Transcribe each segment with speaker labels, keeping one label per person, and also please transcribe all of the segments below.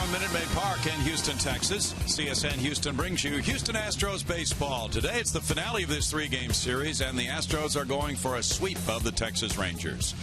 Speaker 1: from Minute Maid Park in Houston, Texas. CSN Houston brings you Houston Astros baseball. Today it's the finale of this three-game series, and the Astros are going for a sweep of the Texas Rangers.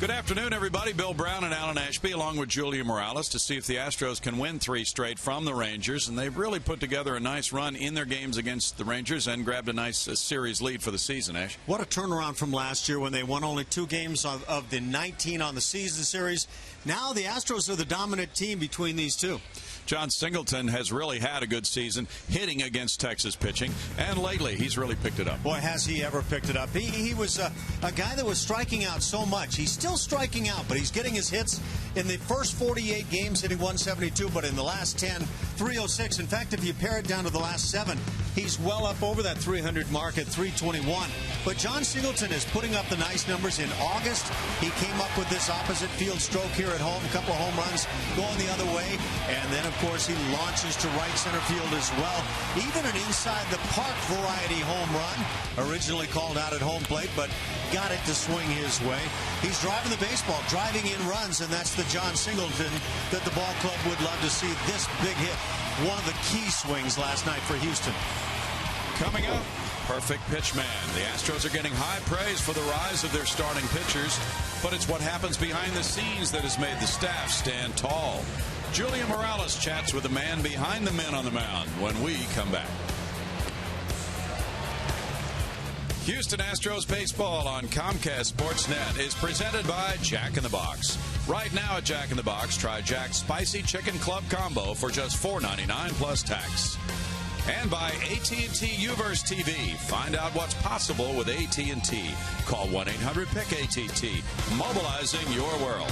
Speaker 1: Good afternoon, everybody. Bill Brown and Alan Ashby along with Julia Morales to see if the Astros can win three straight from the Rangers. And they've really put together a nice run in their games against the Rangers and grabbed a nice series lead for the season, Ash.
Speaker 2: What a turnaround from last year when they won only 2 games of the 19 on the season series. Now the Astros are the dominant team between these two.
Speaker 1: John Singleton has really had a good season hitting against Texas pitching, and lately he's really picked it up.
Speaker 2: Boy, has he ever picked it up. He was a guy that was striking out so much. He's still striking out, but he's getting his hits in the first 48 games, hitting 172, but in the last 10, 306. In fact, if you pare it down to the last 7, he's well up over that 300 mark at 321. But John Singleton is putting up the nice numbers. In August, he came up with this opposite field stroke here at home, a couple of home runs going the other way, and then, of course, he launches to right center field as well. Even an inside-the-park variety home run, originally called out at home plate, but got it to swing his way. He's driving the baseball, driving in runs, and that's the John Singleton that the ball club would love to see. This big hit, one of the key swings last night for Houston.
Speaker 1: Coming up, perfect pitch man. The Astros are getting high praise for the rise of their starting pitchers, but it's what happens behind the scenes that has made the staff stand tall. Julia Morales chats with the man behind the men on the mound when we come back. Houston Astros baseball on Comcast Sportsnet is presented by Jack in the Box. Right now at Jack in the Box, try Jack's Spicy Chicken Club Combo for just $4.99 plus tax. And by AT&T Uverse TV. Find out what's possible with AT&T. Call 1-800-PICK-ATT. Mobilizing your world.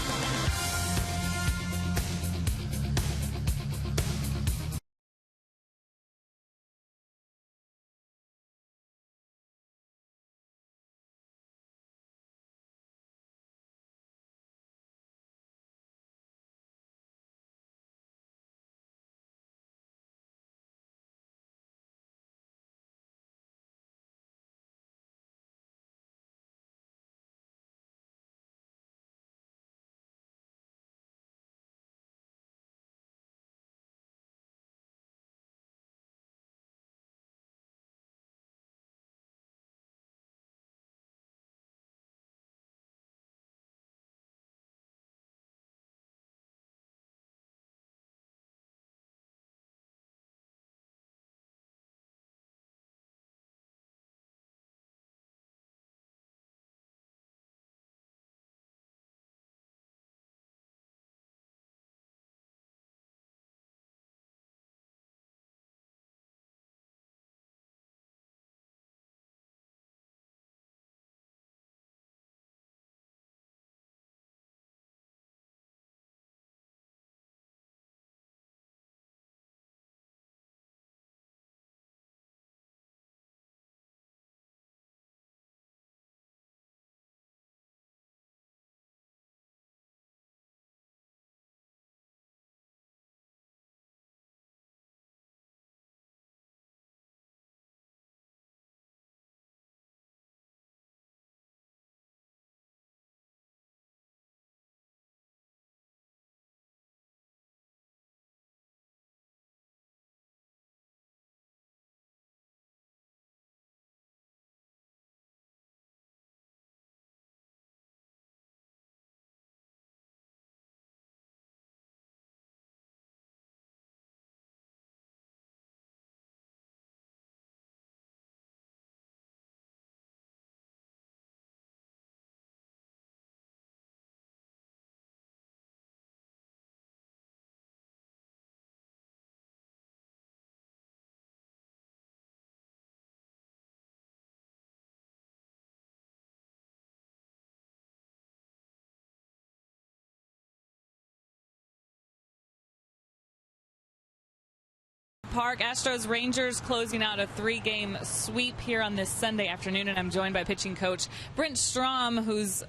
Speaker 3: Park. Astros Rangers closing out a 3-game sweep here on this Sunday afternoon, and I'm joined by pitching coach Brent Strom, who's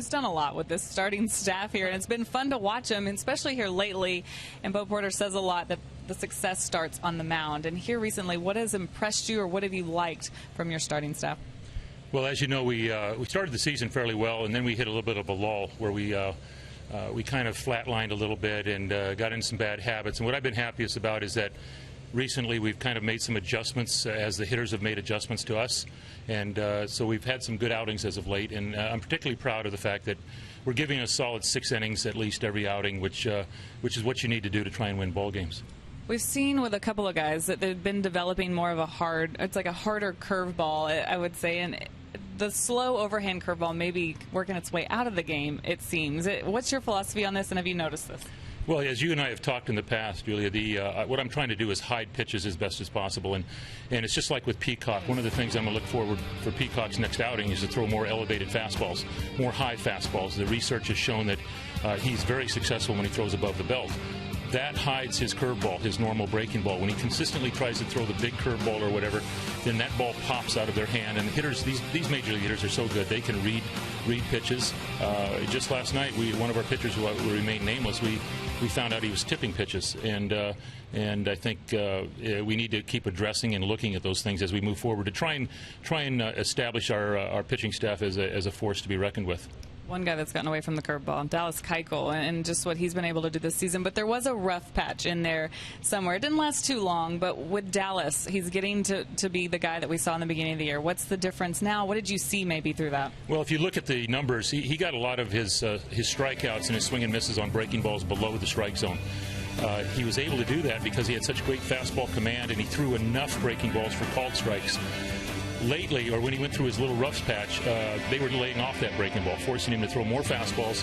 Speaker 3: done a lot with this starting staff here, and it's been fun to watch him, especially here lately. And Bo Porter says a lot that the success starts on the mound. And here recently, what has impressed you, or what have you liked from your starting staff?
Speaker 4: Well, as you know, we started the season fairly well, and then we hit a little bit of a lull where we we kind of flatlined a little bit and got in some bad habits. And what I've been happiest about is that recently we've kind of made some adjustments as the hitters have made adjustments to us. And so we've had some good outings as of late. And I'm particularly proud of the fact that we're giving a solid 6 innings at least every outing, which is what you need to do to try and win ball games.
Speaker 3: We've seen with a couple of guys that they've been developing more of a it's like a harder curveball, I would say, and the slow overhand curveball may be working its way out of the game, it seems. What's your philosophy on this, and have you noticed this?
Speaker 4: Well, as you and I have talked in the past, Julia, what I'm trying to do is hide pitches as best as possible, and it's just like with Peacock. One of the things I'm going to look forward for Peacock's next outing is to throw more elevated fastballs, more high fastballs. The research has shown that he's very successful when he throws above the belt. That hides his curveball, his normal breaking ball. When he consistently tries to throw the big curveball or whatever, then that ball pops out of their hand. And the hitters, these major league hitters are so good; they can read pitches. Just last night, one of our pitchers who remained nameless, we found out he was tipping pitches, and I think we need to keep addressing and looking at those things as we move forward to try and establish our pitching staff as a force to be reckoned with.
Speaker 3: One guy that's gotten away from the curveball, Dallas Keuchel, and just what he's been able to do this season. But there was a rough patch in there somewhere. It didn't last too long, but with Dallas, he's getting to be the guy that we saw in the beginning of the year. What's the difference now? What did you see maybe through that?
Speaker 4: Well, if you look at the numbers, he got a lot of his strikeouts and his swing and misses on breaking balls below the strike zone. He was able to do that because he had such great fastball command, and he threw enough breaking balls for called strikes. Lately, or when he went through his little rough patch, they were laying off that breaking ball, forcing him to throw more fastballs,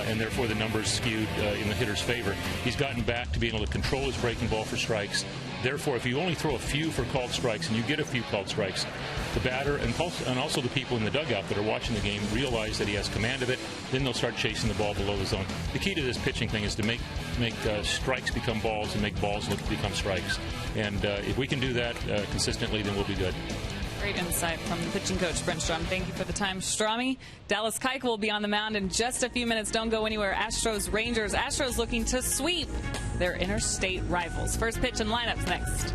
Speaker 4: and therefore the numbers skewed in the hitter's favor. He's gotten back to being able to control his breaking ball for strikes. Therefore, if you only throw a few for called strikes, and you get a few called strikes, the batter and also the people in the dugout that are watching the game realize that he has command of it. Then they'll start chasing the ball below the zone. The key to this pitching thing is to make strikes become balls and make balls become strikes. And if we can do that consistently, then we'll be good.
Speaker 3: Great insight from the pitching coach, Brent Strom. Thank you for the time. Strommy, Dallas Keuchel will be on the mound in just a few minutes. Don't go anywhere. Astros, Rangers. Astros looking to sweep their interstate rivals. First pitch and lineups next.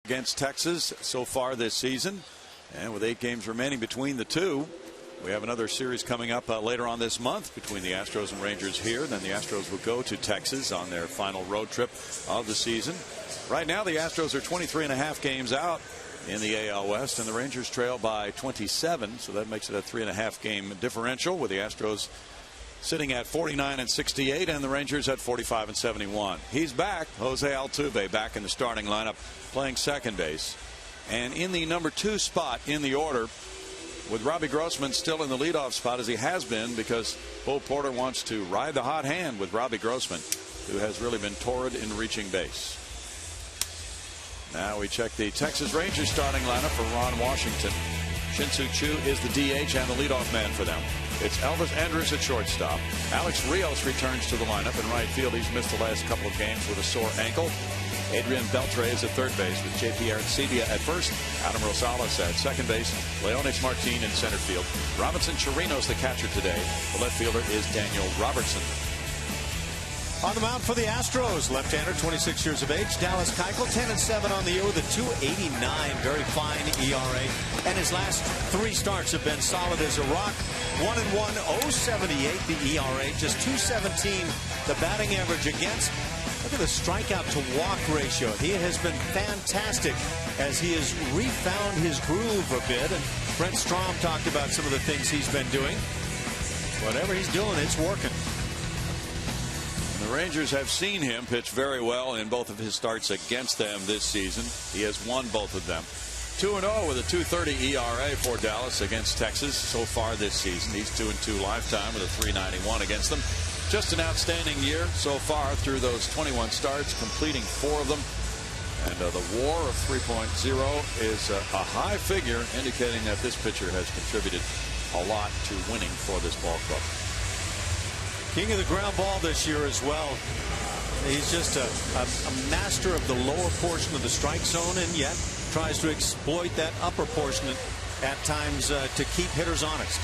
Speaker 1: against Texas so far this season, and with 8 games remaining between the two, we have another series coming up later on this month between the Astros and Rangers here. Then the Astros will go to Texas on their final road trip of the season. Right now the Astros are 23.5 games out in the AL West, and the Rangers trail by 27, so that makes it a 3.5 game differential, with the Astros sitting at 49-68 and the Rangers at 45-71. He's back. Jose Altuve back in the starting lineup, playing second base, and in the number 2 spot in the order, with Robbie Grossman still in the leadoff spot as he has been, because Bo Porter wants to ride the hot hand with Robbie Grossman, who has really been torrid in reaching base. Now we check the Texas Rangers starting lineup for Ron Washington. Shin-Soo Choo is the DH and the leadoff man for them. It's Elvis Andrus at shortstop. Alex Rios returns to the lineup in right field. He's missed the last couple of games with a sore ankle. Adrian Beltre is at third base with J.P. Arancibia at first. Adam Rosales at second base. Leonys Martin in center field. Robinson Chirinos the catcher today. The left fielder is Daniel Robertson.
Speaker 2: On the mound for the Astros, left-hander, 26 years of age, Dallas Keuchel, 10-7 on the year with a 2.89, very fine ERA. And his last 3 starts have been solid as a rock. 1-1, 0.78 the ERA, just 2.17 the batting average against. Look at the strikeout to walk ratio. He has been fantastic as he has refound his groove a bit. And Brent Strom talked about some of the things he's been doing. Whatever he's doing, it's working.
Speaker 1: The Rangers have seen him pitch very well in both of his starts against them this season. He has won both of them. 2-0 with a 2.30 ERA for Dallas against Texas so far this season. He's 2-2 lifetime with a 3.91 against them. Just an outstanding year so far through those 21 starts, completing 4 of them. And the WAR of 3.0 is a high figure, indicating that this pitcher has contributed a lot to winning for this ball club.
Speaker 2: King of the ground ball this year as well. He's just a master of the lower portion of the strike zone, and yet tries to exploit that upper portion at times to keep hitters honest.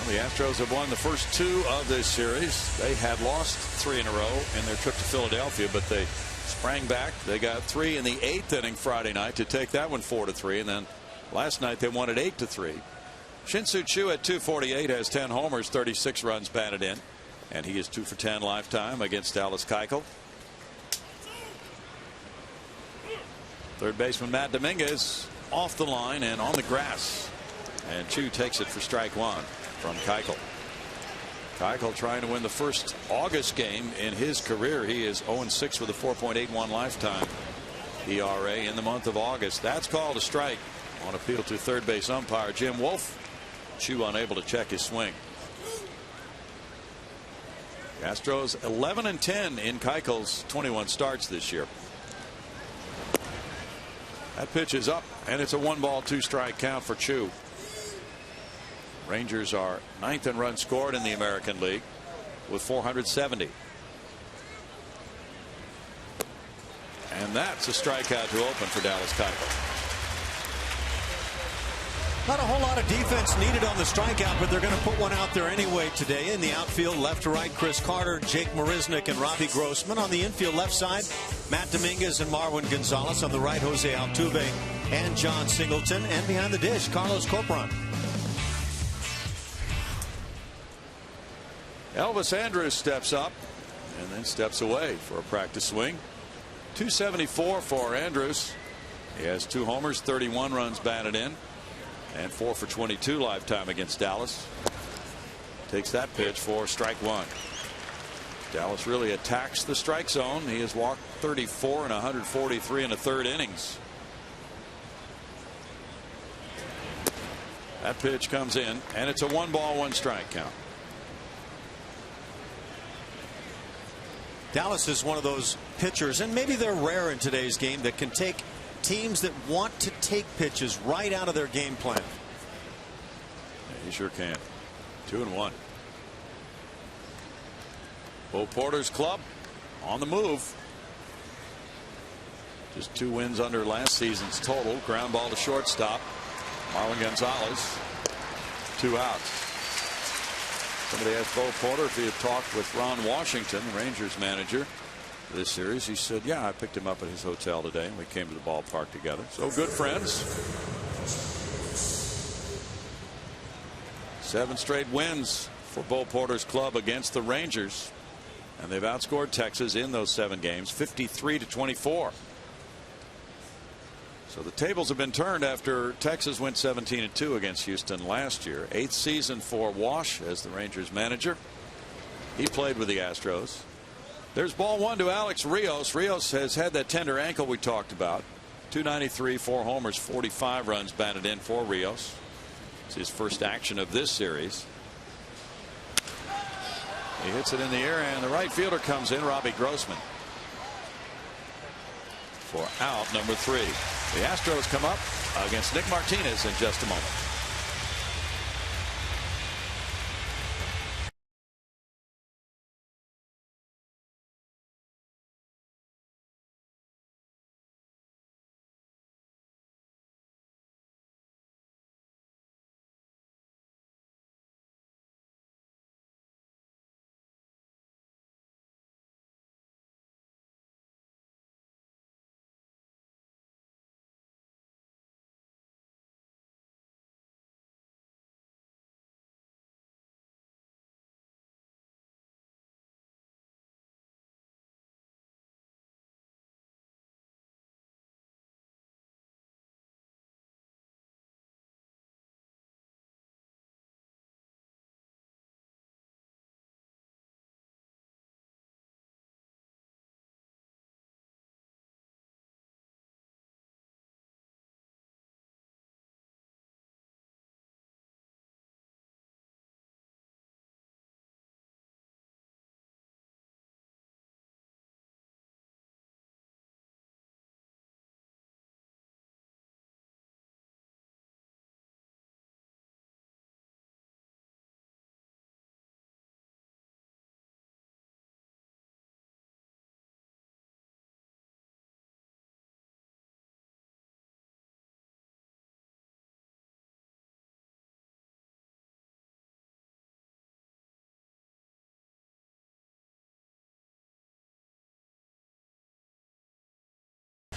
Speaker 1: Well, the Astros have won the first 2 of this series. They had lost 3 in a row in their trip to Philadelphia, but they sprang back. They got 3 in the 8th inning Friday night to take that one 4-3, and then last night they won it 8-3. Shin-Soo Choo at 248 has 10 homers, 36 runs batted in, and he is 2 for 10 lifetime against Dallas Keuchel. Third baseman Matt Dominguez off the line and on the grass, and Choo takes it for strike 1 from Keuchel. Keuchel trying to win the first August game in his career. He is 0-6 with a 4.81 lifetime ERA in the month of August. That's called a strike on appeal to third base umpire Jim Wolf. Choo unable to check his swing. Astros 11-10 in Keuchel's 21 starts this year. That pitch is up, and it's a 1-ball 2-strike count for Choo. Rangers are 9th in runs scored in the American League with 470. And that's a strikeout to open for Dallas Keuchel.
Speaker 2: Not a whole lot of defense needed on the strikeout, but they're going to put one out there anyway today. In the outfield, left to right, Chris Carter, Jake Marisnick, and Robbie Grossman. On the infield left side, Matt Dominguez and Marwin Gonzalez. On the right, Jose Altuve and John Singleton. And behind the dish, Carlos Corporon.
Speaker 1: Elvis Andrus steps up and then steps away for a practice swing. 274 for Andrus. He has 2 homers, 31 runs batted in, and 4 for 22 lifetime against Dallas. Takes that pitch for strike 1. Dallas really attacks the strike zone. He has walked 34 and 143 in the 3rd innings. That pitch comes in, and it's a 1-ball 1-strike count.
Speaker 2: Dallas is one of those pitchers, and maybe they're rare in today's game, that can take teams that want to take pitches right out of their game plan.
Speaker 1: Yeah, he sure can. 2-1. Bo Porter's club on the move. Just 2 wins under last season's total. Ground ball to shortstop. Marwin Gonzalez, 2 outs. Somebody asked Bo Porter if he had talked with Ron Washington, the Rangers manager, this series. He said, yeah, I picked him up at his hotel today and we came to the ballpark together. So good friends. 7 straight wins for Bo Porter's club against the Rangers, and they've outscored Texas in those 7 games 53-24. So the tables have been turned after Texas went 17-2 against Houston last year. 8th season for Wash as the Rangers manager. He played with the Astros. There's ball 1 to Alex Rios. Rios has had that tender ankle we talked about. 293, 4 homers, 45 runs batted in for Rios. It's his first action of this series. He hits it in the air, and the right fielder comes in, Robbie Grossman, for out number 3. The Astros come up against Nick Martinez in just a moment.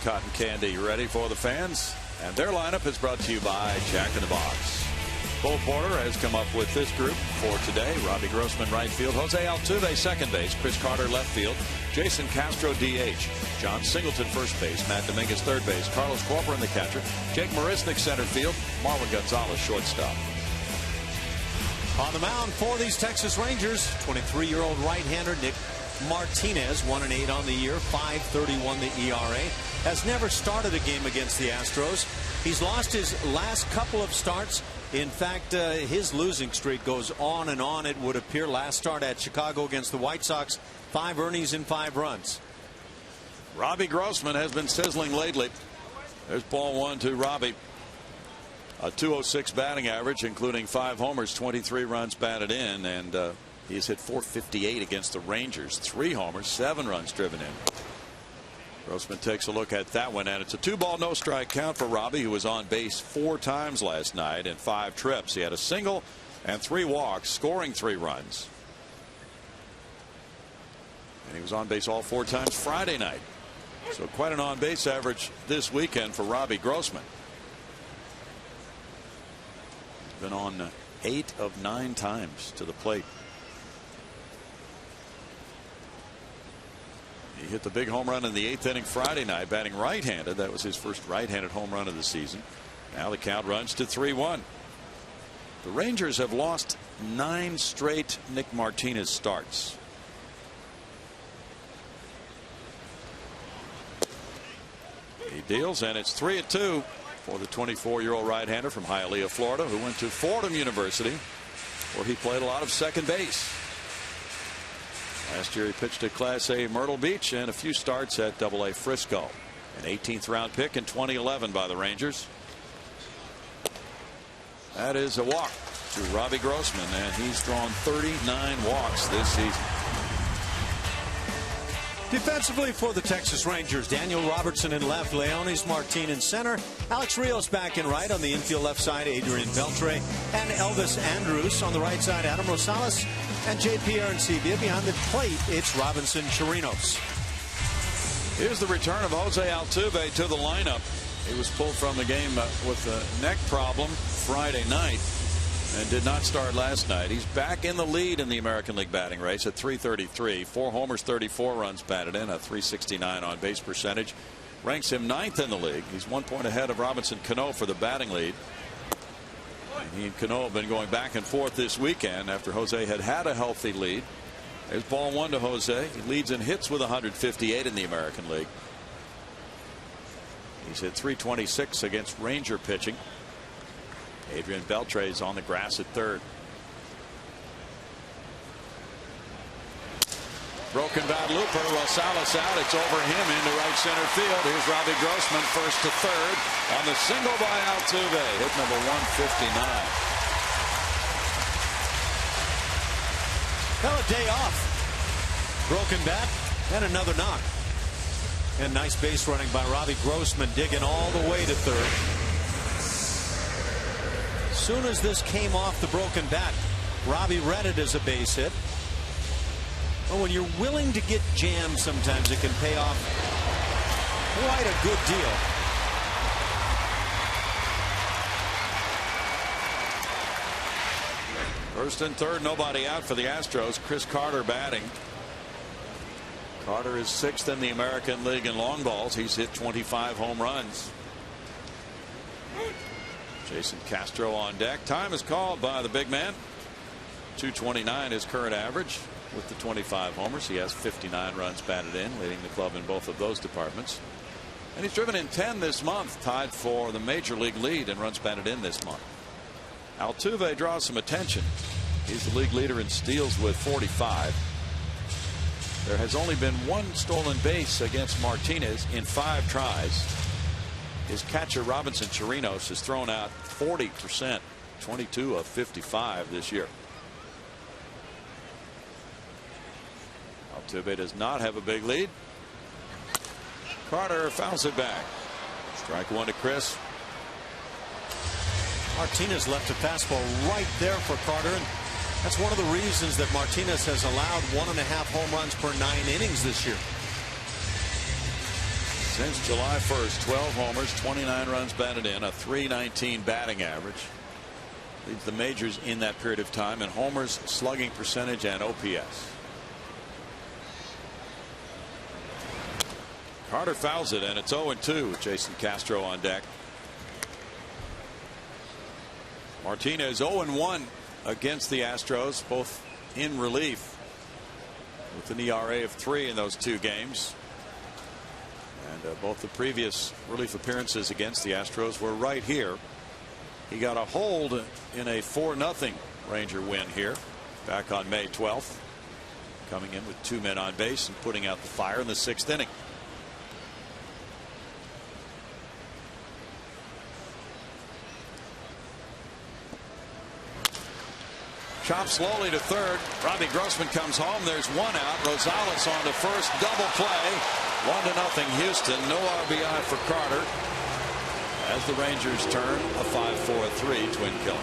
Speaker 1: Cotton candy ready for the fans, and their lineup is brought to you by Jack in the Box. Bo Porter has come up with this group for today. Robbie Grossman right field, Jose Altuve second base, Chris Carter left field, Jason Castro DH, John Singleton first base, Matt Dominguez third base, Carlos Corcoran the catcher, Jake Marisnick center field, Marwin Gonzalez shortstop.
Speaker 2: On the mound for these Texas Rangers, 23-year-old right-hander Nick Martinez, 1-8 on the year, 5.31 the ERA. Has never started a game against the Astros. He's lost his last couple of starts. In fact, his losing streak goes on and on, it would appear. Last start at Chicago against the White Sox, 5 earnings and 5 runs.
Speaker 1: Robbie Grossman has been sizzling lately. There's ball 1 to Robbie. A .206 batting average, including 5 homers, 23 runs batted in, and he's hit .458 against the Rangers. 3 homers, 7 runs driven in. Grossman takes a look at that one, and it's a 2-ball no strike count for Robbie, who was on base 4 times last night in 5 trips. He had a single and 3 walks, scoring 3 runs. And he was on base all 4 times Friday night. So quite an on-base average this weekend for Robbie Grossman. Been on 8 of 9 times to the plate. He hit the big home run in the 8th inning Friday night, batting right-handed. That was his first right-handed home run of the season. Now the count runs to 3-1. The Rangers have lost 9 straight Nick Martinez starts. He deals, and it's 3-2 for the 24-year-old right-hander from Hialeah, Florida, who went to Fordham University, where he played a lot of second base. Last year he pitched at Class A Myrtle Beach and a few starts at AA Frisco. An 18th round pick in 2011 by the Rangers. That is a walk to Robbie Grossman, and he's drawn 39 walks this season.
Speaker 2: Defensively for the Texas Rangers, Daniel Robertson in left, Leonis Martin in center, Alex Rios back in right. On the infield left side, Adrian Beltre and Elvis Andrus. On the right side, Adam Rosales and J.P. Arancibia. Behind the plate, it's Robinson Chirinos.
Speaker 1: Here's the return of Jose Altuve to the lineup. He was pulled from the game with a neck problem Friday night and did not start last night. He's back in the lead in the American League batting race at .333. 4 homers, 34 runs batted in, a .369 on base percentage. Ranks him 9th in the league. He's 1 point ahead of Robinson Cano for the batting lead. And he and Cano have been going back and forth this weekend after Jose had a healthy lead. There's ball 1 to Jose. He leads in hits with 158 in the American League. He's hit .326 against Ranger pitching. Adrian Beltre's on the grass at third. Broken bat looper. Rosales out. It's over him into right center field. Here's Robbie Grossman first to third on the single by Altuve. Hit number 159.
Speaker 2: Well, a day off. Broken bat and another knock. And nice base running by Robbie Grossman, digging all the way to third. As soon as this came off the broken bat, Robbie read it as a base hit. Well, when you're willing to get jammed, sometimes it can pay off quite a good deal.
Speaker 1: First and third, nobody out for the Astros. Chris Carter batting. Carter is 6th in the American League in long balls. He's hit 25 home runs. Jason Castro on deck. Time is called by the big man. .229 his current average with the 25 homers. He has 59 runs batted in, leading the club in both of those departments. And he's driven in 10 this month, tied for the major league lead in runs batted in this month. Altuve draws some attention. He's the league leader in steals with 45. There has only been 1 stolen base against Martinez in 5 tries. His catcher Robinson Chirinos has thrown out 40%, 22 of 55 this year. Altuve does not have a big lead. Carter fouls it back. Strike 1 to Chris.
Speaker 2: Martinez left a fastball right there for Carter, and that's one of the reasons that Martinez has allowed 1.5 home runs per 9 innings this year.
Speaker 1: Since July 1st, 12 homers, 29 runs batted in, a .319 batting average. Leads the majors in that period of time in homers, slugging percentage, and OPS. Carter fouls it, and it's 0-2 with Jason Castro on deck. Martinez 0-1 against the Astros, both in relief, with an ERA of 3 in those 2 games. And both the previous relief appearances against the Astros were right here. He got a hold in a 4-0 Ranger win here back on May 12th, coming in with 2 men on base and putting out the fire in the 6th inning. Chop slowly to third. Robbie Grossman comes home. There's 1 out. Rosales on to first. Double play. 1-0 Houston. No RBI for Carter. As the Rangers turn a 5-4-3 twin killer.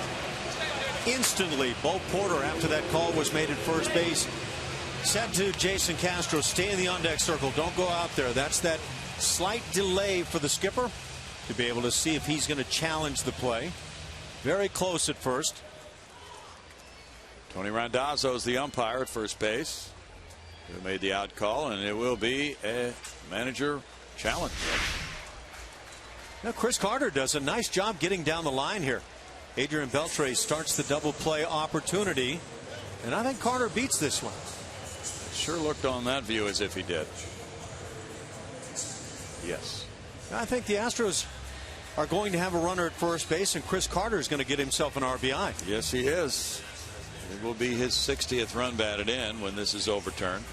Speaker 2: Instantly, Bo Porter, after that call was made at first base, said to Jason Castro, stay in the on-deck circle. Don't go out there. That's that slight delay for the skipper to be able to see if he's going to challenge the play. Very close at first.
Speaker 1: Tony Randazzo is the umpire at first base, who made the out call, and it will be a manager challenge.
Speaker 2: Now Chris Carter does a nice job getting down the line here. Adrian Beltre starts the double play opportunity, and I think Carter beats this one.
Speaker 1: It sure looked on that view as if he did. Yes.
Speaker 2: I think the Astros are going to have a runner at first base, and Chris Carter is going to get himself an RBI.
Speaker 1: Yes, he is. It will be his 60th run batted in when this is overturned.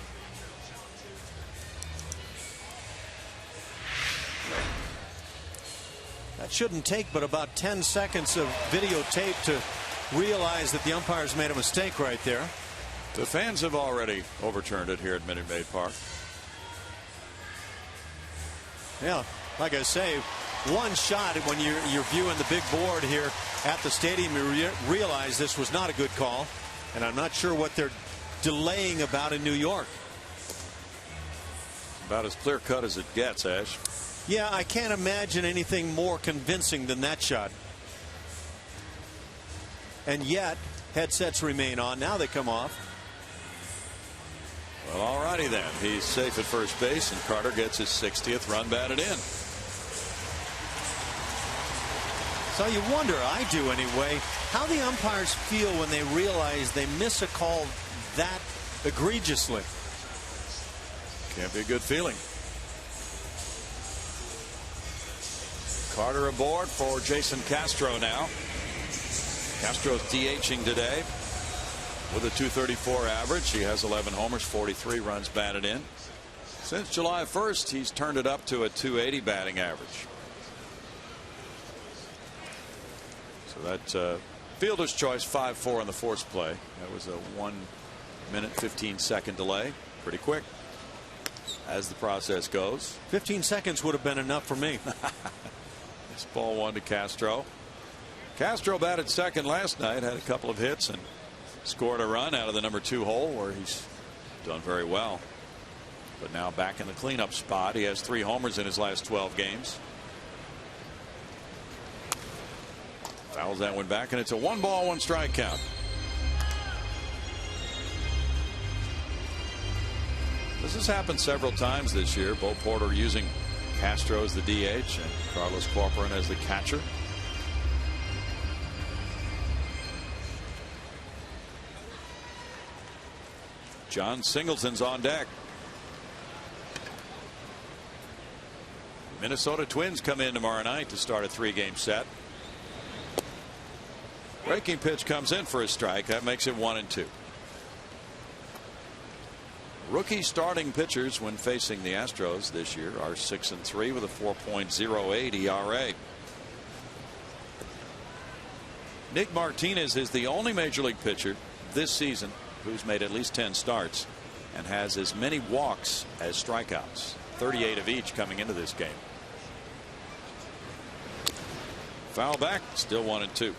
Speaker 2: That shouldn't take but about 10 seconds of videotape to realize that the umpires made a mistake right there.
Speaker 1: The fans have already overturned it here at Minute Maid Park.
Speaker 2: Yeah, like I say, one shot when you're viewing the big board here at the stadium, you realize this was not a good call. And I'm not sure what they're delaying about in New York.
Speaker 1: About as clear cut as it gets, Ash.
Speaker 2: Yeah, I can't imagine anything more convincing than that shot. And yet, headsets remain on. Now they come off.
Speaker 1: Well, all righty then. He's safe at first base, and Carter gets his 60th run batted in.
Speaker 2: So you wonder, I do anyway, how the umpires feel when they realize they miss a call that egregiously.
Speaker 1: Can't be a good feeling. Carter aboard for Jason Castro now. Castro's DHing today with a .234 average. He has 11 homers, 43 runs batted in. Since July 1st, he's turned it up to a .280 batting average. So that fielder's choice 5-4 in the force play. That was a 1-minute 15-second delay. Pretty quick as the process goes.
Speaker 2: 15 seconds would have been enough for me.
Speaker 1: This ball one to Castro. Castro batted second last night, had a couple of hits and scored a run out of the number 2 hole where he's done very well. But now back in the cleanup spot. He has 3 homers in his last 12 games. Fouls that one back, and it's a 1-ball, 1-strike count. This has happened several times this year. Bo Porter using Castro as the DH and Carlos Corcoran as the catcher. John Singleton's on deck. Minnesota Twins come in tomorrow night to start a 3-game set. Breaking pitch comes in for a strike. That makes it 1-2. Rookie starting pitchers when facing the Astros this year are 6-3 with a 4.08 ERA. Nick Martinez is the only major league pitcher this season who's made at least 10 starts and has as many walks as strikeouts, 38 of each coming into this game. Foul back, still 1-2.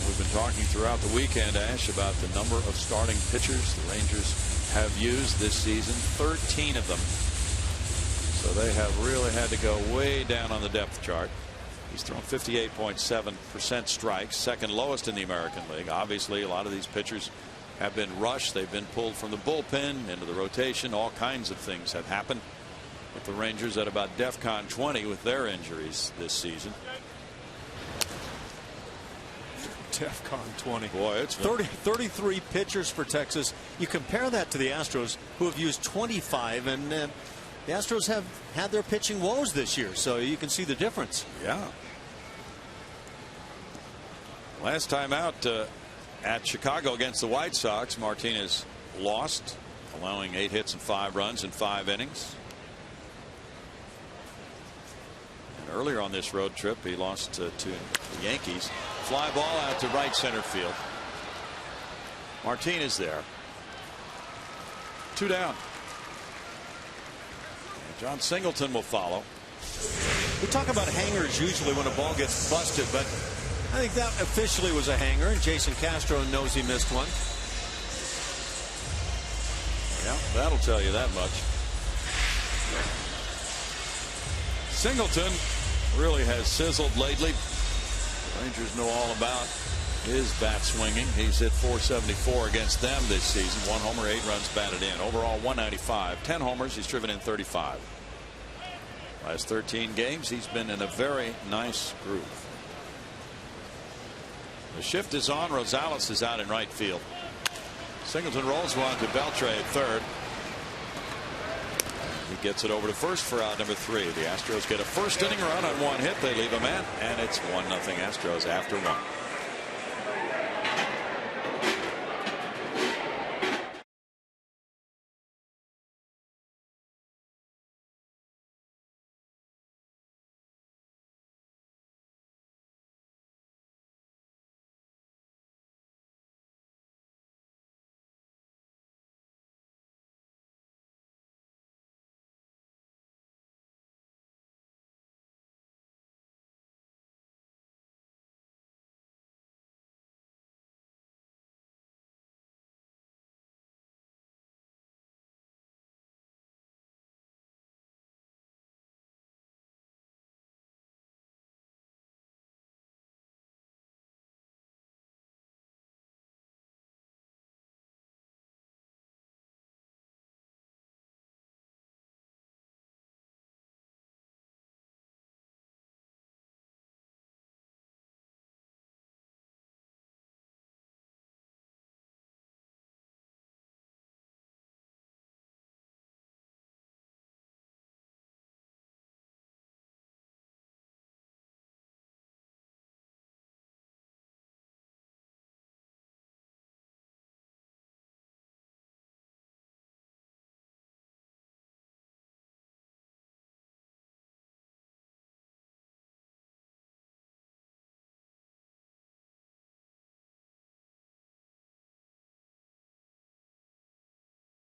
Speaker 1: We've been talking throughout the weekend, Ash, about the number of starting pitchers the Rangers have used this season, 13 of them. So they have really had to go way down on the depth chart. He's thrown 58.7% strikes, second lowest in the American League. Obviously, a lot of these pitchers have been rushed. They've been pulled from the bullpen into the rotation. All kinds of things have happened with the Rangers at about DEFCON 20 with their injuries this season.
Speaker 2: DEFCON 20.
Speaker 1: Boy, it's
Speaker 2: 33 pitchers for Texas. You compare that to the Astros, who have used 25, and the Astros have had their pitching woes this year, so you can see the difference.
Speaker 1: Yeah. Last time out at Chicago against the White Sox, Martinez lost, allowing 8 hits and 5 runs in 5 innings. And earlier on this road trip, he lost to the Yankees. Fly ball out to right center field. Martinez there. 2 down. John Singleton will follow.
Speaker 2: We talk about hangers usually when a ball gets busted, but I think that officially was a hanger, and Jason Castro knows he missed one.
Speaker 1: Yeah, that'll tell you that much. Singleton really has sizzled lately. The Rangers know all about his bat swinging. He's hit .474 against them this season. 1 homer, 8 runs batted in. Overall 195. 10 homers. He's driven in 35. Last 13 games he's been in a very nice groove. The shift is on. Rosales is out in right field. Singleton rolls one to Beltre at third. He gets it over to first for out number 3. The Astros get a first inning run on 1 hit. They leave a man, and it's 1-0 Astros after 1.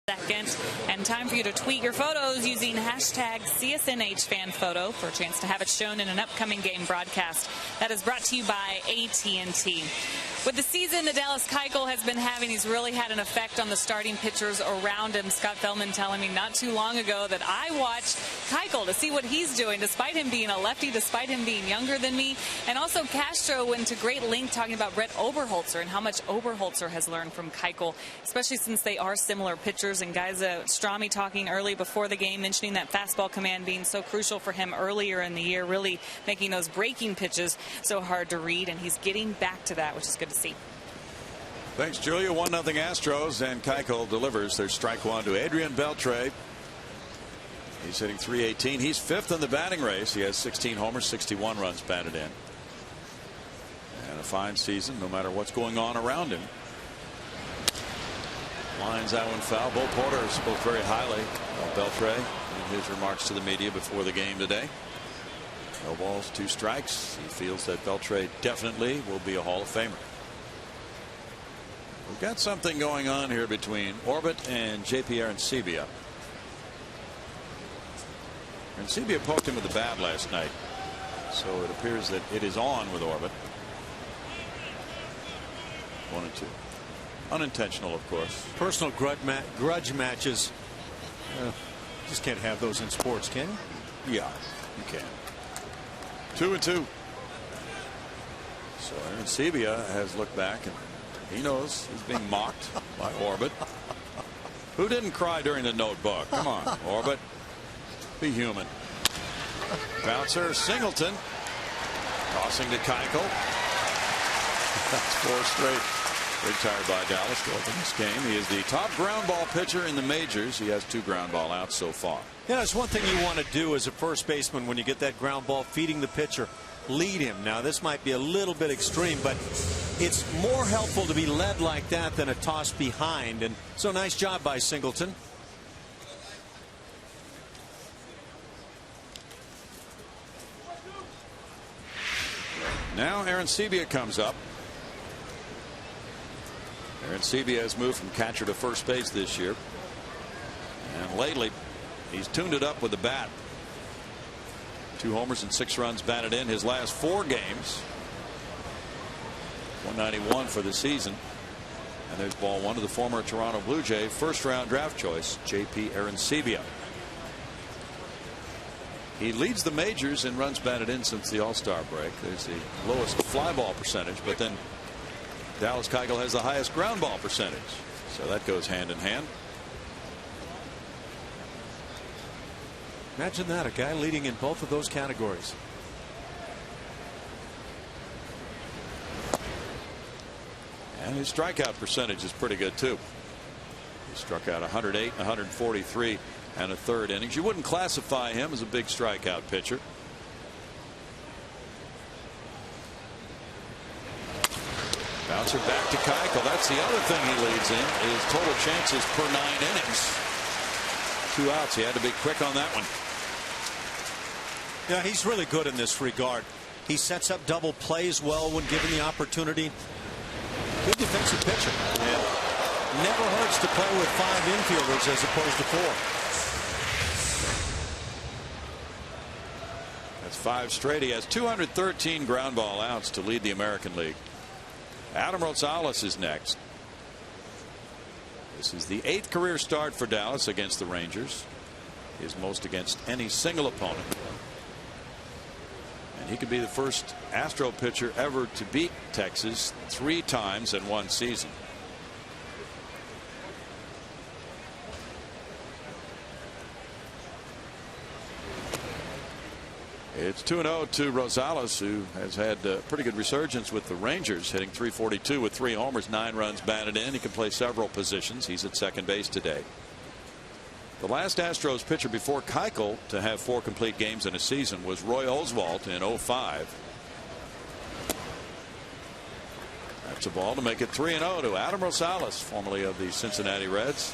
Speaker 3: second. And time for you to tweet your photos using hashtag CSNHFanPhoto for a chance to have it shown in an upcoming game broadcast. That is brought to you by AT&T. With the season that Dallas Keuchel has been having, he's really had an effect on the starting pitchers around him. Scott Feldman telling me not too long ago that I watched Keuchel to see what he's doing, despite him being a lefty, despite him being younger than me. And also Castro went to great length talking about Brett Oberholzer and how much Oberholzer has learned from Keuchel, especially since they are similar pitchers. And guys, Strami talking early before the game, mentioning that fastball command being so crucial for him earlier in the year, really making those breaking pitches so hard to read. And he's getting back to that, which is good to see.
Speaker 1: Thanks, Julia. 1-0 Astros, and Keuchel delivers their strike one to Adrian Beltre. He's hitting .318. He's fifth in the batting race. He has 16 homers, 61 runs batted in. And a fine season, no matter what's going on around him. Lines that one foul. Bo Porter spoke very highly of Beltre in his remarks to the media before the game today. No balls, 2 strikes. He feels that Beltre definitely will be a Hall of Famer. We've got something going on here between Orbit and JP Arencibia. Arencibia poked him with the bat last night, so it appears that it is on with Orbit. 1-2. Unintentional, of course.
Speaker 2: Personal grudge matches. Just can't have those in sports, can you?
Speaker 1: Yeah, you can. 2-2. So Arencibia has looked back and he knows he's being mocked by Orbit. Who didn't cry during the notebook? Come on, Orbit. Be human. Bouncer Singleton. Tossing to Keuchel. That's 4 straight. Retired by Dallas to open this game. He is the top ground ball pitcher in the majors. He has 2 ground ball outs so far.
Speaker 2: Yeah, it's one thing you want to do as a first baseman when you get that ground ball, feeding the pitcher. Lead him. Now, this might be a little bit extreme, but it's more helpful to be led like that than a toss behind. And so nice job by Singleton.
Speaker 1: Now Arencibia comes up. Arencibia has moved from catcher to first base this year. And lately, he's tuned it up with the bat. 2 homers and 6 runs batted in his last 4 games. 191 for the season. And there's ball 1 to the former Toronto Blue Jay first-round draft choice, JP Arencibia. He leads the majors in runs batted in since the All-Star break. There's the lowest fly ball percentage, but then Dallas Keuchel has the highest ground ball percentage. So that goes hand in hand.
Speaker 2: Imagine that, a guy leading in both of those categories.
Speaker 1: And his strikeout percentage is pretty good too. He struck out 108, 143 and a third innings. You wouldn't classify him as a big strikeout pitcher. Bouncer back to Keuchel. That's the other thing he leads in, is total chances per 9 innings. 2 outs. He had to be quick on that one.
Speaker 2: Yeah, he's really good in this regard. He sets up double plays well when given the opportunity. Good defensive pitcher. And never hurts to play with 5 infielders as opposed to 4.
Speaker 1: That's 5 straight. He has 213 ground ball outs to lead the American League. Adam Rosales is next. This is the 8th career start for Dallas against the Rangers. His most against any single opponent. And he could be the first Astro pitcher ever to beat Texas 3 times in one season. It's 2-0 to Rosales, who has had a pretty good resurgence with the Rangers, hitting .342 with 3 homers, 9 runs batted in. He can play several positions. He's at second base today. The last Astros pitcher before Keuchel to have 4 complete games in a season was Roy Oswalt in 2005. That's a ball to make it 3-0 to Adam Rosales, formerly of the Cincinnati Reds.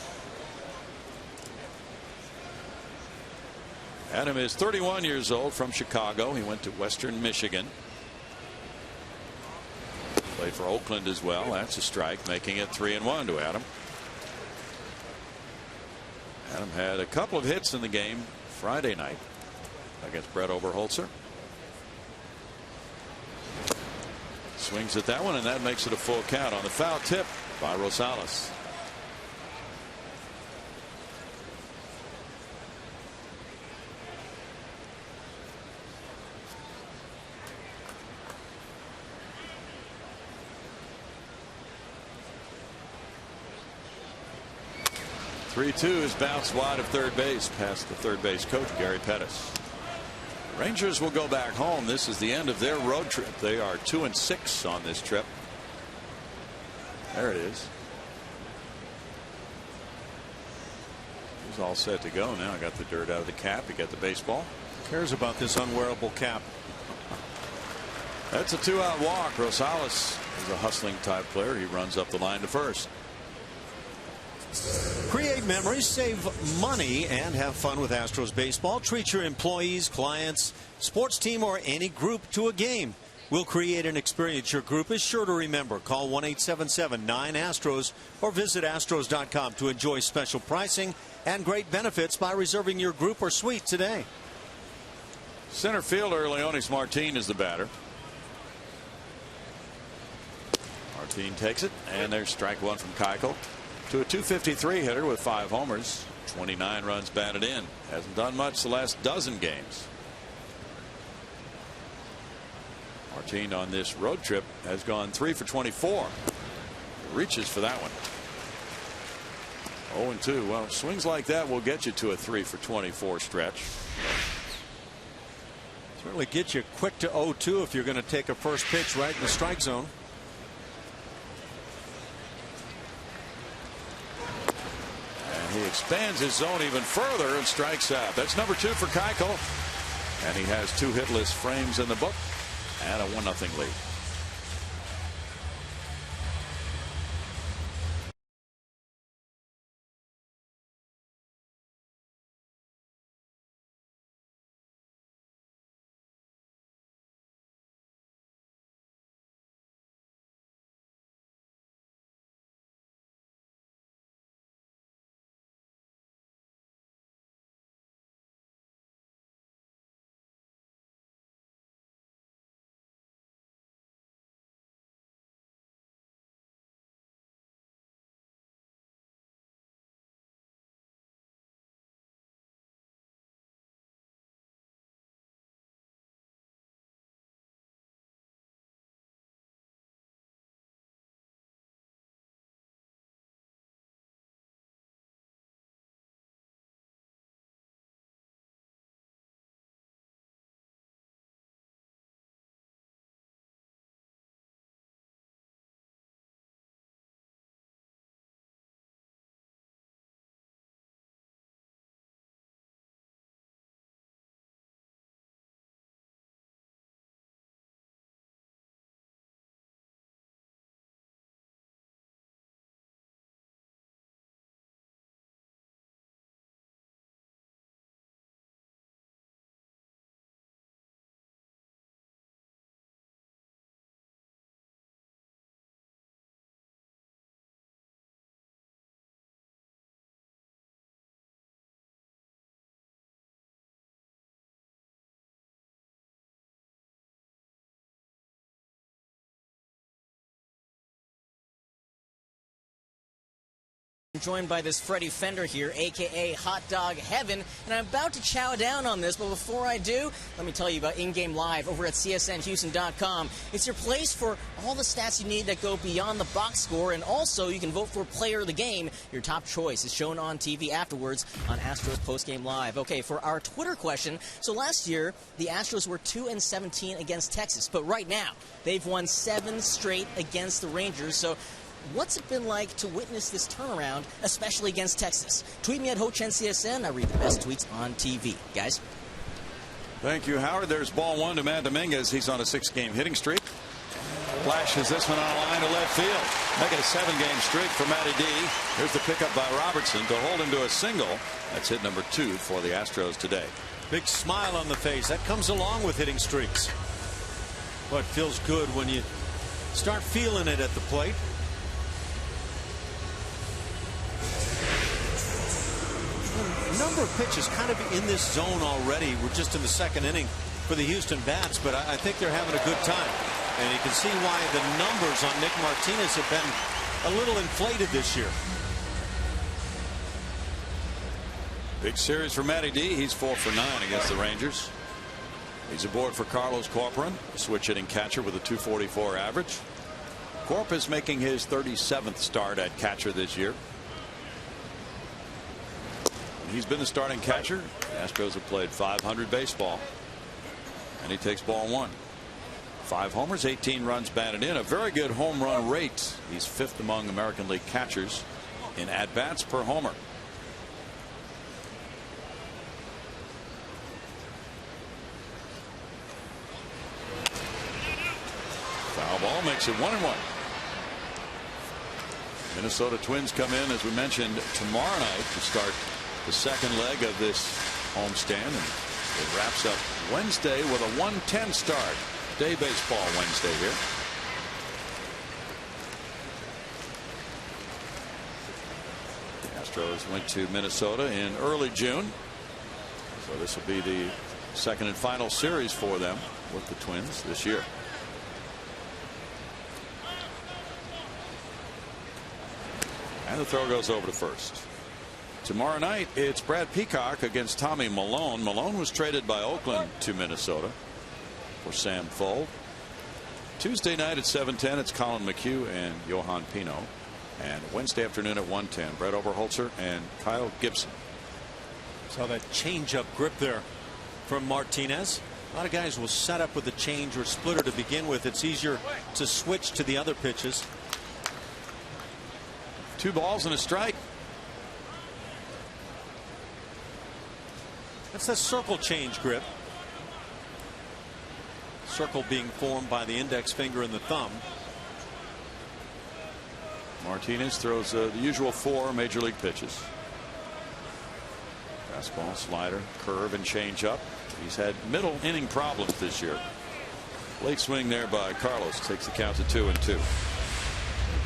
Speaker 1: Adam is 31 years old, from Chicago. He went to Western Michigan. Played for Oakland as well. That's a strike, making it 3-1 to Adam. Adam had a couple of hits in the game Friday night against Brett Oberholzer. Swings at that one, and that makes it a full count on the foul tip by Rosales. Three-2 is bounced wide of third base past the third base coach Gary Pettis. Rangers will go back home. This is the end of their road trip. They are 2-6 on this trip. There it is. He's all set to go now. Got the dirt out of the cap. He got the baseball.
Speaker 2: Cares about this unwearable cap.
Speaker 1: That's a 2-out walk. Rosales is a hustling type player. He runs up the line to first.
Speaker 2: Create memories, save money, and have fun with Astros baseball. Treat your employees, clients, sports team, or any group to a game. We'll create an experience your group is sure to remember. Call 1-877-9-ASTROS or visit Astros.com to enjoy special pricing and great benefits by reserving your group or suite today.
Speaker 1: Center fielder Leonis Martin is the batter. Martin takes it, and there's strike one from Keuchel. To a 253 hitter with 5 homers, 29 runs batted in. Hasn't done much the last dozen games. Martin on this road trip has gone 3 for 24. Reaches for that one. 0-2. Well, swings like that will get you to a 3 for 24 stretch.
Speaker 2: Certainly get you quick to 0-2 if you're going to take a first pitch right in the strike zone.
Speaker 1: He expands his zone even further and strikes out. That's number 2 for Keuchel. And he has 2 hitless frames in the book and a 1-0 lead.
Speaker 5: I'm joined by this Freddie Fender here, a.k.a. Hot Dog Heaven, and I'm about to chow down on this, but before I do, let me tell you about In-Game Live over at CSNHouston.com. It's your place for all the stats you need that go beyond the box score, and also you can vote for Player of the Game. Your top choice is shown on TV afterwards on Astros Postgame Live. Okay, for our Twitter question, so last year, the Astros were 2-17 against Texas, but right now, they've won 7 straight against the Rangers, so what's it been like to witness this turnaround, especially against Texas? Tweet me at HoChenCSN. I read the best tweets on TV. Guys?
Speaker 1: Thank you, Howard. There's ball 1 to Matt Dominguez. He's on a 6-game hitting streak. Flashes this one on a line to left field. Make it a 7-game streak for Matty D. Here's the pickup by Robertson to hold him to a single. That's hit number 2 for the Astros today.
Speaker 2: Big smile on the face. That comes along with hitting streaks. But it feels good when you start feeling it at the plate. number of pitches kind of in this zone already. We're just in the second inning for the Houston bats, but I think they're having a good time. And you can see why the numbers on Nick Martinez have been a little inflated this year.
Speaker 1: Big series for Matty D. He's 4 for 9 against the Rangers. He's aboard for Carlos Corcoran, a switch hitting catcher with a .244 average. Corp is making his 37th start at catcher this year. He's been the starting catcher. The Astros have played .500 baseball. And he takes ball 1. 5 homers, 18 runs batted in. A very good home run rate. He's 5th among American League catchers in at-bats per homer. Foul ball makes it 1-1. Minnesota Twins come in, as we mentioned, tomorrow night to start the second leg of this homestand, and it wraps up Wednesday with a 1:10 start. Day baseball Wednesday here. The Astros went to Minnesota in early June, so this will be the second and final series for them with the Twins this year. And the throw goes over to first. Tomorrow night it's Brad Peacock against Tommy Milone. Milone was traded by Oakland to Minnesota for Sam Fold. Tuesday night at 7:10 it's Colin McHugh and Johan Pino. And Wednesday afternoon at 1:10 Brett Oberholzer and Kyle Gibson.
Speaker 2: Saw that change-up grip there from Martinez. A lot of guys will set up with a change or splitter to begin with. It's easier to switch to the other pitches.
Speaker 1: 2 balls and a strike.
Speaker 2: That's the circle change grip. Circle being formed by the index finger and the thumb.
Speaker 1: Martinez throws the usual 4 major league pitches. Fastball, slider, curve, and changeup. He's had middle inning problems this year. Late swing there by Carlos takes the count to 2-2.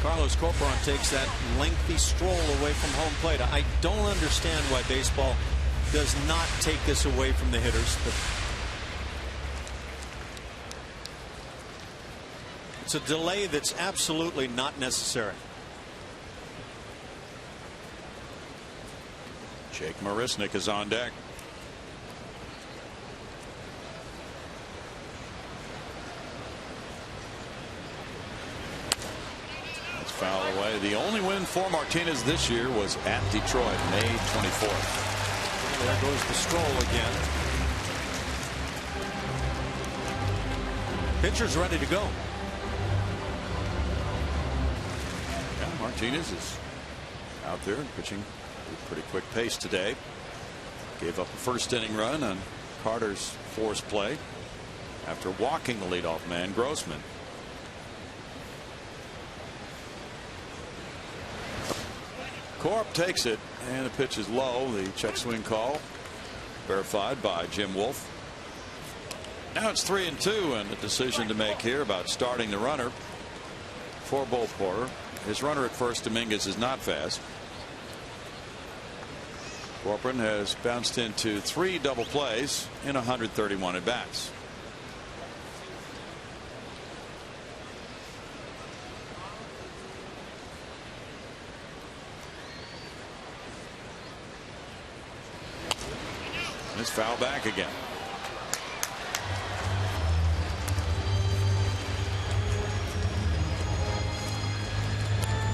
Speaker 2: Carlos Corcoran takes that lengthy stroll away from home plate. I don't understand why baseball does not take this away from the hitters, but it's a delay that's absolutely not necessary.
Speaker 1: Jake Marisnick is on deck. That's foul away. The only win for Martinez this year was at Detroit, May 24th.
Speaker 2: There goes the stroll again. Pitcher's ready to go.
Speaker 1: Yeah, Martinez is out there and pitching at a pretty quick pace today. Gave up a first inning run on Carter's force play after walking the leadoff man Grossman. Corp takes it, and the pitch is low. The check swing call verified by Jim Wolf. Now it's 3-2, and a decision to make here about starting the runner for Bo Porter. His runner at first, Dominguez, is not fast. Corcoran has bounced into 3 double plays in 131 at bats. It's foul back again.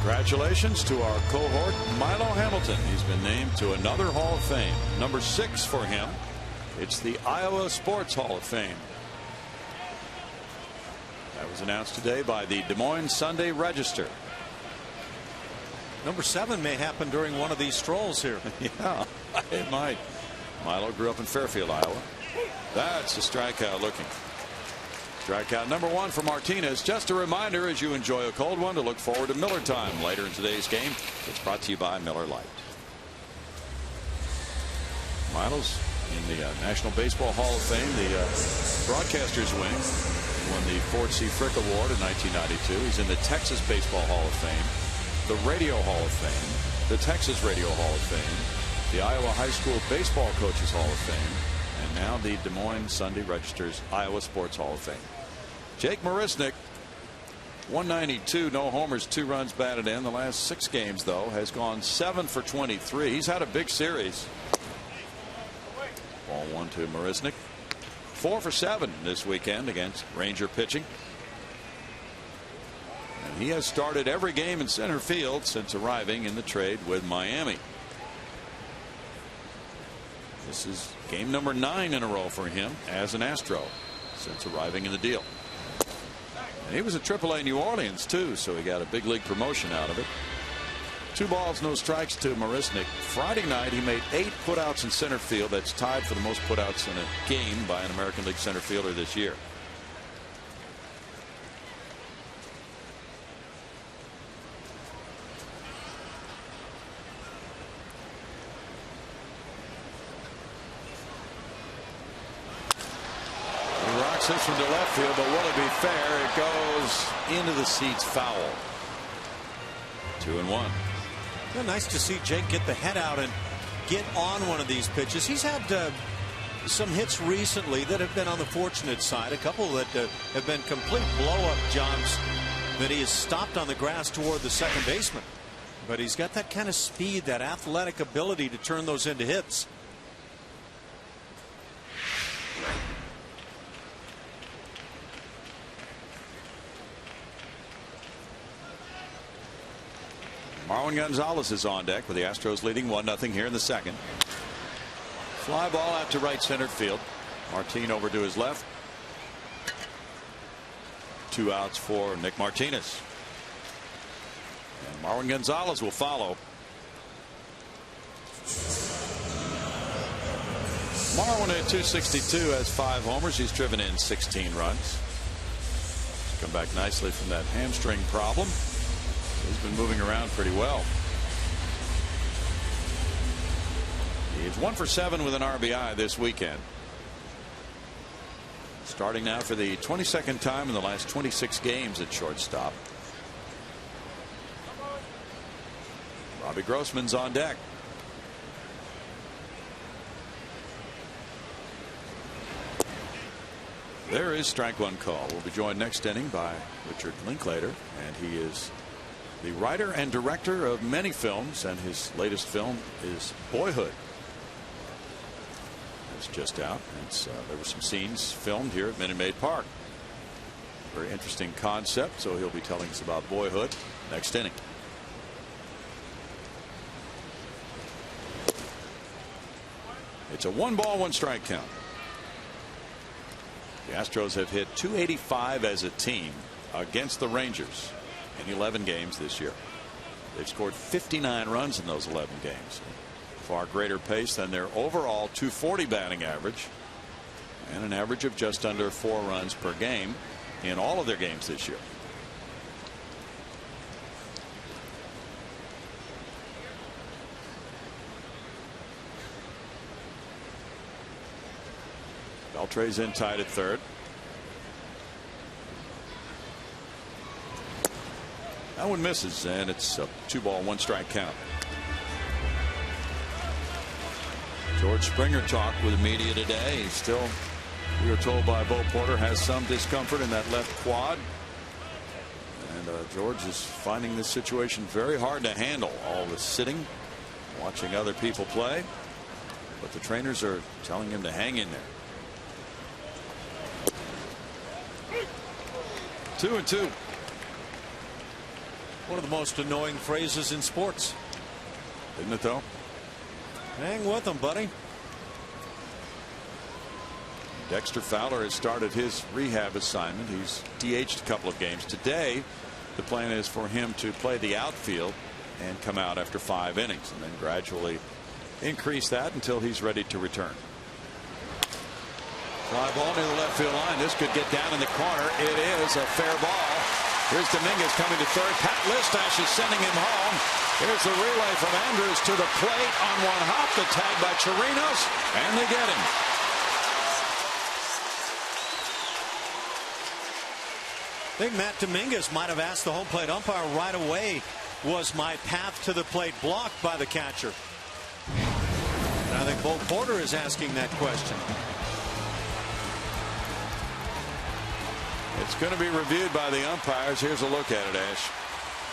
Speaker 1: Congratulations to our cohort Milo Hamilton. He's been named to another Hall of Fame, number 6 for him. It's the Iowa Sports Hall of Fame. That was announced today by the Des Moines Sunday Register.
Speaker 2: Number 7 may happen during one of these strolls here.
Speaker 1: Yeah, it might. Milo grew up in Fairfield, Iowa. That's a strikeout looking. Strikeout number 1 for Martinez. Just a reminder, as you enjoy a cold one, to look forward to Miller time later in today's game. It's brought to you by Miller Lite. Milo's in the National Baseball Hall of Fame, the broadcasters wing. He won the Ford C. Frick Award in 1992. He's in the Texas Baseball Hall of Fame, the Radio Hall of Fame, the Texas Radio Hall of Fame, the Iowa High School Baseball Coaches Hall of Fame, and now the Des Moines Sunday Register's Iowa Sports Hall of Fame. Jake Marisnick, 192, no homers, 2 runs batted in. The last 6 games, though, has gone 7 for 23. He's had a big series. Ball 1 to Marisnick. 4 for 7 this weekend against Ranger pitching. And he has started every game in center field since arriving in the trade with Miami. This is game number 9 in a row for him as an Astro since arriving in the deal. And he was at AAA New Orleans too, so he got a big league promotion out of it. 2 balls, no strikes to Marisnick. Friday night he made 8 putouts in center field. That's tied for the most putouts in a game by an American League center fielder this year. This one to left field, but will it be fair? It goes into the seats foul. 2-1.
Speaker 2: Yeah, nice to see Jake get the head out and get on one of these pitches. He's had some hits recently that have been on the fortunate side. A couple that have been complete blow-up jobs that he has stopped on the grass toward the second baseman. But he's got that kind of speed, that athletic ability to turn those into hits.
Speaker 1: Marwin Gonzalez is on deck with the Astros leading 1-0 here in the second. Fly ball out to right center field. Martin over to his left. 2 outs for Nick Martinez. And Marwin Gonzalez will follow. Marwin at 262 has 5 homers. He's driven in 16 runs. He's come back nicely from that hamstring problem. He's been moving around pretty well. He's 1 for 7 with an RBI this weekend. Starting now for the 22nd time in the last 26 games at shortstop. Robbie Grossman's on deck. There is strike 1 call. We'll be joined next inning by Richard Linklater, and he is the writer and director of many films, and his latest film is Boyhood. It's just out. There were some scenes filmed here at Minute Maid Park. Very interesting concept, so he'll be telling us about Boyhood next inning. It's a 1-ball, 1-strike count. The Astros have hit .285 as a team against the Rangers in 11 games this year. They've scored 59 runs in those 11 games. Far greater pace than their overall .240 batting average, and an average of just under 4 runs per game in all of their games this year. Beltre's in tied at third. That one misses, and it's a 2-ball, 1-strike count. George Springer talked with the media today. He's still, we were told by Bo Porter, has some discomfort in that left quad. And George is finding this situation very hard to handle. All the sitting, watching other people play. But the trainers are telling him to hang in there. 2-2.
Speaker 2: One of the most annoying phrases in sports.
Speaker 1: Isn't it, though?
Speaker 2: Hang with them, buddy.
Speaker 1: Dexter Fowler has started his rehab assignment. He's DH'd a couple of games. Today, the plan is for him to play the outfield and come out after 5 innings, and then gradually increase that until he's ready to return. Fly ball near the left field line. This could get down in the corner. It is a fair ball. Here's Dominguez coming to third. Pat Listash is sending him home. Here's the relay from Andrews to the plate on one hop. The tag by Chirinos, and they get him.
Speaker 2: I think Matt Dominguez might have asked the home plate umpire right away, was my path to the plate blocked by the catcher? And I think Bo Porter is asking that question.
Speaker 1: It's going to be reviewed by the umpires. Here's a look at it, Ash.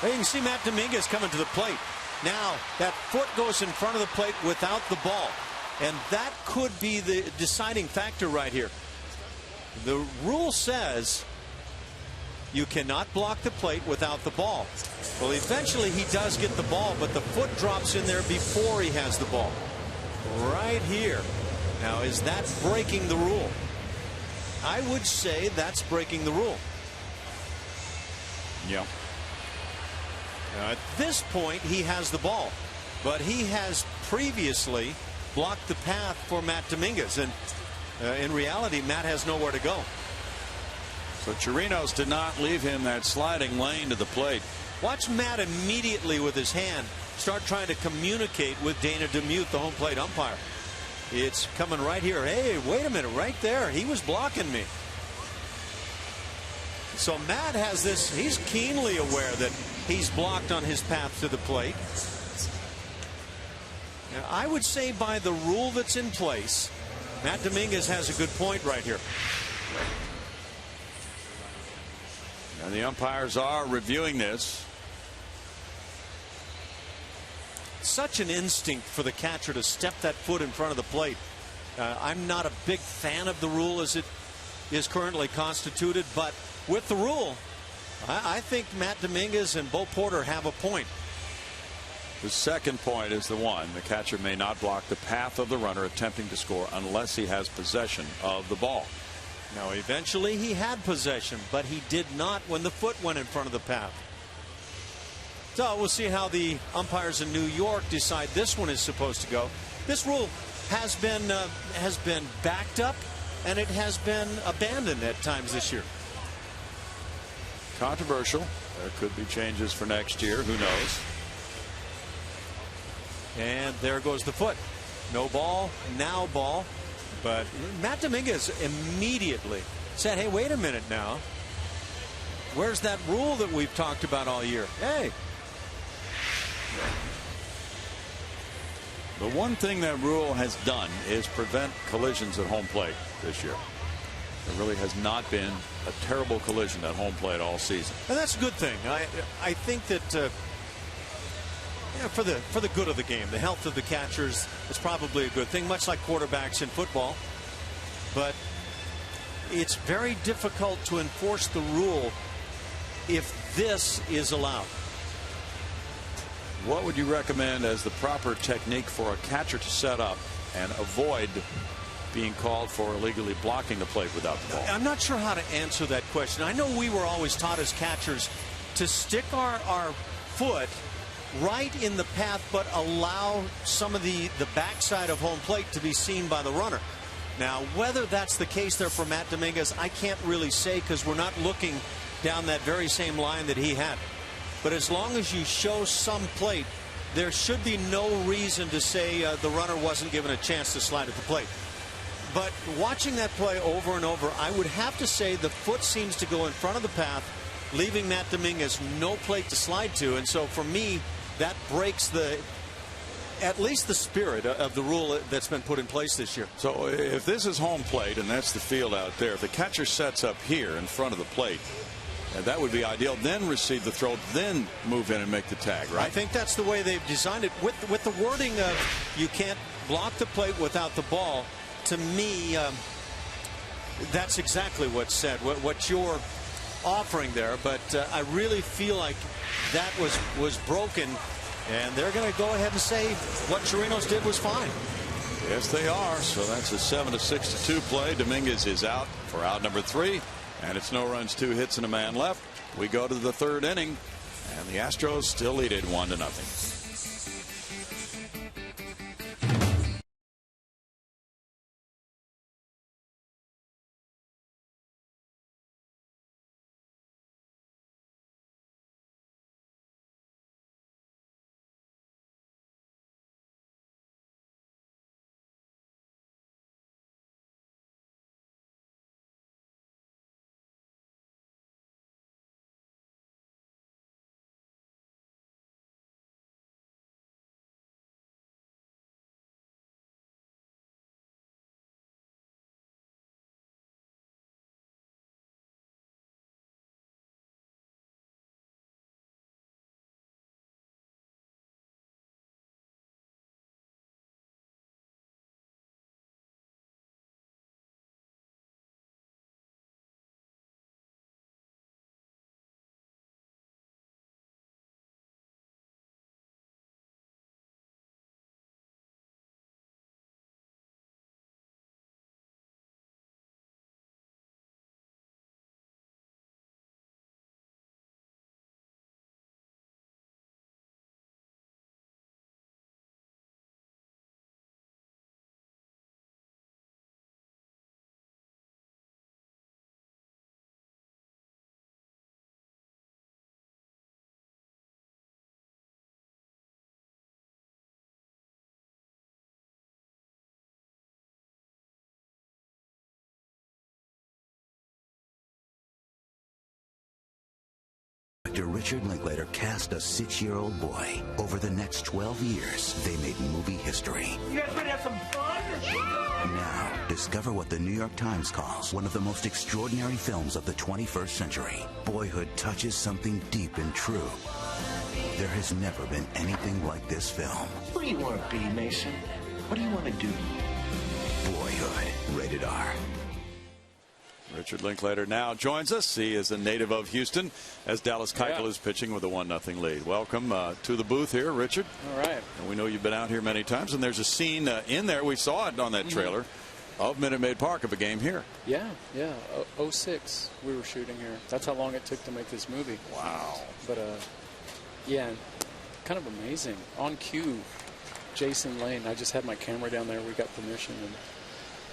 Speaker 2: Well, you can see Matt Dominguez coming to the plate. Now, that foot goes in front of the plate without the ball. And that could be the deciding factor right here. The rule says you cannot block the plate without the ball. Well, eventually he does get the ball, but the foot drops in there before he has the ball. Right here. Now, is that breaking the rule? I would say that's breaking the rule.
Speaker 1: Yeah.
Speaker 2: Now, at this point, he has the ball, but he has previously blocked the path for Matt Dominguez, and in reality, Matt has nowhere to go.
Speaker 1: So Chirinos did not leave him that sliding lane to the plate.
Speaker 2: Watch Matt immediately with his hand start trying to communicate with Dana Demuth, the home plate umpire. It's coming right here. Hey, wait a minute, right there. He was blocking me. So Matt has this. He's keenly aware that he's blocked on his path to the plate. Now, I would say by the rule that's in place, Matt Dominguez has a good point right here.
Speaker 1: And the umpires are reviewing this.
Speaker 2: Such an instinct for the catcher to step that foot in front of the plate. I'm not a big fan of the rule as it is currently constituted, but with the rule, I think Matt Dominguez and Bo Porter have a point.
Speaker 1: The second point is the one. The catcher may not block the path of the runner attempting to score unless he has possession of the ball.
Speaker 2: Now, eventually he had possession, but he did not when the foot went in front of the path. So we'll see how the umpires in New York decide this one is supposed to go. This rule has been backed up, and it has been abandoned at times this year.
Speaker 1: Controversial. There could be changes for next year. Who knows?
Speaker 2: And there goes the foot. No ball, now ball. But Matt Dominguez immediately said, hey, wait a minute now. Where's that rule that we've talked about all year? Hey.
Speaker 1: The one thing that rule has done is prevent collisions at home plate this year. There really has not been a terrible collision at home plate all season.
Speaker 2: And that's a good thing. I think that for the good of the game, the health of the catchers is probably a good thing, much like quarterbacks in football. But it's very difficult to enforce the rule if this is allowed.
Speaker 1: What would you recommend as the proper technique for a catcher to set up and avoid being called for illegally blocking the plate without the ball?
Speaker 2: I'm not sure how to answer that question. I know we were always taught as catchers to stick our foot right in the path, but allow some of the backside of home plate to be seen by the runner. Now, whether that's the case there for Matt Dominguez, I can't really say because we're not looking down that very same line that he had. But as long as you show some plate, there should be no reason to say the runner wasn't given a chance to slide at the plate. But watching that play over and over, I would have to say the foot seems to go in front of the path, leaving Matt Dominguez no plate to slide to. And so for me, that breaks at least the spirit of the rule that's been put in place this year.
Speaker 1: So if this is home plate and that's the field out there, if the catcher sets up here in front of the plate, that would be ideal. Then receive the throw, then move in and make the tag, right?
Speaker 2: I think that's the way they've designed it. With the wording of you can't block the plate without the ball, to me, that's exactly what's said, what you're offering there. But I really feel like that was broken, and they're going to go ahead and say what Chirinos did was fine.
Speaker 1: Yes, they are. So that's a 7-6-2 play. Dominguez is out for out number 3. And it's no runs, 2 hits, and a man left. We go to the 3rd inning, and the Astros still lead it 1-0.
Speaker 6: Actor Richard Linklater cast a 6-year-old boy. Over the next 12 years, they made movie history.
Speaker 7: You guys ready to have some fun? Yeah!
Speaker 6: Now, discover what the New York Times calls one of the most extraordinary films of the 21st century. Boyhood touches something deep and true. There has never been anything like this film.
Speaker 7: What do you want to be, Mason? What do you want to do?
Speaker 6: Boyhood, rated R.
Speaker 1: Richard Linklater now joins us. He is a native of Houston as Dallas Keuchel is pitching with a 1-0 lead. Welcome to the booth here, Richard.
Speaker 8: All right.
Speaker 1: And we know you've been out here many times, and there's a scene in there. We saw it on that trailer of Minute Maid Park of a game here.
Speaker 8: Yeah. 06 we were shooting here. That's how long it took to make this movie.
Speaker 1: Wow.
Speaker 8: But yeah, kind of amazing. On cue, Jason Lane. I just had my camera down there. We got permission, and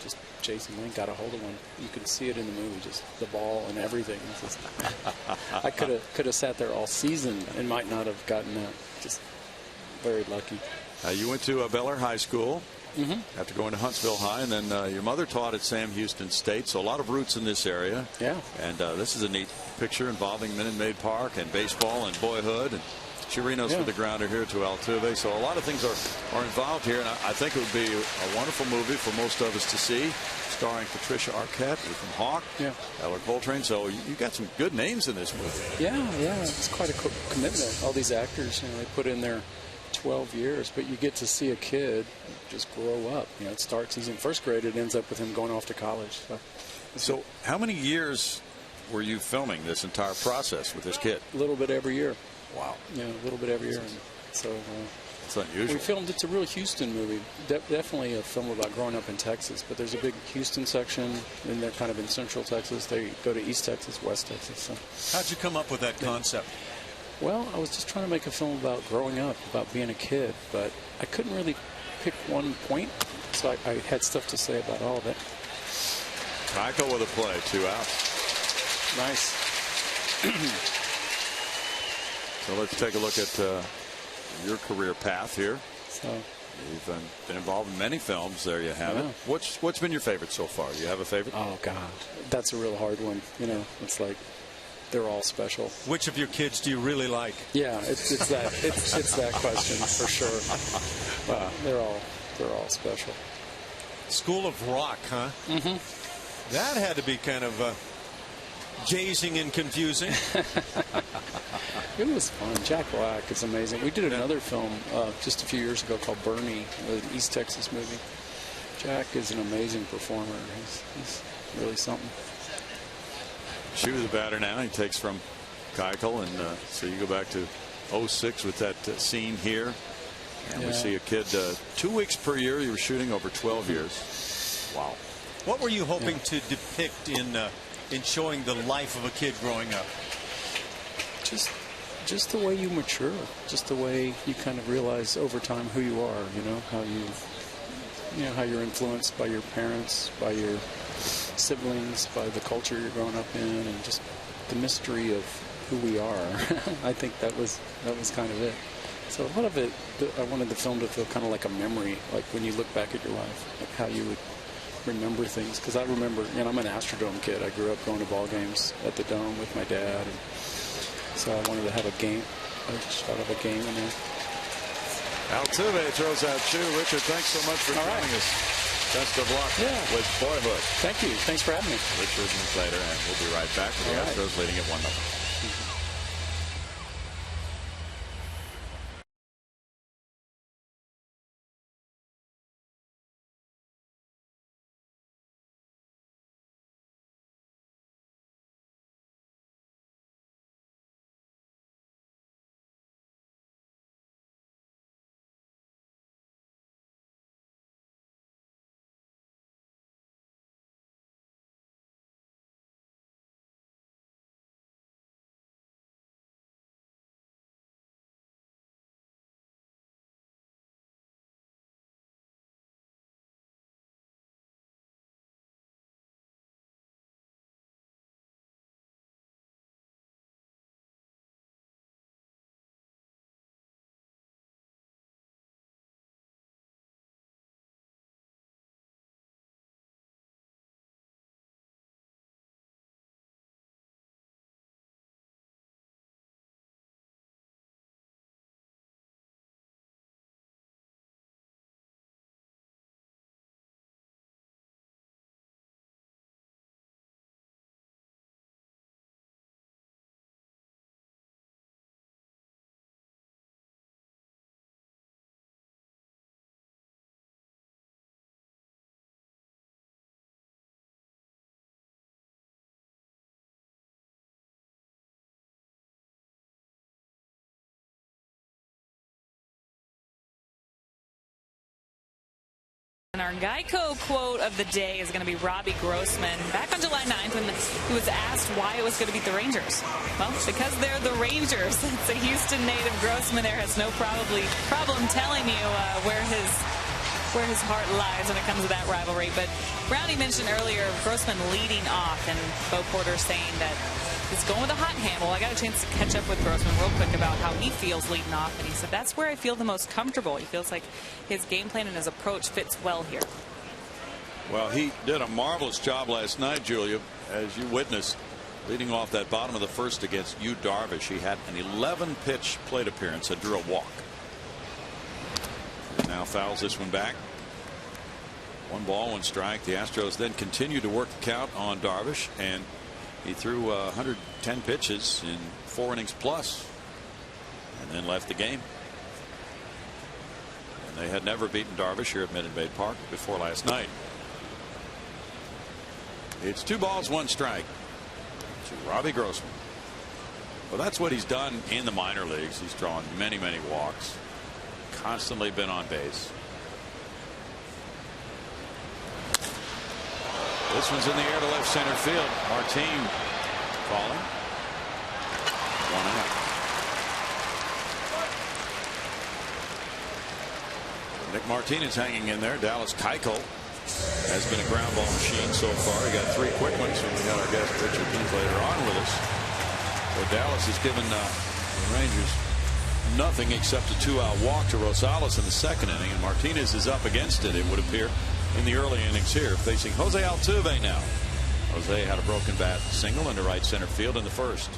Speaker 8: just Jason Lane got a hold of one. You can see it in the movie, just the ball and everything. Just, I could have sat there all season and might not have gotten that. Just very lucky.
Speaker 1: You went to Bel Air High School after going to Huntsville High, and then your mother taught at Sam Houston State, so a lot of roots in this area.
Speaker 8: Yeah.
Speaker 1: And this is a neat picture involving Minute Maid Park and baseball and boyhood. And Chirinos with the grounder here to Altuve. So a lot of things are involved here, and I think it would be a wonderful movie for most of us to see, starring Patricia Arquette, Ethan Hawke, Eller Coltrane. So you got some good names in this movie.
Speaker 8: Yeah, it's quite a commitment. All these actors, they put in their 12 years, but you get to see a kid just grow up. It starts, he's in first grade, it ends up with him going off to college.
Speaker 1: So how many years were you filming this entire process with this kid?
Speaker 8: A little bit every year.
Speaker 1: Wow.
Speaker 8: Yeah, a little bit every year. And so
Speaker 1: it's unusual.
Speaker 8: We filmed, it's a real Houston movie. Definitely a film about growing up in Texas, but there's a big Houston section, and they're kind of in Central Texas. They go to East Texas, West Texas. So.
Speaker 2: How'd you come up with that concept?
Speaker 8: Well, I was just trying to make a film about growing up, about being a kid, but I couldn't really pick one point, so I had stuff to say about all of it.
Speaker 1: Keuchel with a play, 2 outs.
Speaker 8: Nice.
Speaker 1: So let's take a look at your career path here.
Speaker 8: So
Speaker 1: you've been involved in many films. There you have it. What's been your favorite so far? Do you have a favorite?
Speaker 8: Oh God, that's a real hard one. It's like they're all special.
Speaker 2: Which of your kids do you really like?
Speaker 8: Yeah, it's that question for sure. They're all special.
Speaker 2: School of Rock, huh?
Speaker 8: Mm-hmm.
Speaker 2: That had to be kind of gazing and confusing.
Speaker 8: It was fun. Jack Black is amazing. We did another film just a few years ago called Bernie, an East Texas movie. Jack is an amazing performer. He's really something.
Speaker 1: Shoe the batter now. He takes from Keuchel, and so you go back to 06 with that scene here. And we see a kid 2 weeks per year. You were shooting over 12 years. Wow.
Speaker 2: What were you hoping to depict in showing the life of a kid growing up?
Speaker 8: Just the way you mature, just the way you kind of realize over time who you are, how you're influenced by your parents, by your siblings, by the culture you're growing up in, and just the mystery of who we are. I think that was kind of it. So a lot of it, I wanted the film to feel kind of like a memory, like when you look back at your life, like how you would remember things. Because I remember, I'm an Astrodome kid. I grew up going to ball games at the Dome with my dad. And so I wanted to have a game, a shot of a game in there.
Speaker 1: Altuve throws out Chu. Richard, thanks so much for joining us. Best of luck with Boyhood.
Speaker 8: Thank you. Thanks for having me.
Speaker 1: Richard Linklater, and we'll be right back with the Astros leading at 1-0.
Speaker 3: And our Geico quote of the day is going to be Robbie Grossman. Back on July 9th, when he was asked why it was going to beat the Rangers. Well, because they're the Rangers. It's a Houston native. Grossman there has no problem telling you where his heart lies when it comes to that rivalry. But Brownie mentioned earlier Grossman leading off, and Bo Porter saying that he's going with a hot hand. Well, I got a chance to catch up with Grossman real quick about how he feels leading off, and he said that's where I feel the most comfortable. He feels like his game plan and his approach fits well here.
Speaker 1: Well, he did a marvelous job last night, Julia, as you witnessed, leading off that bottom of the first against Yu Darvish. He had an 11-pitch plate appearance and drew a walk. Now fouls this one back. 1 ball, 1 strike. The Astros then continue to work the count on Darvish, and he threw 110 pitches in 4 innings plus, and then left the game. And they had never beaten Darvish here at Minute Maid Park before last night. It's 2 balls, 1 strike to Robbie Grossman. Well, that's what he's done in the minor leagues. He's drawn many walks, constantly been on base. This one's in the air to left center field. Martin falling. 1 out. Nick Martinez hanging in there. Dallas Keuchel has been a ground ball machine so far. He got 3 quick ones, and we got our guest Richard Linklater on with us. So Dallas has given the Rangers nothing except a 2-out walk to Rosales in the 2nd inning, and Martinez is up against it would appear, in the early innings here, facing Jose Altuve now. Jose had a broken bat single into right center field in the 1st.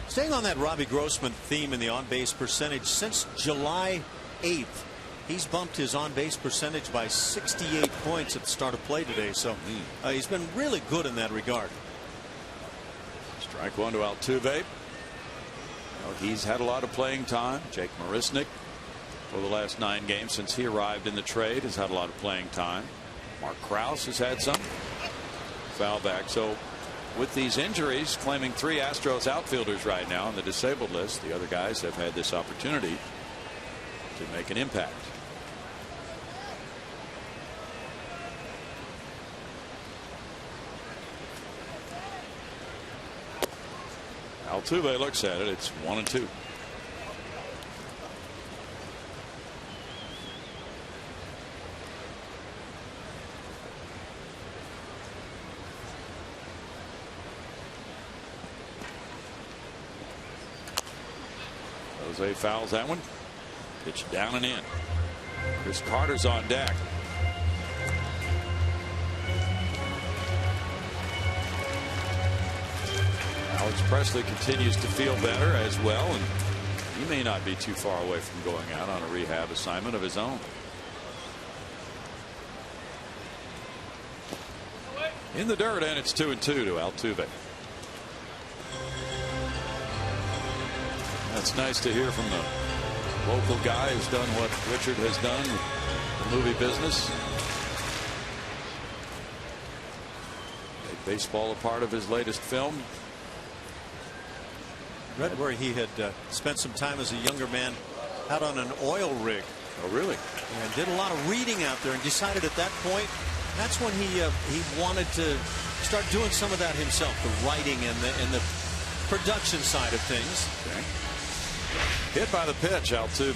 Speaker 2: Staying on that Robbie Grossman theme in the on-base percentage, since July 8th, he's bumped his on-base percentage by 68 points at the start of play today. So he's been really good in that regard.
Speaker 1: Strike 1 to Altuve. Well, he's had a lot of playing time. Jake Marisnick, for the last 9 games since he arrived in the trade, has had a lot of playing time. Mark Krause has had some. Foul back. So with these injuries, claiming 3 Astros outfielders right now on the disabled list, the other guys have had this opportunity to make an impact. Altuve looks at it. It's 1-2. Jose fouls that one. Pitch down and in. Chris Carter's on deck. Alex Presley continues to feel better as well, and he may not be too far away from going out on a rehab assignment of his own. In the dirt, and it's 2-2 to Altuve. That's nice to hear from the local guy who's done what Richard has done in the movie business. Made baseball a part of his latest film.
Speaker 2: Read where he had spent some time as a younger man out on an oil rig.
Speaker 1: Oh, really?
Speaker 2: And did a lot of reading out there, and decided at that point that's when he wanted to start doing some of that himself, the writing and the production side of things.
Speaker 1: Okay. Hit by the pitch, Altuve.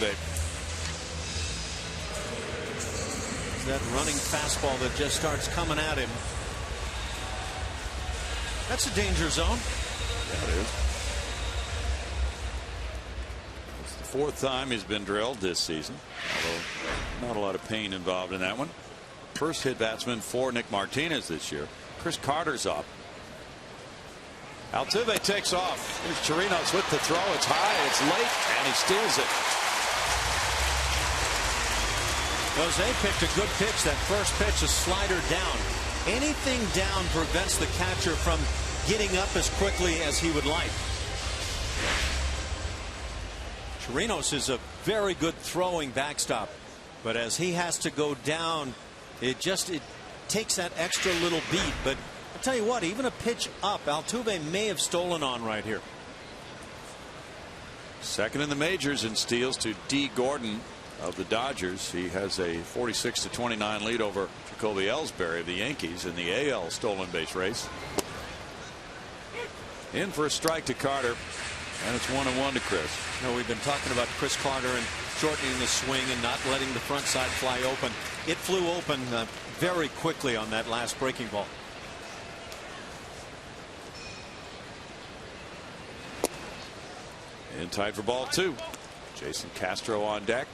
Speaker 2: That running fastball that just starts coming at him. That's a danger zone.
Speaker 1: Yeah, it is. It's the 4th time he's been drilled this season, although not a lot of pain involved in that one. First hit batsman for Nick Martinez this year. Chris Carter's up. Altuve takes off. Here's Chirinos with the throw. It's high, it's late, and he steals it.
Speaker 2: Jose picked a good pitch. That first pitch, a slider down. Anything down prevents the catcher from getting up as quickly as he would like. Chirinos is a very good throwing backstop, but as he has to go down, it takes that extra little beat. But I'll tell you what, even a pitch up, Altuve may have stolen on right here.
Speaker 1: Second in the majors in steals to D. Gordon of the Dodgers. He has a 46-29 lead over Jacoby Ellsbury of the Yankees in the AL stolen base race. In for a strike to Carter, and it's 1-1 to Chris.
Speaker 2: You know, we've been talking about Chris Carter and shortening the swing and not letting the front side fly open. It flew open very quickly on that last breaking ball.
Speaker 1: In tight for ball 2. Jason Castro on deck.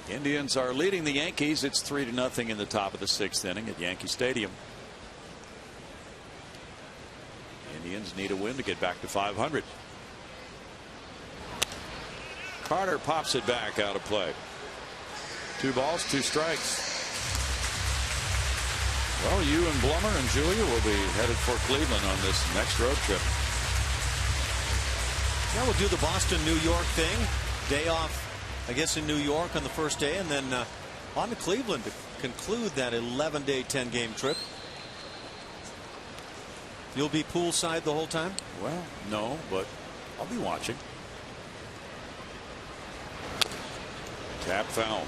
Speaker 1: Indians are leading the Yankees. It's 3-0 in the top of the 6th inning at Yankee Stadium. Indians need a win to get back to 500. Carter pops it back out of play. 2 balls, 2 strikes. Well, you and Blummer and Julia will be headed for Cleveland on this next road trip.
Speaker 2: Yeah, we'll do the Boston-New York thing. Day off, I guess, in New York on the first day, and then on to Cleveland to conclude that 11-day, 10-game trip. You'll be poolside the whole time?
Speaker 1: Well, no, but I'll be watching. Tap foul.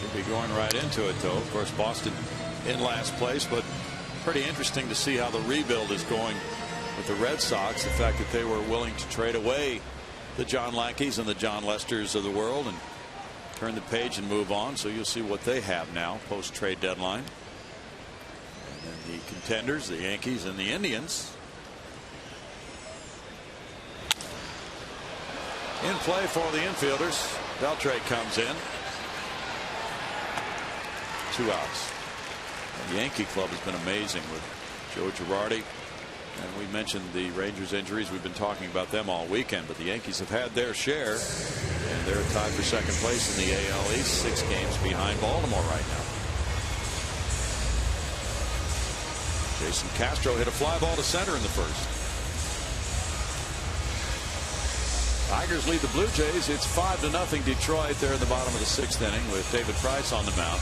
Speaker 1: He'll be going right into it, though. Of course, Boston in last place, but pretty interesting to see how the rebuild is going with the Red Sox. The fact that they were willing to trade away the John Lackeys and the John Lesters of the world and turn the page and move on. So you'll see what they have now post trade deadline. And then the contenders, the Yankees and the Indians. In play for the infielders. Beltre comes in. 2 outs. And the Yankee club has been amazing with Joe Girardi. And we mentioned the Rangers injuries. We've been talking about them all weekend, but the Yankees have had their share, and they're tied for 2nd place in the AL East, 6 games behind Baltimore right now. Jason Castro hit a fly ball to center in the first. Tigers lead the Blue Jays. It's 5-0 Detroit. They're in the bottom of the 6th inning with David Price on the mound.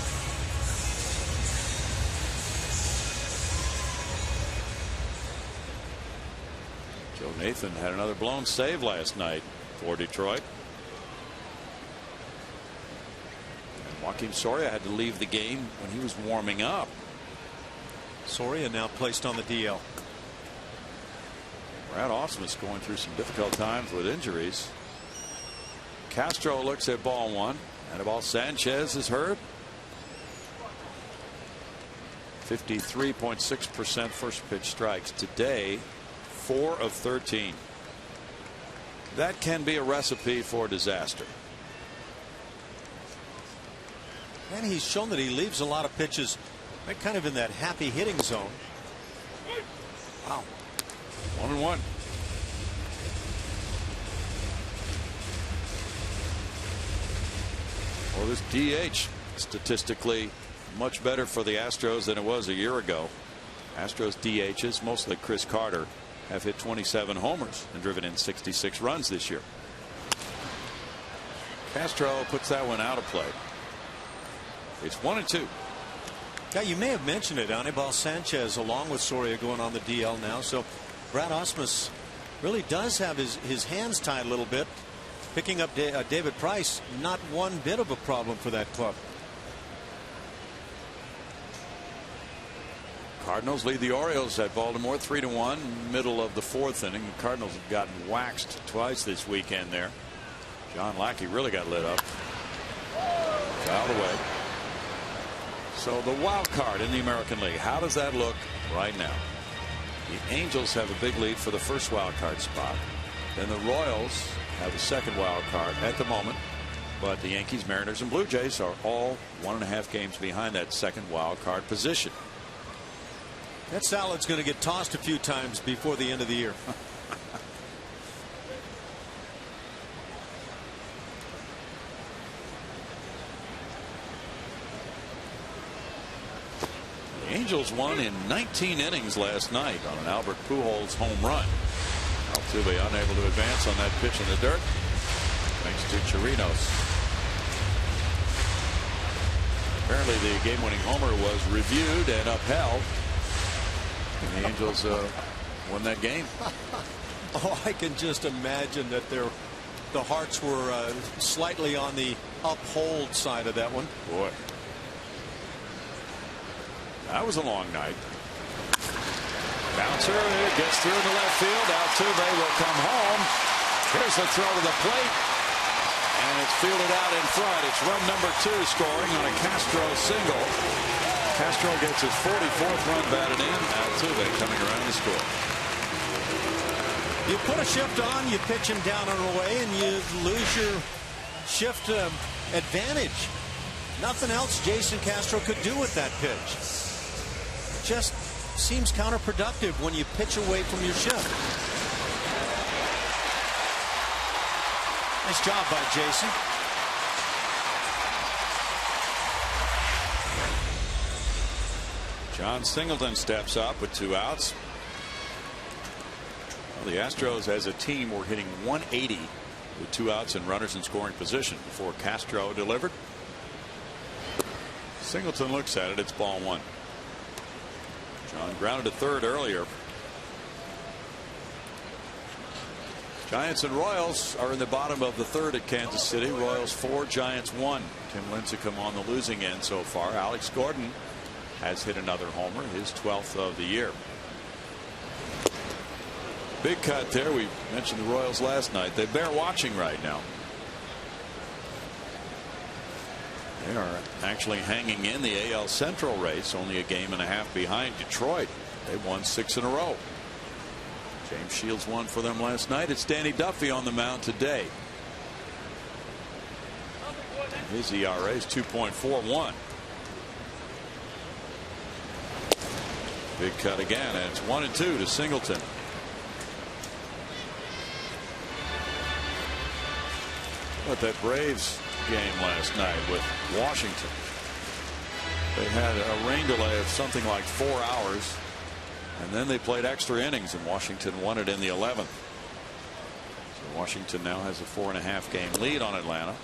Speaker 1: Joe Nathan had another blown save last night for Detroit. And Joaquin Soria had to leave the game when he was warming up.
Speaker 2: Soria now placed on the DL.
Speaker 1: Brad Ausmus going through some difficult times with injuries. Castro looks at ball 1. Anibal Sanchez is hurt. 53.6% first pitch strikes today. 4 of 13. That can be a recipe for disaster.
Speaker 2: And he's shown that he leaves a lot of pitches kind of in that happy hitting zone. Wow.
Speaker 1: 1-1. Well, this DH statistically much better for the Astros than it was a year ago. Astros DHs, mostly Chris Carter, have hit 27 homers and driven in 66 runs this year. Castro puts that one out of play. It's 1-2.
Speaker 2: Yeah, you may have mentioned it. Anibal Sanchez along with Soria going on the DL now. So Brad Ausmus really does have his hands tied a little bit. Picking up David Price, not one bit of a problem for that club.
Speaker 1: Cardinals lead the Orioles at Baltimore 3-1, middle of the 4th inning. The Cardinals have gotten waxed twice this weekend there. John Lackey really got lit up. Fouled away. So the wild card in the American League, how does that look right now? The Angels have a big lead for the first wild card spot. Then the Royals have the second wild card at the moment. But the Yankees, Mariners, and Blue Jays are all 1.5 games behind that second wild card position.
Speaker 2: That salad's going to get tossed a few times before the end of the year.
Speaker 1: The Angels won in 19 innings last night on an Albert Pujols home run. Altuve unable to advance on that pitch in the dirt thanks to Chirinos. Apparently the game-winning homer was reviewed and upheld. And the Angels won that game.
Speaker 2: Oh, I can just imagine that the hearts were slightly on the uphold side of that one.
Speaker 1: Boy, that was a long night. Bouncer gets through in the left field. Altuve will come home. Here's the throw to the plate. And it's fielded out in front. It's run number 2 scoring on a Castro single. Castro gets his 44th run batted in. Altuve coming around to score.
Speaker 2: You put a shift on, you pitch him down and away, and you lose your shift advantage. Nothing else Jason Castro could do with that pitch. Just seems counterproductive when you pitch away from your shift. Nice job by Jason.
Speaker 1: John Singleton steps up with 2 outs. Well, the Astros as a team were hitting 180 with 2 outs and runners in scoring position before Castro delivered. Singleton looks at it. It's ball 1. John grounded to third earlier. Giants and Royals are in the bottom of the 3rd at Kansas City. Royals 4, Giants 1. Tim Lincecum on the losing end so far. Alex Gordon has hit another homer, his 12th of the year. Big cut there. We mentioned the Royals last night. They bear watching right now. They are actually hanging in the AL Central race, only a game and a half behind Detroit. They won 6 in a row. James Shields won for them last night. It's Danny Duffy on the mound today. His ERA is 2.41. Big cut again, and it's 1-2 to Singleton. But that Braves game last night with Washington, they had a rain delay of something like 4 hours, and then they played extra innings, and Washington won it in the 11th. So Washington now has a 4.5 game lead on Atlanta.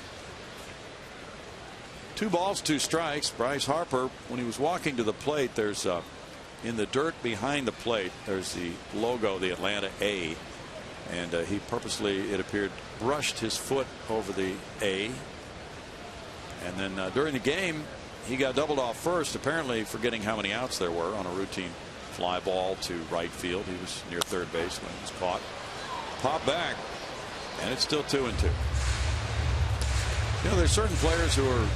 Speaker 1: 2 balls, 2 strikes. Bryce Harper, when he was walking to the plate, there's in the dirt behind the plate, there's the logo, the Atlanta A, and he purposely, it appeared, brushed his foot over the A. And then during the game, he got doubled off first, apparently forgetting how many outs there were on a routine fly ball to right field. He was near third base when he was caught. Pop back, and it's still 2-2. You know, there's certain players who are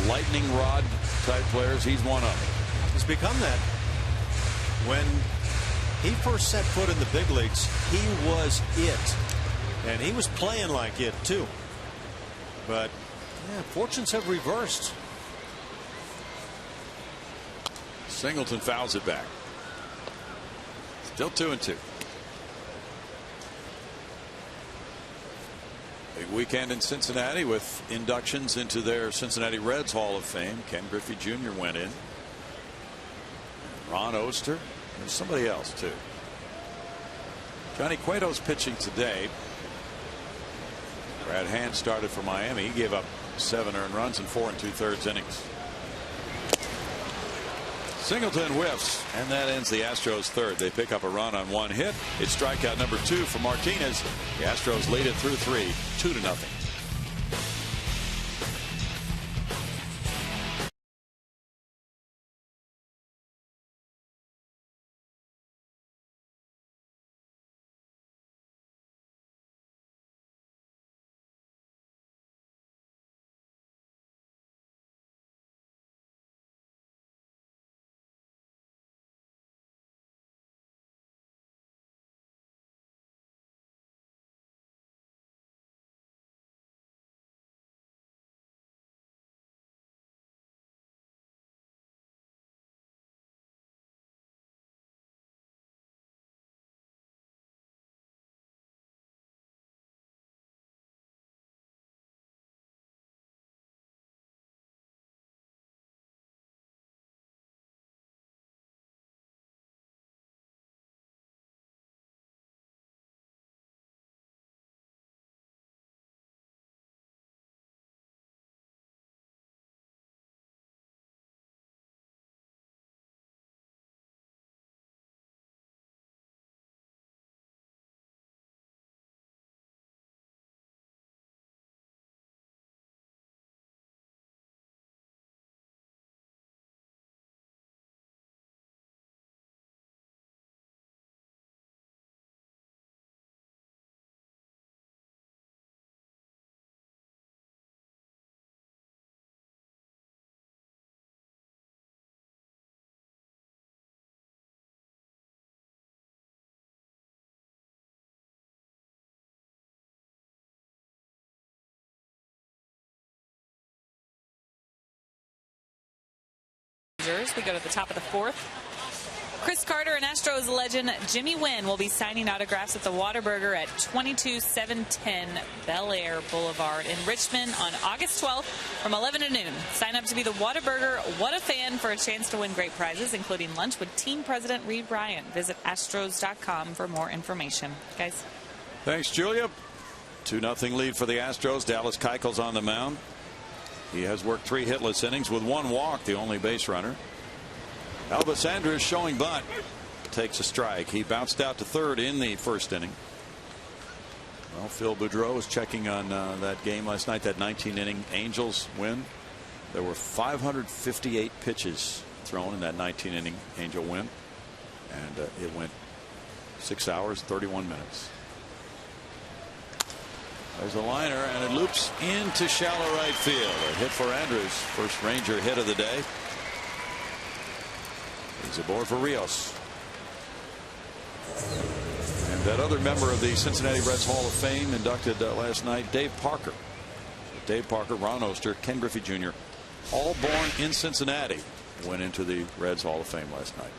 Speaker 1: lightning rod type players. He's one of them.
Speaker 2: He's become that. When he first set foot in the big leagues, he was it. And he was playing like it, too. But, yeah, fortunes have reversed.
Speaker 1: Singleton fouls it back. Still 2-2. Big weekend in Cincinnati with inductions into their Cincinnati Reds Hall of Fame. Ken Griffey Jr. went in. Ron Oster. There's somebody else, too. Johnny Cueto's pitching today. Brad Hand started for Miami. He gave up 7 earned runs in 4 2/3 innings. Singleton whiffs, and that ends the Astros' 3rd. They pick up a run on 1 hit. It's strikeout number 2 for Martinez. The Astros lead it through 3, 2-0.
Speaker 3: We go to the top of the 4th. Chris Carter and Astros legend Jimmy Wynn will be signing autographs at the Whataburger at 22710 Bel Air Boulevard in Richmond on August 12th from 11 to noon. Sign up to be the Whataburger What a Fan for a chance to win great prizes, including lunch with team president Reed Bryant. Visit Astros.com for more information. Guys.
Speaker 1: Thanks, Julia. 2-0 lead for the Astros. Dallas Keuchel's on the mound. He has worked 3 hitless innings with 1 walk, the only base runner. Elvis Andrus showing bunt, takes a strike. He bounced out to third in the first inning. Well, Phil Boudreau was checking on that game last night, that 19-inning Angels win. There were 558 pitches thrown in that 19-inning Angel win, and it went 6 hours 31 minutes. There's a liner, and it loops into shallow right field. A hit for Andrus, first Ranger hit of the day. He's aboard for Rios. And that other member of the Cincinnati Reds Hall of Fame inducted last night, Dave Parker. Dave Parker, Ron Oster, Ken Griffey Jr., all born in Cincinnati, went into the Reds Hall of Fame last night.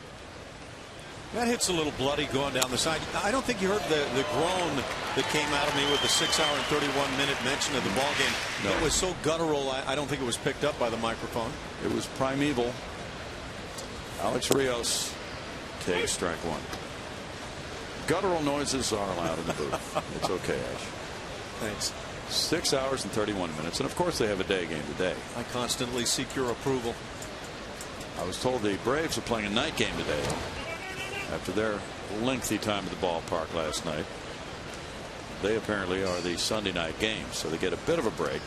Speaker 2: That hit's a little bloody going down the side. I don't think you heard the groan that came out of me with the 6-hour and 31-minute mention of the ball game. No. It was so guttural, I don't think it was picked up by the microphone.
Speaker 1: It was primeval. Alex Rios takes strike 1. Guttural noises are allowed in the booth. It's okay, Ash.
Speaker 2: Thanks.
Speaker 1: 6 hours and 31 minutes. And of course, they have a day game today.
Speaker 2: I constantly seek your approval.
Speaker 1: I was told the Braves are playing a night game today after their lengthy time at the ballpark last night. They apparently are the Sunday night games, so they get a bit of a break,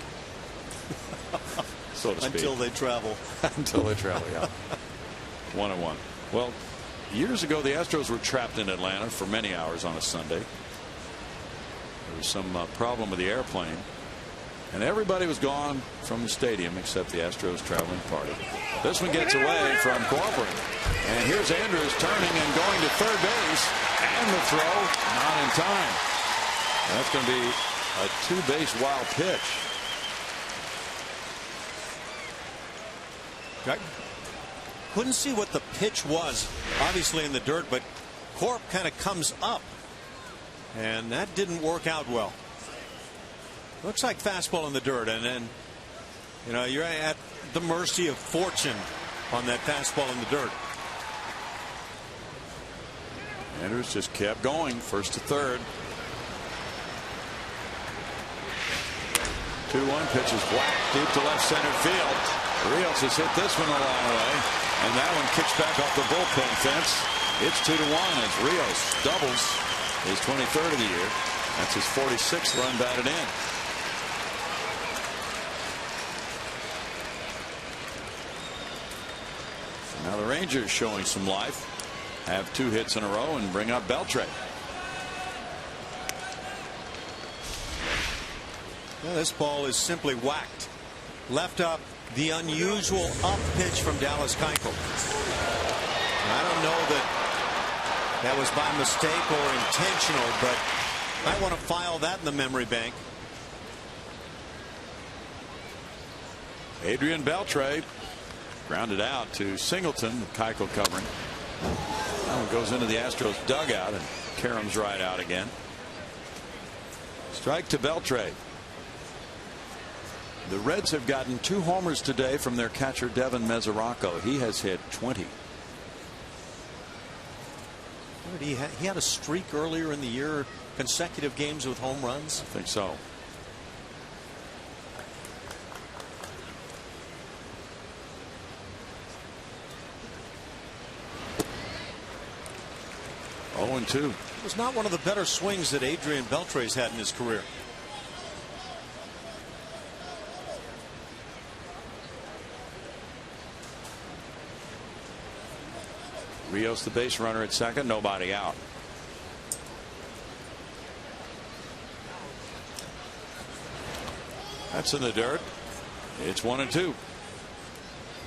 Speaker 1: so to speak.
Speaker 2: Until they travel.
Speaker 1: Until they travel, yeah. 1-1. Well, years ago, the Astros were trapped in Atlanta for many hours on a Sunday. There was some problem with the airplane, and everybody was gone from the stadium except the Astros traveling party. This one gets away from Corbin, and here's Andrus turning and going to third base, and the throw not in time. That's going to be a 2-base wild pitch.
Speaker 2: Okay. Couldn't see what the pitch was, obviously in the dirt, but Corp kind of comes up, and that didn't work out well. Looks like fastball in the dirt, and then, you know, you're at the mercy of fortune on that fastball in the dirt.
Speaker 1: Andrus just kept going, first to third. 2-1 pitch is whacked deep to left center field. Rios has hit this one a long way, and that one kicks back off the bullpen fence. It's 2-1 as Rios doubles his 23rd of the year. That's his 46th run batted in. Now the Rangers showing some life. Have 2 hits in a row and bring up Beltre.
Speaker 2: Well, this ball is simply whacked. Left up, the unusual up pitch from Dallas Keuchel. I don't know that that was by mistake or intentional, but I want to file that in the memory bank.
Speaker 1: Adrian Beltre grounded out to Singleton, Keuchel covering. That one goes into the Astros dugout, and Karem's right out again. Strike to Beltre. The Reds have gotten 2 homers today from their catcher Devin Mesoraco. He has hit 20.
Speaker 2: He had a streak earlier in the year, consecutive games with home runs.
Speaker 1: I think so. Oh, 0-2.
Speaker 2: It was not one of the better swings that Adrian Beltre's had in his career.
Speaker 1: Rios the base runner at second, nobody out. That's in the dirt. It's 1-2.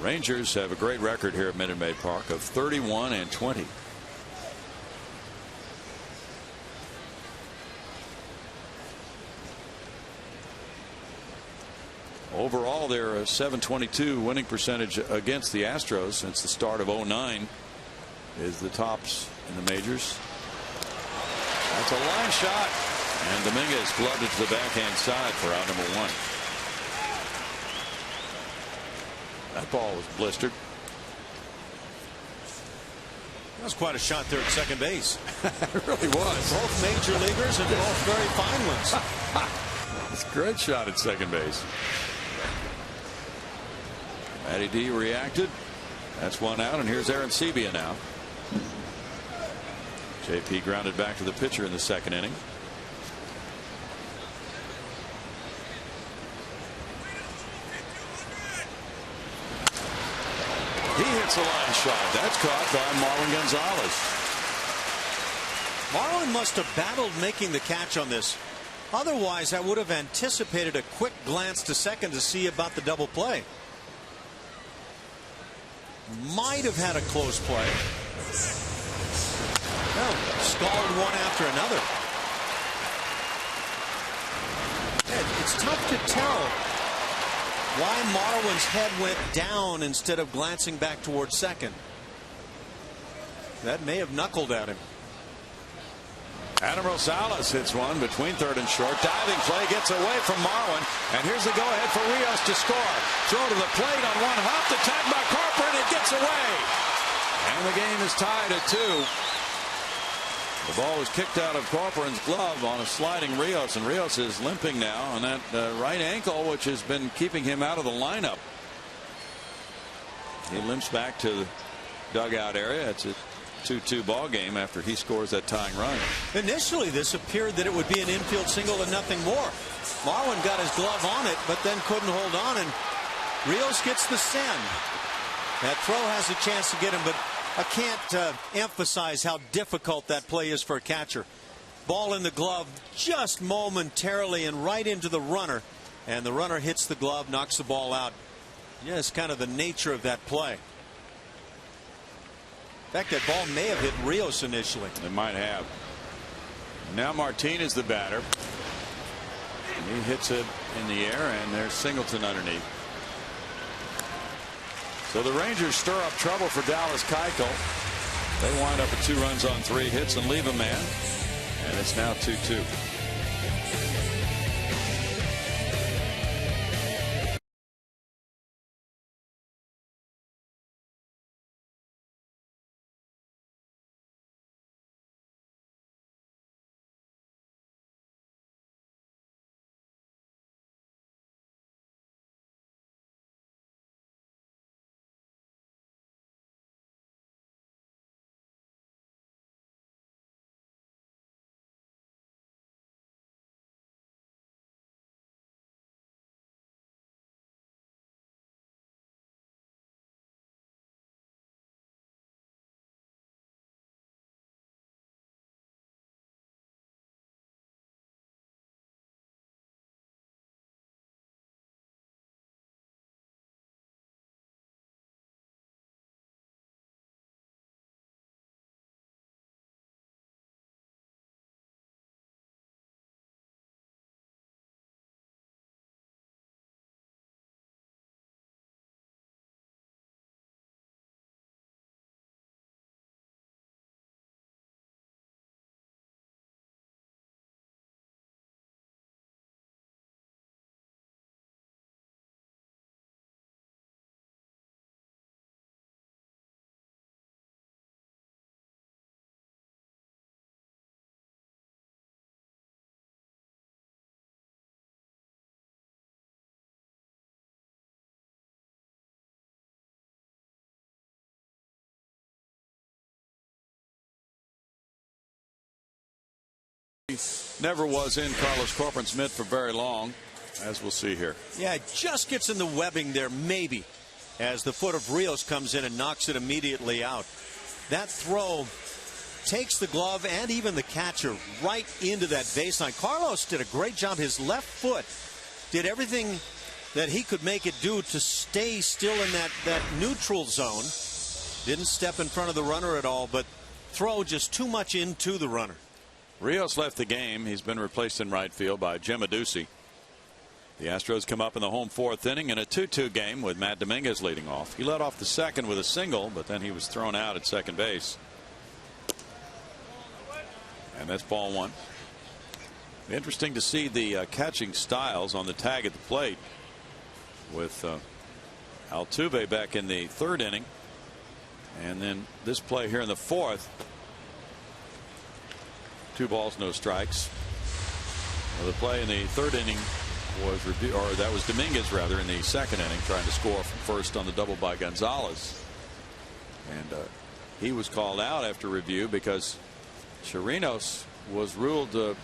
Speaker 1: Rangers have a great record here at Minute Maid Park of 31-20. Overall, they're a .722 winning percentage against the Astros since the start of '09 is the tops in the majors. That's a line shot, and Dominguez gloved it to the backhand side for out number 1. That ball was blistered.
Speaker 2: That was quite a shot there at second base.
Speaker 1: It really was.
Speaker 2: Both major leaguers and both very fine ones.
Speaker 1: It's a great shot at second base. Matty D reacted. That's one out, and here's Aaron Sebia now. JP grounded back to the pitcher in the second inning. He hits a line shot. That's caught by Marlon Gonzalez.
Speaker 2: Marlon must have battled making the catch on this. Otherwise, I would have anticipated a quick glance to second to see about the double play. Might have had a close play. No, stalled one after another. It's tough to tell why Marlon's head went down instead of glancing back towards second. That may have knuckled at him.
Speaker 1: Adam Rosales hits one between third and short. Diving play gets away from Marlon. And here's the go-ahead for Rios to score. Throw to the plate on one hop. The tag by Corcoran, and it gets away. And the game is tied at 2. The ball was kicked out of Corcoran's glove on a sliding Rios, and Rios is limping now on that right ankle, which has been keeping him out of the lineup. He limps back to the dugout area. It's a 2-2 ball game after he scores that tying run.
Speaker 2: Initially, this appeared that it would be an infield single and nothing more. Marlon got his glove on it, but then couldn't hold on, and Rios gets the send. That throw has a chance to get him, but I can't emphasize how difficult that play is for a catcher. Ball in the glove just momentarily and right into the runner, and the runner hits the glove, knocks the ball out. Yeah, it's kind of the nature of that play. In fact, that ball may have hit Rios initially.
Speaker 1: It might have. Now Martin is the batter. He hits it in the air, and there's Singleton underneath. So the Rangers stir up trouble for Dallas Keuchel. They wind up with 2 runs on 3 hits and leave a man. And it's now 2-2. Never was in Carlos Corcoran's mitt for very long, as we'll see here.
Speaker 2: Yeah, it just gets in the webbing there, maybe, as the foot of Rios comes in and knocks it immediately out. That throw takes the glove and even the catcher right into that baseline. Carlos did a great job. His left foot did everything that he could make it do to stay still in that neutral zone. Didn't step in front of the runner at all, but throw just too much into the runner.
Speaker 1: Rios left the game. He's been replaced in right field by Jim Adduci. The Astros come up in the home fourth inning in a 2-2 game with Matt Dominguez leading off. He led off the second with a single, but then he was thrown out at second base. And that's ball one. Interesting to see the catching styles on the tag at the plate with Altuve back in the third inning. And then this play here in the fourth. 2 balls, no strikes. Well, the play in the third inning was that was Dominguez rather in the second inning trying to score from first on the double by Gonzalez. And he was called out after review because Chirinos was ruled to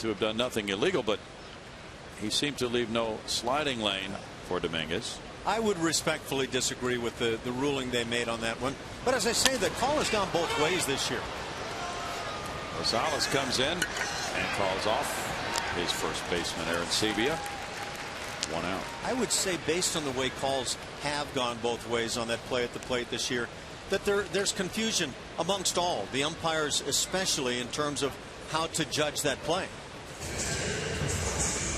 Speaker 1: have done nothing illegal, but he seemed to leave no sliding lane for Dominguez.
Speaker 2: I would respectfully disagree with the ruling they made on that one. But as I say, the call has gone both ways this year.
Speaker 1: Gonzalez comes in and calls off his first baseman, Aaron Sebia. 1 out.
Speaker 2: I would say, based on the way calls have gone both ways on that play at the plate this year, that there's confusion amongst all, the umpires especially, in terms of how to judge that play.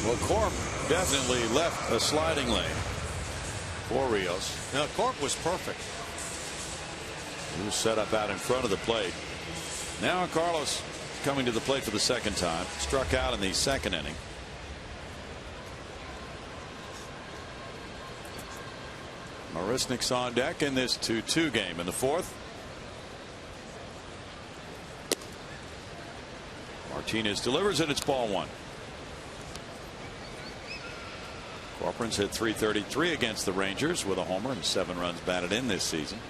Speaker 1: Well, Corp definitely left a sliding lane for Rios.
Speaker 2: Now, Corp was perfect.
Speaker 1: He was set up out in front of the plate. Now Carlos coming to the plate for the second time. Struck out in the second inning. Marisnick's on deck in this 2-2 game in the fourth. Martinez delivers it. It's ball one. Corcoran's hit .333 against the Rangers with a homer and 7 runs batted in this season.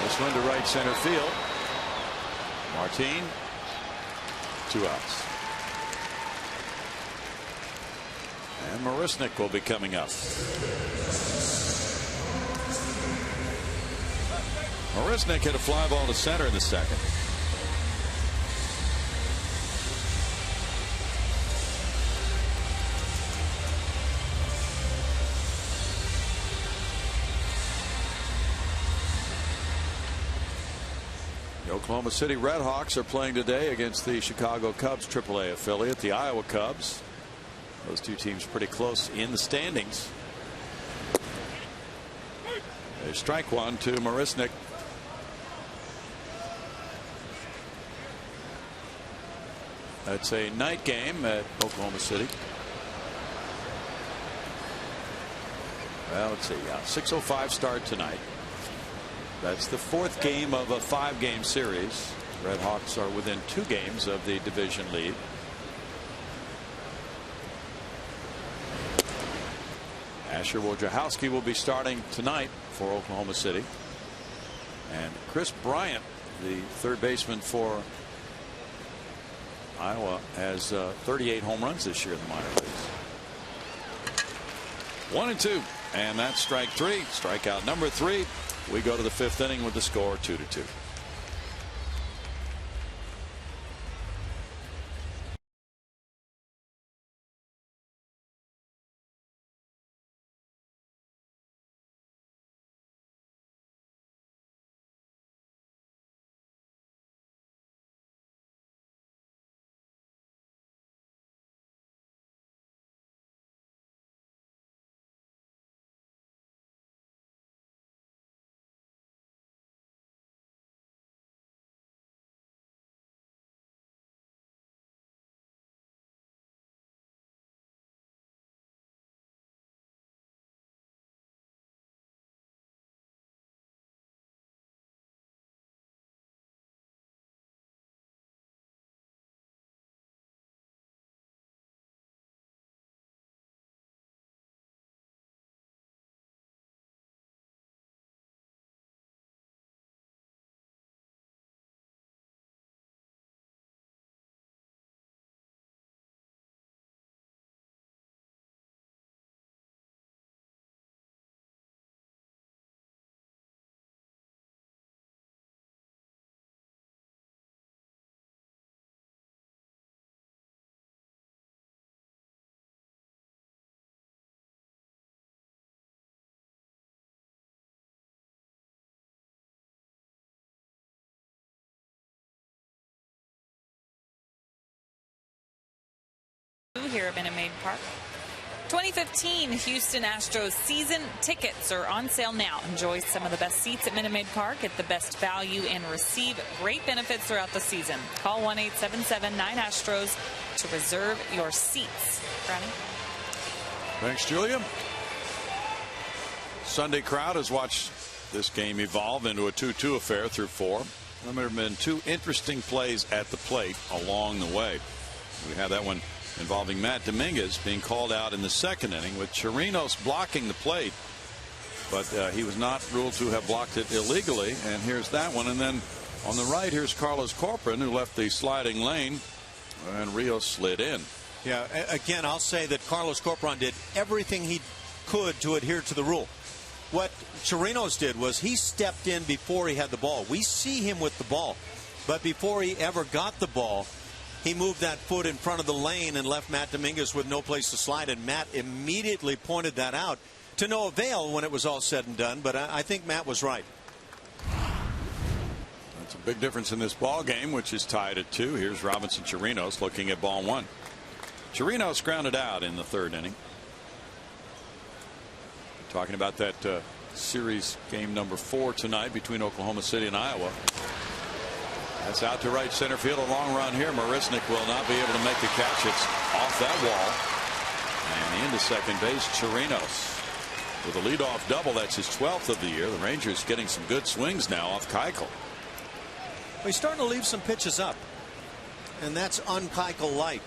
Speaker 1: This one to right center field. Martin, 2 outs. And Marisnick will be coming up. Marisnick hit a fly ball to center in the second. Oklahoma City Redhawks are playing today against the Chicago Cubs AAA affiliate, the Iowa Cubs. Those two teams pretty close in the standings. They strike one to Marisnick. That's a night game at Oklahoma City. Well, let's see. 6:05 start tonight. That's the 4th game of a 5-game series. Redhawks are within 2 games of the division lead. Asher Wojciechowski will be starting tonight for Oklahoma City. And Chris Bryant, the third baseman for Iowa, has 38 home runs this year in the minor leagues. 1-2. And that's strike 3. Strikeout number 3. We go to the 5th inning with the score 2-2.
Speaker 3: here at Minute Maid Park. 2015 Houston Astros season tickets are on sale now. Enjoy some of the best seats at Minute Maid Park, get the best value, and receive great benefits throughout the season. Call 1-877-9-ASTROS to reserve your seats. Brownie?
Speaker 1: Thanks, Julia. Sunday crowd has watched this game evolve into a 2-2 affair through 4. There have been 2 interesting plays at the plate along the way. We had that one involving Matt Dominguez being called out in the 2nd inning with Chirinos blocking the plate, but he was not ruled to have blocked it illegally. And here's that one. And then on the right, here's Carlos Corcoran, who left the sliding lane, and Rios slid in.
Speaker 2: Yeah, again, I'll say that Carlos Corcoran did everything he could to adhere to the rule. What Chirinos did was he stepped in before he had the ball. We see him with the ball, but before he ever got the ball, he moved that foot in front of the lane and left Matt Dominguez with no place to slide, and Matt immediately pointed that out to no avail when it was all said and done. But I think Matt was right.
Speaker 1: That's a big difference in this ball game, which is tied at 2. Here's Robinson Chirinos looking at ball 1. Chirinos grounded out in the 3rd inning. Talking about that series game number 4 tonight between Oklahoma City and Iowa. That's out to right center field. A long run here. Marisnik will not be able to make the catch. It's off that wall. And into second base, Chirinos with a leadoff double. That's his 12th of the year. The Rangers getting some good swings now off Keuchel.
Speaker 2: Well, he's starting to leave some pitches up, and that's un-Keuchel-like.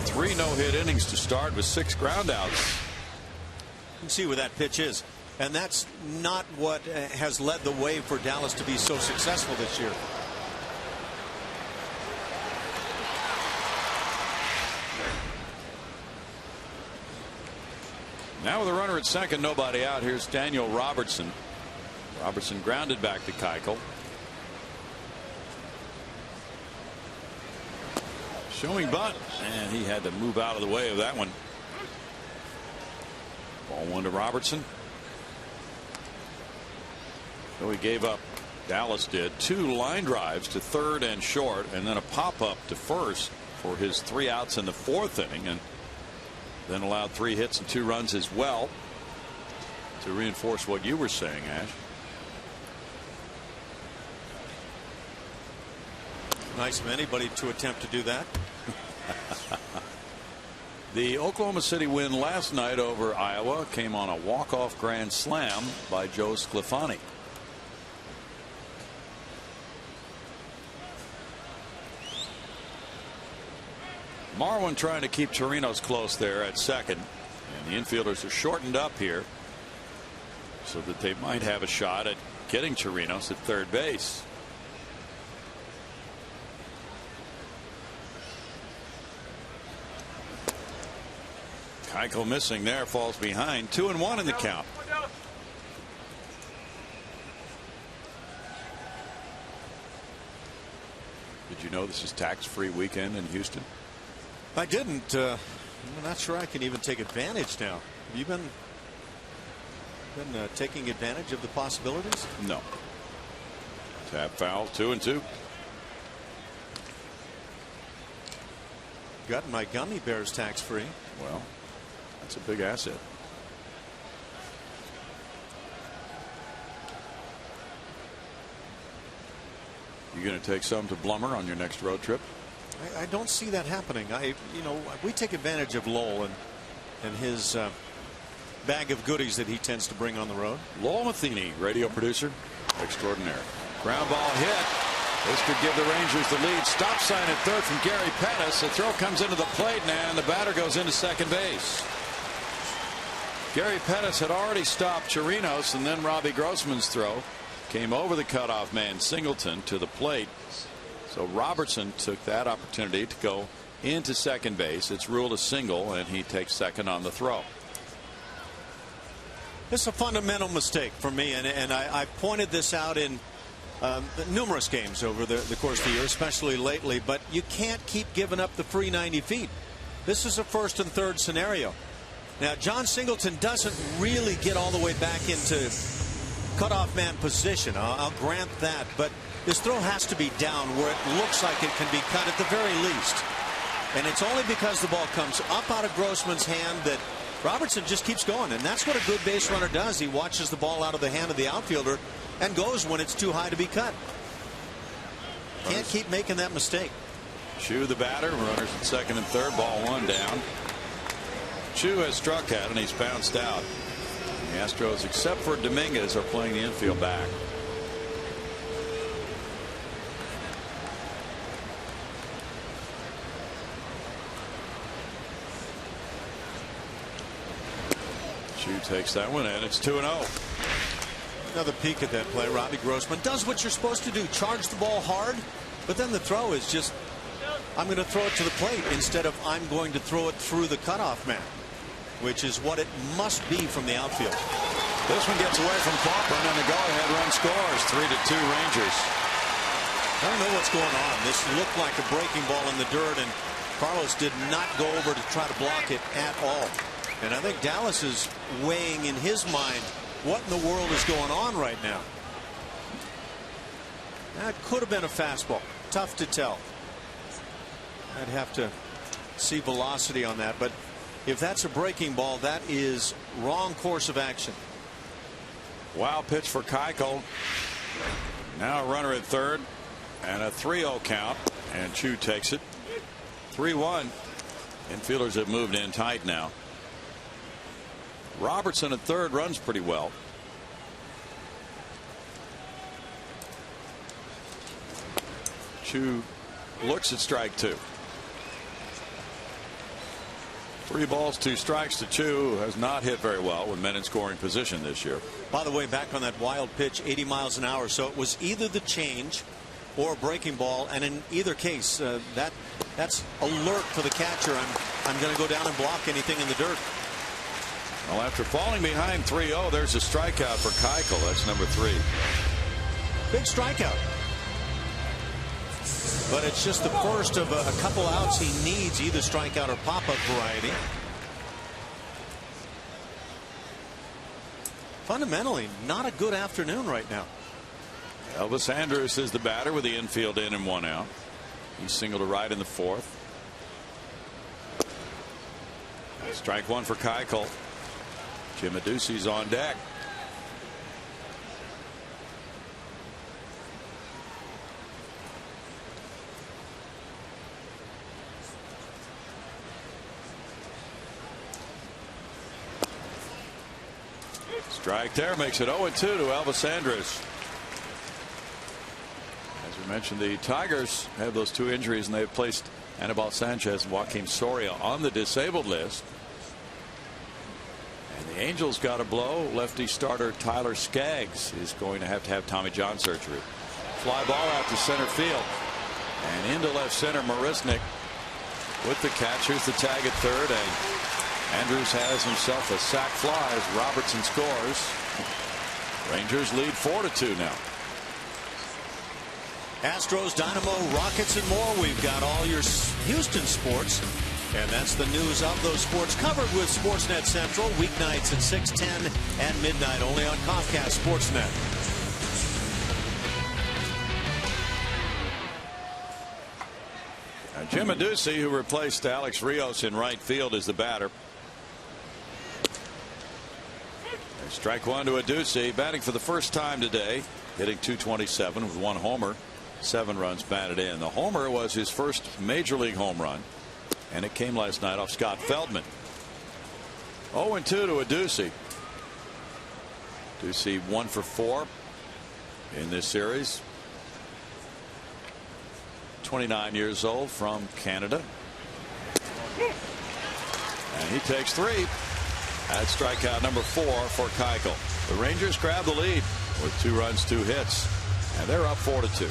Speaker 1: 3 no-hit innings to start with 6 groundouts.
Speaker 2: You can see where that pitch is. And that's not what has led the way for Dallas to be so successful this year.
Speaker 1: Now with a runner at second, nobody out. Here's Daniel Robertson. Robertson grounded back to Keuchel. Showing bunt, and he had to move out of the way of that one. Ball 1 to Robertson. So he gave up, Dallas did, 2 line drives to third and short, and then a pop-up to first for his 3 outs in the 4th inning, and then allowed 3 hits and 2 runs as well, to reinforce what you were saying, Ash.
Speaker 2: Nice of anybody to attempt to do that.
Speaker 1: The Oklahoma City win last night over Iowa came on a walk-off grand slam by Joe Sclafani. Marwin trying to keep Chirinos close there at second, and the infielders are shortened up here so that they might have a shot at getting Chirinos at third base. Keuchel missing there, falls behind. 2-1 in the count. Did you know this is tax-free weekend in Houston?
Speaker 2: I didn't. I'm not sure I can even take advantage now. Have you been taking advantage of the possibilities?
Speaker 1: No. Tap foul, 2-2.
Speaker 2: Gotten my gummy bears tax-free.
Speaker 1: Well, that's a big asset. You going to take some to Blummer on your next road trip?
Speaker 2: I don't see that happening. We take advantage of Lowell and his bag of goodies that he tends to bring on the road.
Speaker 1: Lowell Matheny, radio producer extraordinaire. Ground ball hit. This could give the Rangers the lead. Stop sign at third from Gary Pettis. The throw comes into the plate, and the batter goes into second base. Gary Pettis had already stopped Chirinos, and then Robbie Grossman's throw came over the cutoff man Singleton to the plate. So Robertson took that opportunity to go into second base. It's ruled a single, and he takes second on the throw.
Speaker 2: It's a fundamental mistake for me, and I pointed this out in numerous games over the course of the year, especially lately. But you can't keep giving up the free 90 feet. This is a first and third scenario. Now, John Singleton doesn't really get all the way back into cutoff man position. I'll grant that, but This throw has to be down where it looks like it can be cut at the very least. And it's only because the ball comes up out of Grossman's hand that Robertson just keeps going. And that's what a good base runner does. He watches the ball out of the hand of the outfielder and goes when it's too high to be cut. Can't keep making that mistake.
Speaker 1: Chu, the batter, runners at second and third, ball one down. Chu has struck out and he's bounced out. The Astros, except for Dominguez, are playing the infield back. Chu takes that one in. It's 2-0.
Speaker 2: Another peek at that play. Robbie Grossman does what you're supposed to do. Charge the ball hard, but then the throw is just, I'm going to throw it to the plate instead of I'm going to throw it through the cutoff man, which is what it must be from the outfield.
Speaker 1: This one gets away from Crawford, and the go-ahead run scores. 3-2 Rangers.
Speaker 2: I don't know what's going on. This looked like a breaking ball in the dirt, and Carlos did not go over to try to block it at all. And I think Dallas is weighing in his mind what in the world is going on right now. That could have been a fastball. Tough to tell. I'd have to see velocity on that, but if that's a breaking ball, that is wrong course of action.
Speaker 1: Wild pitch for Keuchel. Now a runner at third and a 3-0 count, and Chu takes it. 3-1. Infielders have moved in tight now. Robertson at third runs pretty well. Chu looks at strike two. 3 balls, 2 strikes to Chu, who has not hit very well with men in scoring position this year.
Speaker 2: By the way, back on that wild pitch, 80 miles an hour. So it was either the change or a breaking ball, and in either case, that's alert for the catcher. I'm going to go down and block anything in the dirt.
Speaker 1: Well, after falling behind 3-0, there's a strikeout for Keuchel. That's number 3.
Speaker 2: Big strikeout. But it's just the first of a couple outs he needs, either strikeout or pop-up variety. Fundamentally, not a good afternoon right now.
Speaker 1: Elvis Andrus is the batter with the infield in and 1 out. He singled to right in the 4th. Strike 1 for Keuchel. Jim Adducci's on deck. Strike there makes it 0-2 to Elvis Andrus. As we mentioned, the Tigers have those 2 injuries, and they've placed Anibal Sanchez and Joaquim Soria on the disabled list. And the Angels got a blow. Lefty starter Tyler Skaggs is going to have Tommy John surgery. Fly ball out to center field and into left center. Marisnik with the catch. Here's the tag at third, and Andrews has himself a sac fly as Robertson scores. Rangers lead 4-2 now.
Speaker 2: Astros, Dynamo, Rockets, and more. We've got all your Houston sports. And that's the news of those sports covered with Sportsnet Central weeknights at 6:10 and midnight only on Comcast Sportsnet.
Speaker 1: Now, Jim Adducci, who replaced Alex Rios in right field, is the batter. Strike 1 to Adducci, batting for the first time today, hitting .227 with 1 homer, 7 runs batted in. The homer was his first major league home run, and it came last night off Scott Feldman. 0-2 to Adducci. Adducci 1 for 4 in this series. 29 years old from Canada. And he takes 3. That's strikeout number 4 for Keuchel. The Rangers grab the lead with 2 runs, 2 hits, and they're up 4-2.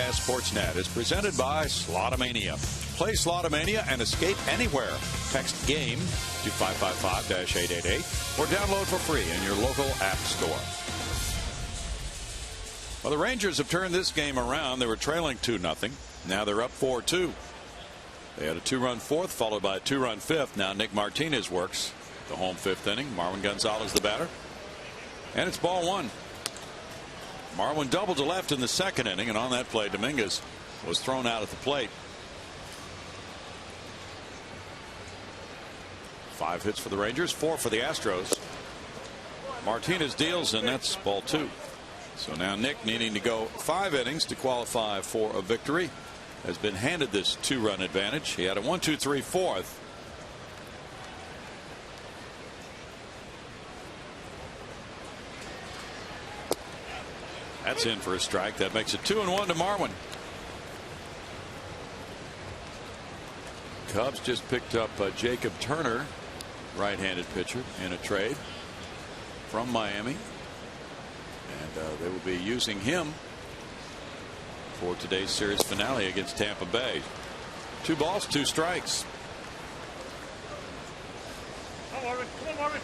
Speaker 1: Sportsnet is presented by Slotomania. Play Slotomania and escape anywhere. Text GAME to 555-888 or download for free in your local app store. Well, the Rangers have turned this game around. They were trailing 2-0. Now they're up 4-2. They had a 2-run fourth followed by a 2-run fifth. Now Nick Martinez works the home fifth inning. Marwin Gonzalez the batter. And it's ball one. Marwin doubled to left in the second inning, and on that play Dominguez was thrown out at the plate. 5 hits for the Rangers, 4 for the Astros. Martinez deals, and that's ball 2. So now Nick, needing to go 5 innings to qualify for a victory, has been handed this 2-run advantage. He had a 1-2-3-4th. That's in for a strike. That makes it 2-1 to Marwin. Cubs just picked up Jacob Turner, right-handed pitcher, in a trade from Miami. And they will be using him for today's series finale against Tampa Bay. 2 balls, 2 strikes.
Speaker 9: Come on, Marvin. Come on, Marvin.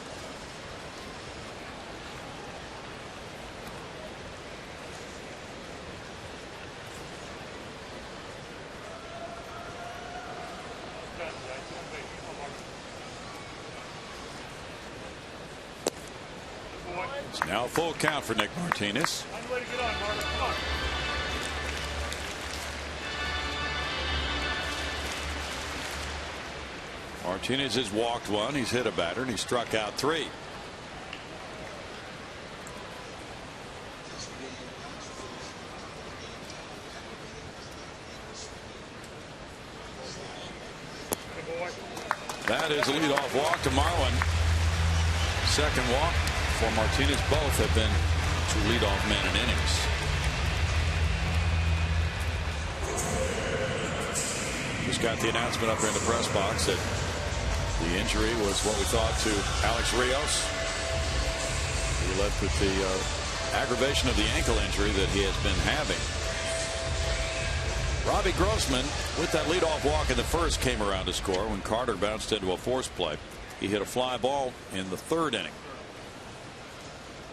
Speaker 1: It's now a full count for Nick Martinez. Martinez has walked 1. He's hit a batter, and he struck out 3. That is a leadoff walk to Marwin. Second walk for Martinez. Both have been to leadoff men in innings. Just got the announcement up here in the press box that the injury was what we thought to Alex Rios. He left with the aggravation of the ankle injury that he has been having. Robbie Grossman, with that leadoff walk in the first, came around to score when Carter bounced into a force play. He hit a fly ball in the 3rd inning.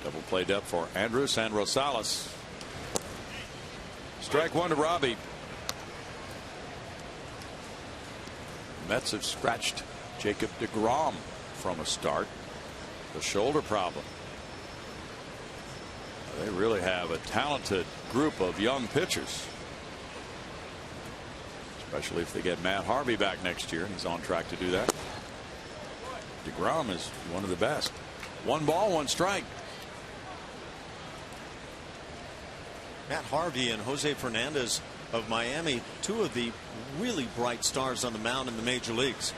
Speaker 1: Double play depth for Andrus and Rosales. Strike 1 to Robbie. Mets have scratched Jacob deGrom from a start. The shoulder problem. They really have a talented group of young pitchers. Especially if they get Matt Harvey back next year, and he's on track to do that. deGrom is one of the best. 1 ball, 1 strike.
Speaker 2: Matt Harvey and Jose Fernandez of Miami, 2 of the really bright stars on the mound in the major leagues.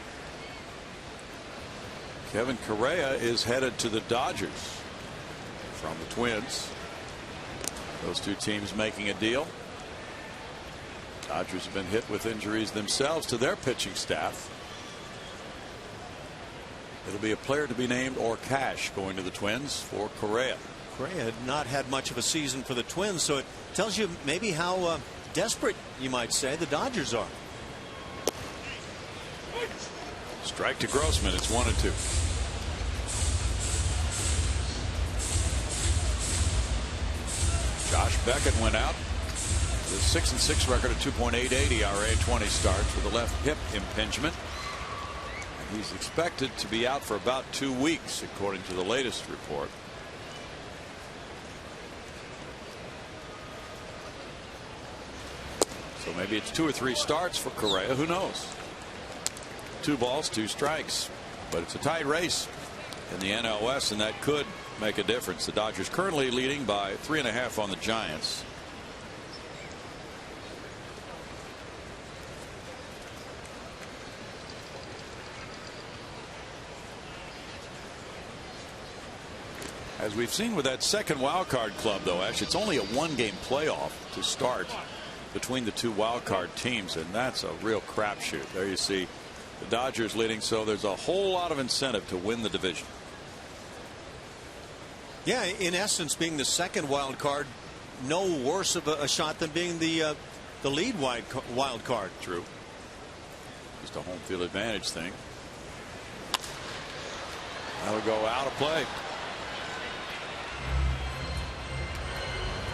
Speaker 1: Kevin Correa is headed to the Dodgers from the Twins. Those 2 teams making a deal. Dodgers have been hit with injuries themselves to their pitching staff. It'll be a player to be named or cash going to the Twins for Correa.
Speaker 2: Correa had not had much of a season for the Twins, so it tells you maybe how desperate, you might say, the Dodgers are.
Speaker 1: Strike to Grossman. It's 1-2. Josh Beckett went out with a 6-6 record, a 2.88 ERA, 20 starts with a left hip impingement. And he's expected to be out for about 2 weeks, according to the latest report. So maybe it's 2 or 3 starts for Correa. Who knows? 2 balls, 2 strikes. But it's a tight race in the NL West, and that could make a difference. The Dodgers currently leading by 3.5 on the Giants. As we've seen with that second wild card club, though, Ash, it's only a 1-game playoff to start between the 2 wild card teams, and that's a real crapshoot. There you see the Dodgers leading, so there's a whole lot of incentive to win the division.
Speaker 2: Yeah, in essence, being the second wild card, no worse of a shot than being the lead wild card.
Speaker 1: True. Just a home field advantage thing. That'll go out of play.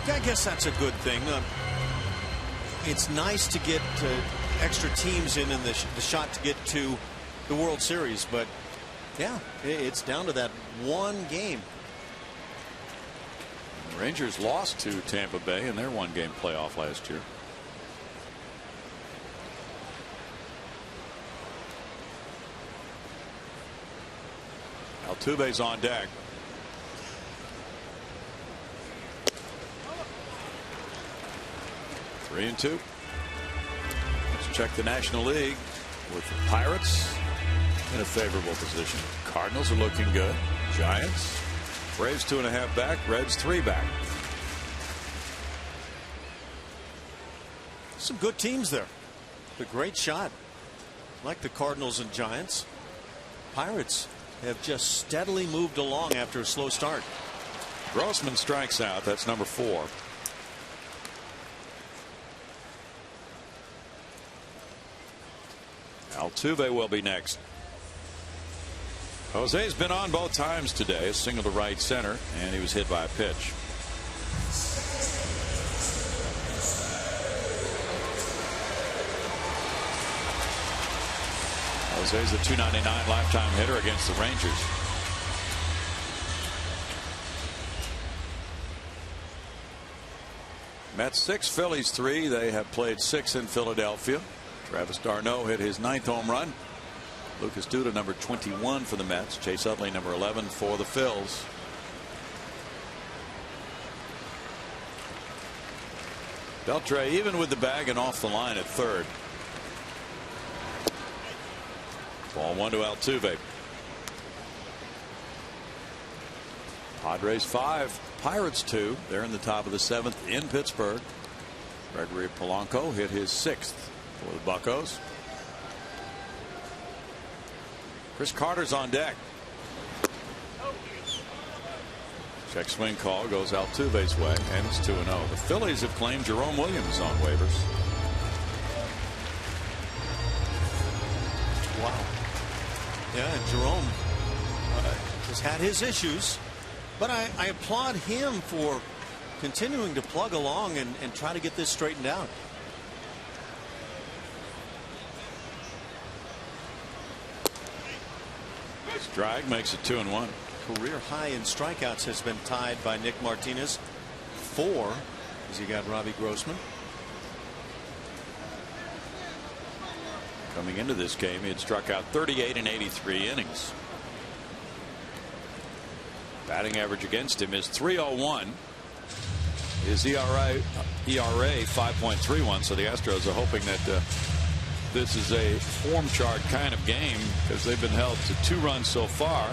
Speaker 2: Yeah, I guess that's a good thing. It's nice to get extra teams in the shot to get to the World Series, but yeah, it's down to that one game.
Speaker 1: The Rangers lost to Tampa Bay in their one-game playoff last year. Altuve's on deck. Three and two. Let's check the National League with the Pirates in a favorable position. Cardinals are looking good. Giants. Braves 2.5 back. Reds 3 back.
Speaker 2: Some good teams there. A great shot. Like the Cardinals and Giants. Pirates have just steadily moved along after a slow start.
Speaker 1: Grossman strikes out. That's number 4. Altuve will be next. Jose's been on both times today. A single to right center, and he was hit by a pitch. Jose's a .299 lifetime hitter against the Rangers. Mets 6, Phillies 3. They have played 6 in Philadelphia. Travis d'Arnaud hit his 9th home run. Lucas Duda number 21 for the Mets. Chase Utley number 11 for the Phils. Beltre even with the bag and off the line at third. Ball 1 to Altuve. Padres 5, Pirates 2. They're in the top of the 7th in Pittsburgh. Gregory Polanco hit his 6th for the Buccos. Chris Carter's on deck. Check swing call goes Altuve's way, and it's 2-0. The Phillies have claimed Jerome Williams on waivers.
Speaker 2: Wow. Yeah, and Jerome has had his issues, but I applaud him for continuing to plug along and try to get this straightened out.
Speaker 1: Strike makes it 2-1.
Speaker 2: Career high in strikeouts has been tied by Nick Martinez. 4 as he got Robbie Grossman.
Speaker 1: Coming into this game, he had struck out 38 in 83 innings. Batting average against him is .301. His ERA 5.31. So the Astros are hoping that this is a form chart kind of game, because they've been held to 2 runs so far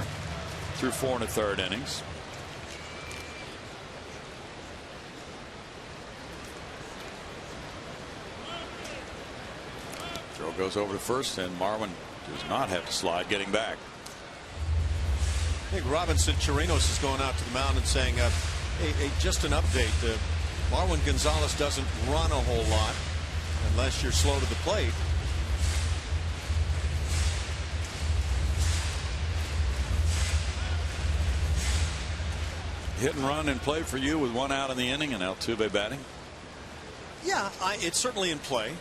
Speaker 1: through 4 1/3 innings. Throw goes over to first, and Marwin does not have to slide getting back.
Speaker 2: I think Robinson Chirinos is going out to the mound and saying, hey, just an update. Marwin Gonzalez doesn't run a whole lot unless you're slow to the plate.
Speaker 1: Hit and run and play for you with 1 out in the inning, and Altuve batting.
Speaker 2: Yeah, it's certainly in play.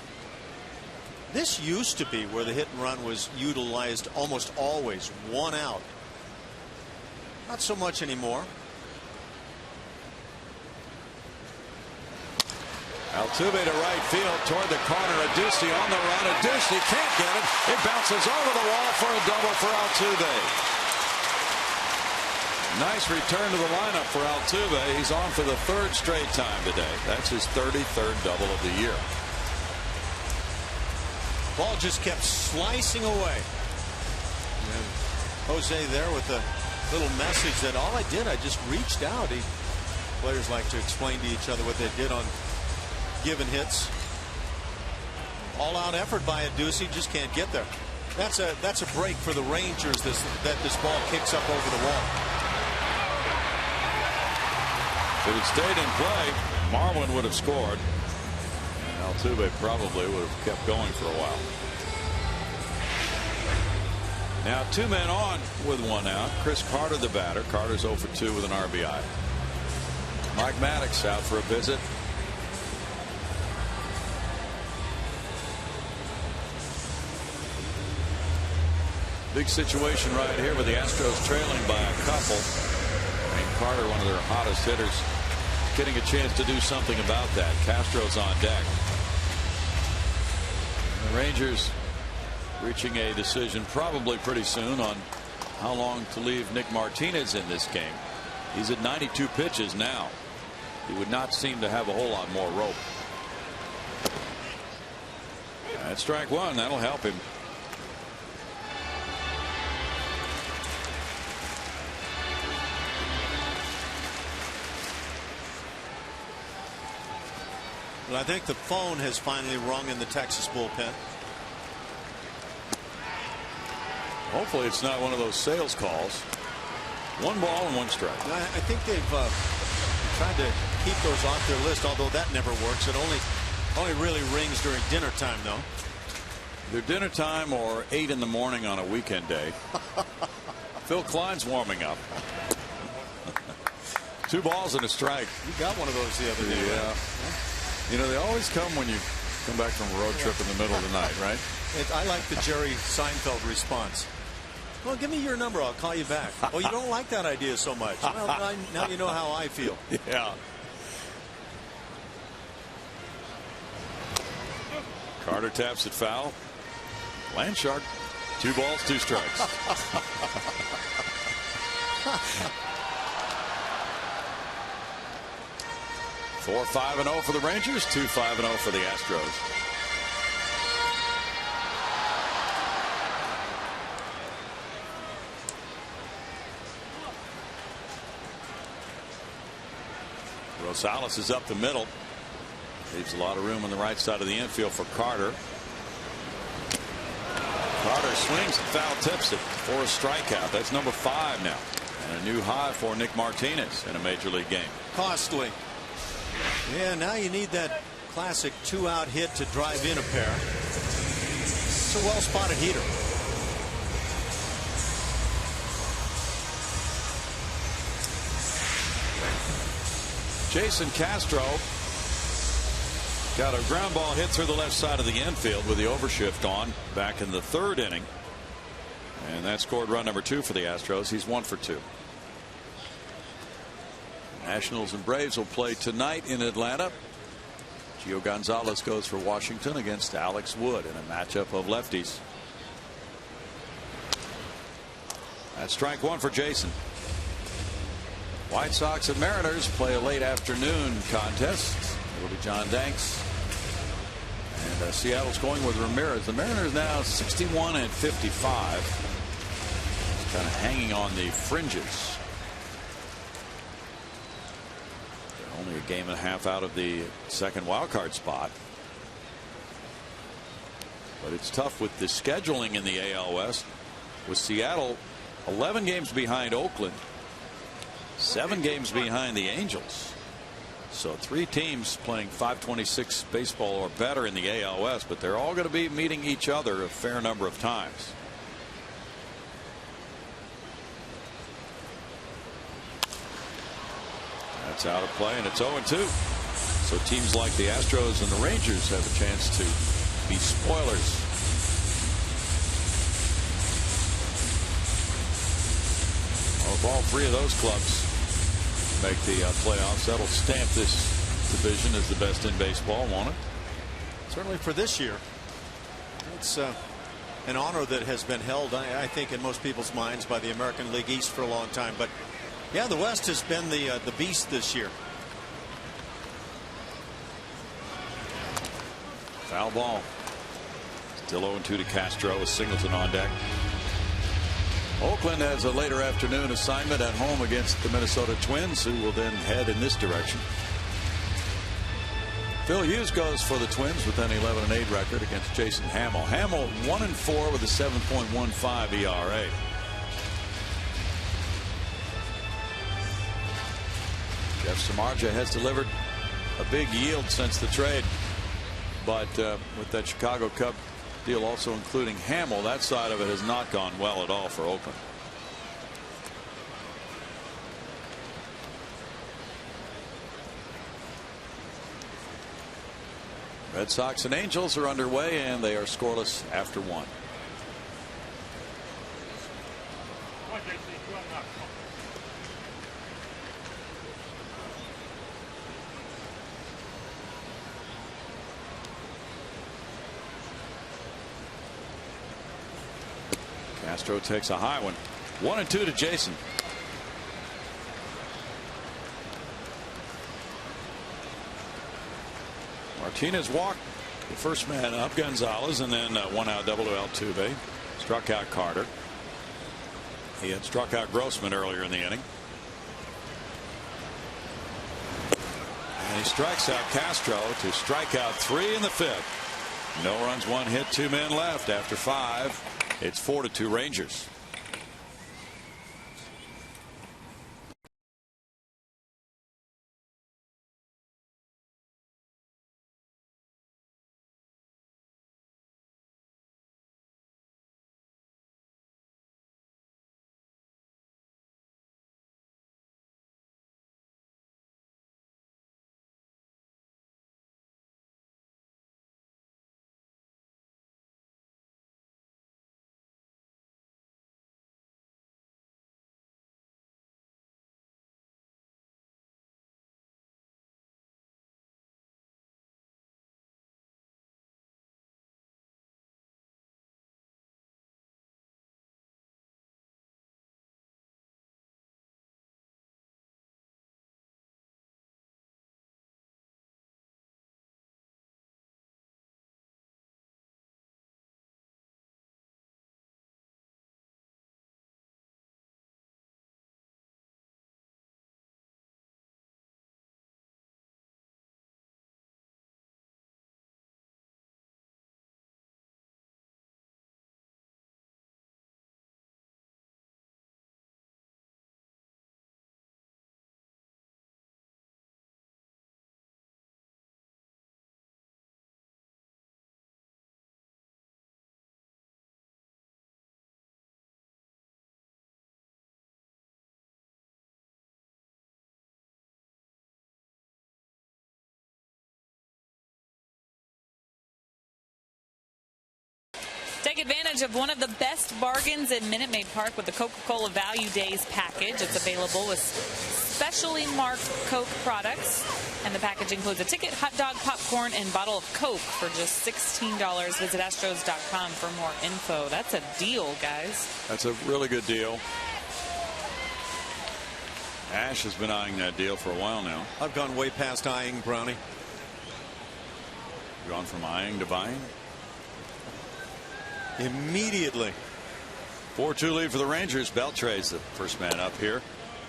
Speaker 2: This used to be where the hit and run was utilized almost always. 1 out. Not so much anymore.
Speaker 1: Altuve to right field toward the corner. Adduci on the run. Adduci can't get it. It bounces over the wall for a double for Altuve. Nice return to the lineup for Altuve. He's on for the 3rd straight time today. That's his 33rd double of the year.
Speaker 2: Ball just kept slicing away. And Jose there with a little message that all I did, I just reached out. Players like to explain to each other what they did on given hits. All out effort by Adduci, just can't get there. That's a break for the Rangers. That this ball kicks up over the wall.
Speaker 1: If it stayed in play, Marlin would have scored. And Altuve probably would have kept going for a while. Now 2 men on with 1 out. Chris Carter the batter. Carter's 0 for 2 with an RBI. Mike Maddox out for a visit. Big situation right here with the Astros trailing by a couple. And Carter, one of their hottest hitters, getting a chance to do something about that. Castro's on deck. The Rangers reaching a decision probably pretty soon on how long to leave Nick Martinez in this game. He's at 92 pitches now. He would not seem to have a whole lot more rope. That's strike 1. That'll help him.
Speaker 2: Well, I think the phone has finally rung in the Texas bullpen.
Speaker 1: Hopefully it's not one of those sales calls. 1 ball and 1 strike.
Speaker 2: I think they've tried to keep those off their list, although that never works. It only really rings during dinner time, though.
Speaker 1: Either dinner time or 8 in the morning on a weekend day. Phil Klein's warming up. 2 balls and a strike.
Speaker 2: You got one of those the other day.
Speaker 1: Yeah.
Speaker 2: Right?
Speaker 1: You know, they always come when you come back from a road trip in the middle of the night, right?
Speaker 2: I like the Jerry Seinfeld response. Well, give me your number. I'll call you back. Oh, you don't like that idea so much. Well, now you know how I feel.
Speaker 1: Yeah. Carter taps it foul. Landshark, 2 balls, 2 strikes. 4-5-0 for the Rangers, 2-5-0 for the Astros. Rosales is up the middle. Leaves a lot of room on the right side of the infield for Carter. Carter swings and foul tips it for a strikeout. That's number 5 now. And a new high for Nick Martinez in a major league game.
Speaker 2: Costly. Yeah, now you need that classic 2-out hit to drive in a pair. It's a well spotted heater.
Speaker 1: Jason Castro got a ground ball hit through the left side of the infield with the overshift on back in the 3rd inning. And that scored run number 2 for the Astros. He's 1 for 2. Nationals and Braves will play tonight in Atlanta. Gio Gonzalez goes for Washington against Alex Wood in a matchup of lefties. That's strike 1 for Jason. White Sox and Mariners play a late afternoon contest. It'll be John Danks. And Seattle's going with Ramirez. The Mariners now 61 and 55. Just kind of hanging on the fringes. They're only a game and a half out of the second wild card spot. But it's tough with the scheduling in the AL West, with Seattle 11 games behind Oakland, 7 games behind the Angels. So 3 teams playing .526 baseball or better in the AL West, but they're all going to be meeting each other a fair number of times. That's out of play, and it's 0-2. So teams like the Astros and the Rangers have a chance to be spoilers. Well, if all 3 of those clubs make the playoffs, that'll stamp this division as the best in baseball, won't it?
Speaker 2: Certainly for this year. It's an honor that has been held, I think, in most people's minds by the American League East for a long time. But yeah, the West has been the beast this year.
Speaker 1: Foul ball. Still 0-2 to Castro with Singleton on deck. Oakland has a later afternoon assignment at home against the Minnesota Twins, who will then head in this direction. Phil Hughes goes for the Twins with an 11-8 record against Jason Hamill. Hamill 1-4 with a 7.15 ERA. Jeff Samardzija has delivered a big yield since the trade. But with that Chicago Cub deal also including Hamill, that side of it has not gone well at all for Oakland. Red Sox and Angels are underway, and they are scoreless after 1. Castro takes a high one. 1-2 to Jason. Martinez walked the first man up, Gonzalez, and then one out double to Altuve. Struck out Carter. He had struck out Grossman earlier in the inning. And he strikes out Castro to strike out 3 in the 5th. No runs, 1 hit, 2 men left after 5. It's 4-2 Rangers.
Speaker 3: Take advantage of one of the best bargains in Minute Maid Park with the Coca-Cola Value Days package. It's available with specially marked Coke products, and the package includes a ticket, hot dog, popcorn, and bottle of Coke for just $16. Visit Astros.com for more info. That's a deal, guys. That's a really good deal. Ash has been eyeing that deal for a while now.
Speaker 2: I've gone way past eyeing, Brownie.
Speaker 1: Gone from eyeing to buying?
Speaker 2: Immediately.
Speaker 1: 4-2 lead for the Rangers. Beltre's the first man up here.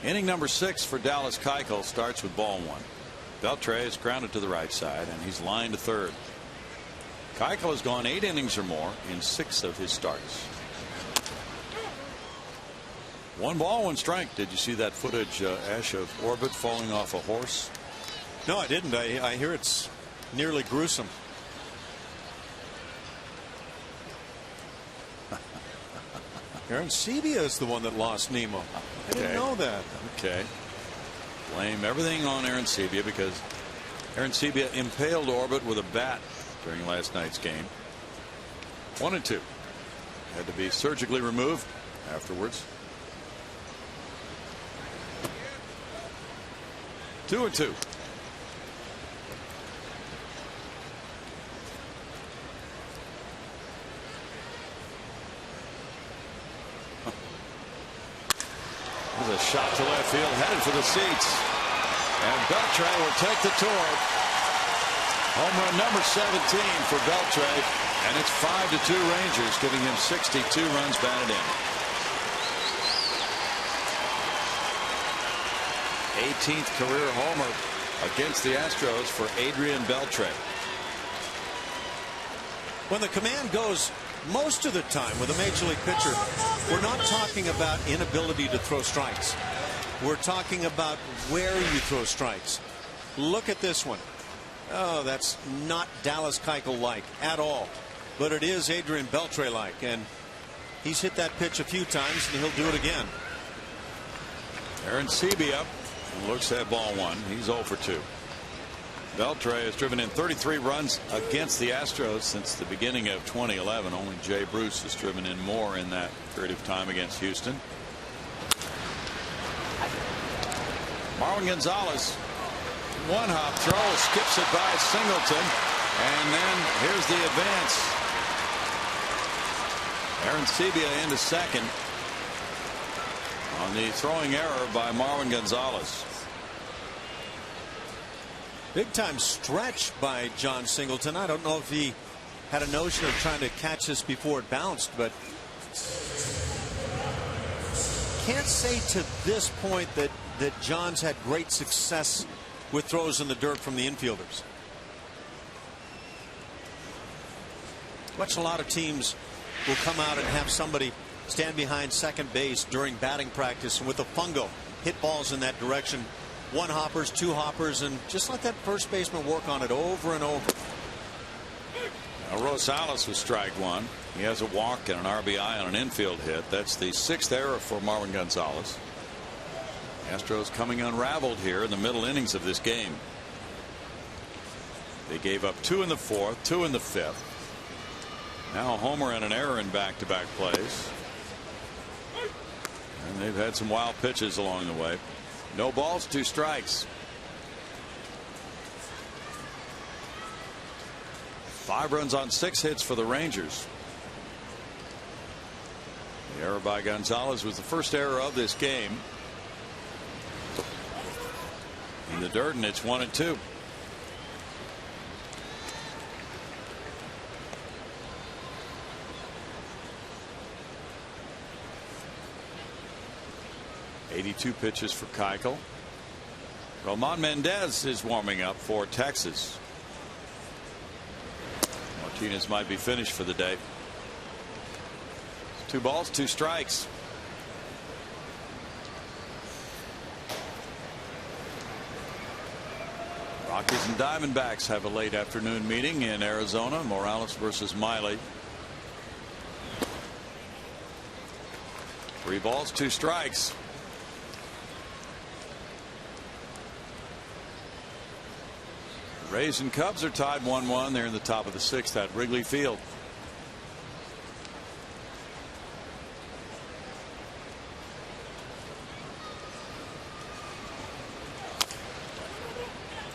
Speaker 1: Inning number 6 for Dallas Keuchel starts with ball 1. Beltre is grounded to the right side, and he's lined to third. Keuchel has gone 8 innings or more in 6 of his starts. 1 ball, 1 strike. Did you see that footage, Ash, of Orbit falling off a horse?
Speaker 2: No, I didn't. I hear it's nearly gruesome. Arancibia is the one that lost Nemo. I didn't know that.
Speaker 1: Okay. Blame everything on Arancibia because Arancibia impaled Orbit with a bat during last night's game. 1-2. Had to be surgically removed afterwards. 2-2. A shot to left field headed for the seats, and Beltre will take the tour. Home run number 17 for Beltre, and it's 5-2 Rangers, giving him 62 runs batted in. 18th career homer against the Astros for Adrian Beltre.
Speaker 2: When the command goes most of the time with a major league pitcher, we're not talking about inability to throw strikes. We're talking about where you throw strikes. Look at this one. Oh, that's not Dallas Keuchel-like at all. But it is Adrian Beltre-like. And he's hit that pitch a few times, and he'll do it again.
Speaker 1: Aaron Sebia looks at ball one. He's 0 for 2. Beltre has driven in 33 runs against the Astros since the beginning of 2011. Only Jay Bruce has driven in more in that period of time against Houston. Marwin Gonzalez, one hop throw, skips it by Singleton, and then here's the advance. Aaron Sebia into second on the throwing error by Marwin Gonzalez.
Speaker 2: Big time stretch by John Singleton. I don't know if he had a notion of trying to catch this before it bounced, but can't say to this point that John's had great success with throws in the dirt from the infielders. Watch a lot of teams will come out and have somebody stand behind second base during batting practice and with a fungo hit balls in that direction. One hoppers, two hoppers, and just let that first baseman work on it over and over.
Speaker 1: Now Rosales was strike one. He has a walk and an RBI on an infield hit. That's the 6th error for Marwin Gonzalez. Astros coming unraveled here in the middle innings of this game. They gave up 2 in the 4th, 2 in the 5th. Now a homer and an error in back-to-back plays. And they've had some wild pitches along the way. No balls, 2 strikes. 5 runs on 6 hits for the Rangers. The error by Gonzalez was the first error of this game. In the dirt, and it's 1-2. .82 pitches for Keuchel. Roman Mendez is warming up for Texas. Martinez might be finished for the day. 2 balls, 2 strikes. Rockies and Diamondbacks have a late afternoon meeting in Arizona. Morales versus Miley. 3 balls, 2 strikes. Rays and Cubs are tied 1-1. They're in the top of the 6th at Wrigley Field.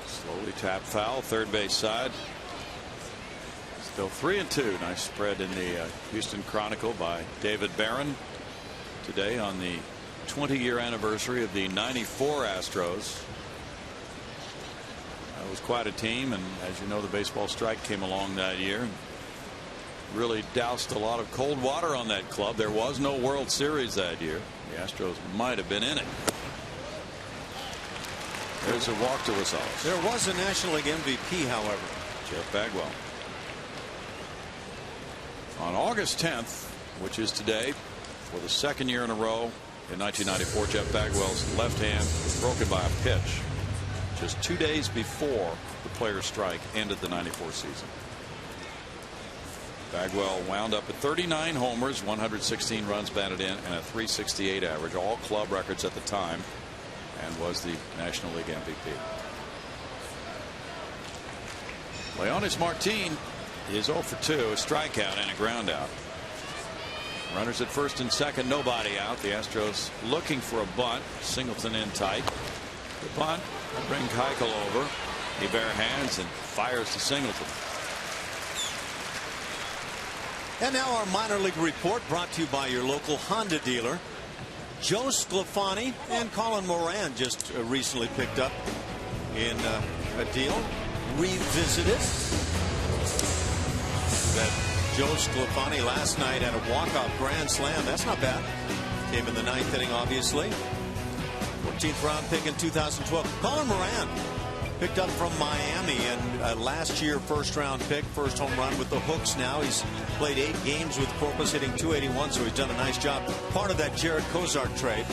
Speaker 1: Slowly tapped foul, third base side. Still 3-2. Nice spread in the Houston Chronicle by David Barron today on the 20-year anniversary of the '94 Astros. That was quite a team, and as you know, the baseball strike came along that year and really doused a lot of cold water on that club. There was no World Series that year. The Astros might have been in it. There's a walk to Rosales.
Speaker 2: There was a National League MVP, however.
Speaker 1: Jeff Bagwell. On August 10th, which is today, for the 2nd year in a row in 1994, Jeff Bagwell's left hand was broken by a pitch. Just 2 days before the players' strike ended the '94 season. Bagwell wound up at 39 homers, 116 runs batted in, and a .368 average, all club records at the time, and was the National League MVP. Leonis Martin is 0 for 2, a strikeout and a ground out. Runners at first and second, nobody out. The Astros looking for a bunt. Singleton in tight. The bunt will bring Keuchel over. He bare hands and fires to Singleton.
Speaker 2: And now our minor league report, brought to you by your local Honda dealer. Joe Sclafani and Colin Moran just recently picked up in a deal. Revisited. That Joe Sclafani last night had a walk-off grand slam. That's not bad. Came in the 9th inning, obviously. 14th round pick in 2012. Colin Moran picked up from Miami, and last year first round pick, first home run with the Hooks. Now he's played 8 games with Corpus, hitting .281, so he's done a nice job. Part of that Jared Kozart trade.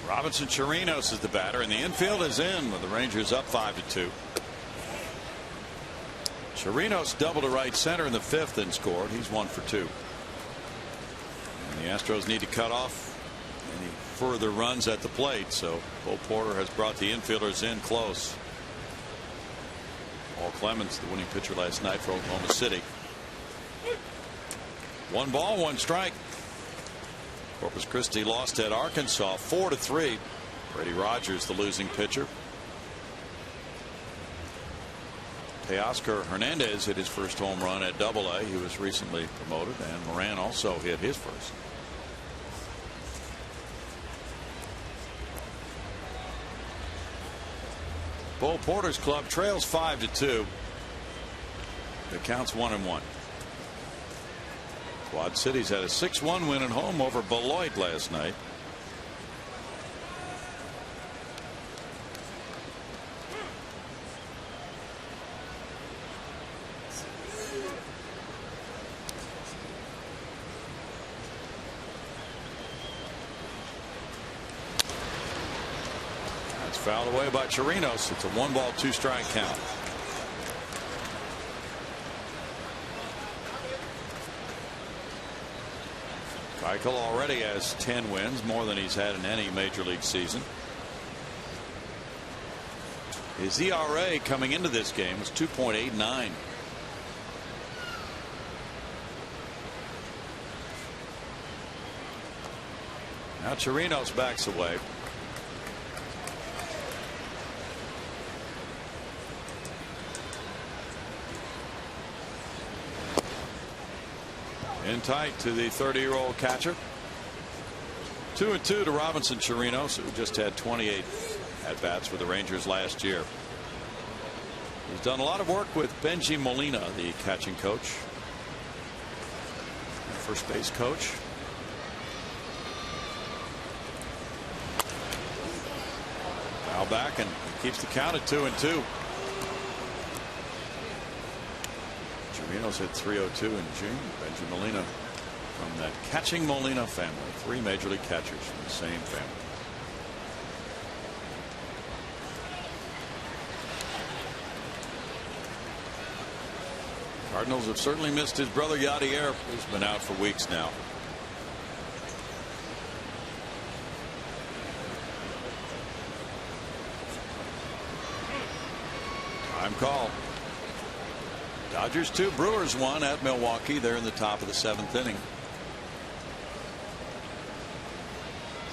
Speaker 1: Robinson Chirinos is the batter, and the infield is in with the Rangers up 5-2. Chirinos doubled to right center in the 5th and scored. He's 1 for 2. And the Astros need to cut off any further runs at the plate, so Bo Porter has brought the infielders in close. Paul Clemens, the winning pitcher last night for Oklahoma City. 1 ball, 1 strike. Corpus Christi lost at Arkansas 4-3. Brady Rogers, the losing pitcher. Teoscar Hernandez hit his first home run at AA. He was recently promoted, and Moran also hit his first. Bo Porter's club trails 5-2. The count's 1-1. Quad Cities had a 6-1 win at home over Beloit last night. That's fouled away by Chirinos. It's a 1 ball 2 strike count. Keuchel already has 10 wins, more than he's had in any major league season. His ERA coming into this game was 2.89. Now Chirinos backs away. In tight to the 30-year-old catcher. 2-2 to Robinson Chirinos, who just had 28 at-bats for the Rangers last year. He's done a lot of work with Benji Molina, the catching coach, first base coach. Foul back, and keeps the count at 2-2. Chirinos hit .302 in June. Benji Molina from that catching Molina family. 3 major league catchers from the same family. Cardinals have certainly missed his brother Yadier, who's been out for weeks now. Time call. Dodgers 2, Brewers 1 at Milwaukee. They're in the top of the 7th inning.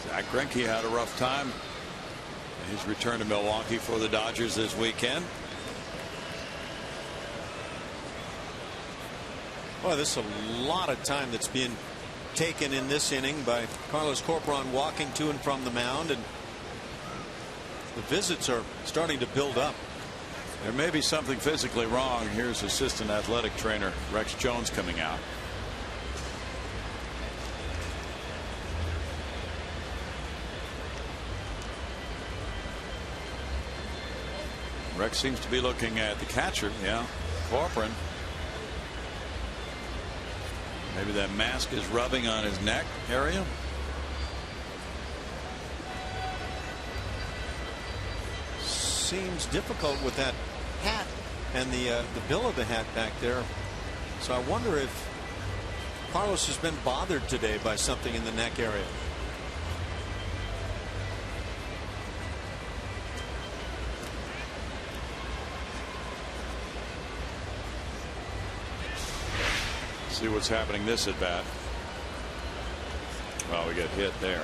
Speaker 1: Zach Greinke had a rough time in his return to Milwaukee for the Dodgers this weekend.
Speaker 2: Well, there's a lot of time that's being taken in this inning by Carlos Corporon walking to and from the mound, and the visits are starting to build up.
Speaker 1: There may be something physically wrong. Here's assistant athletic trainer Rex Jones coming out. Rex seems to be looking at the catcher. Yeah, Corcoran. Maybe that mask is rubbing on his neck area.
Speaker 2: Seems difficult with that hat and the bill of the hat back there. So I wonder if Carlos has been bothered today by something in the neck area.
Speaker 1: See what's happening this at bat. Well, we get hit there.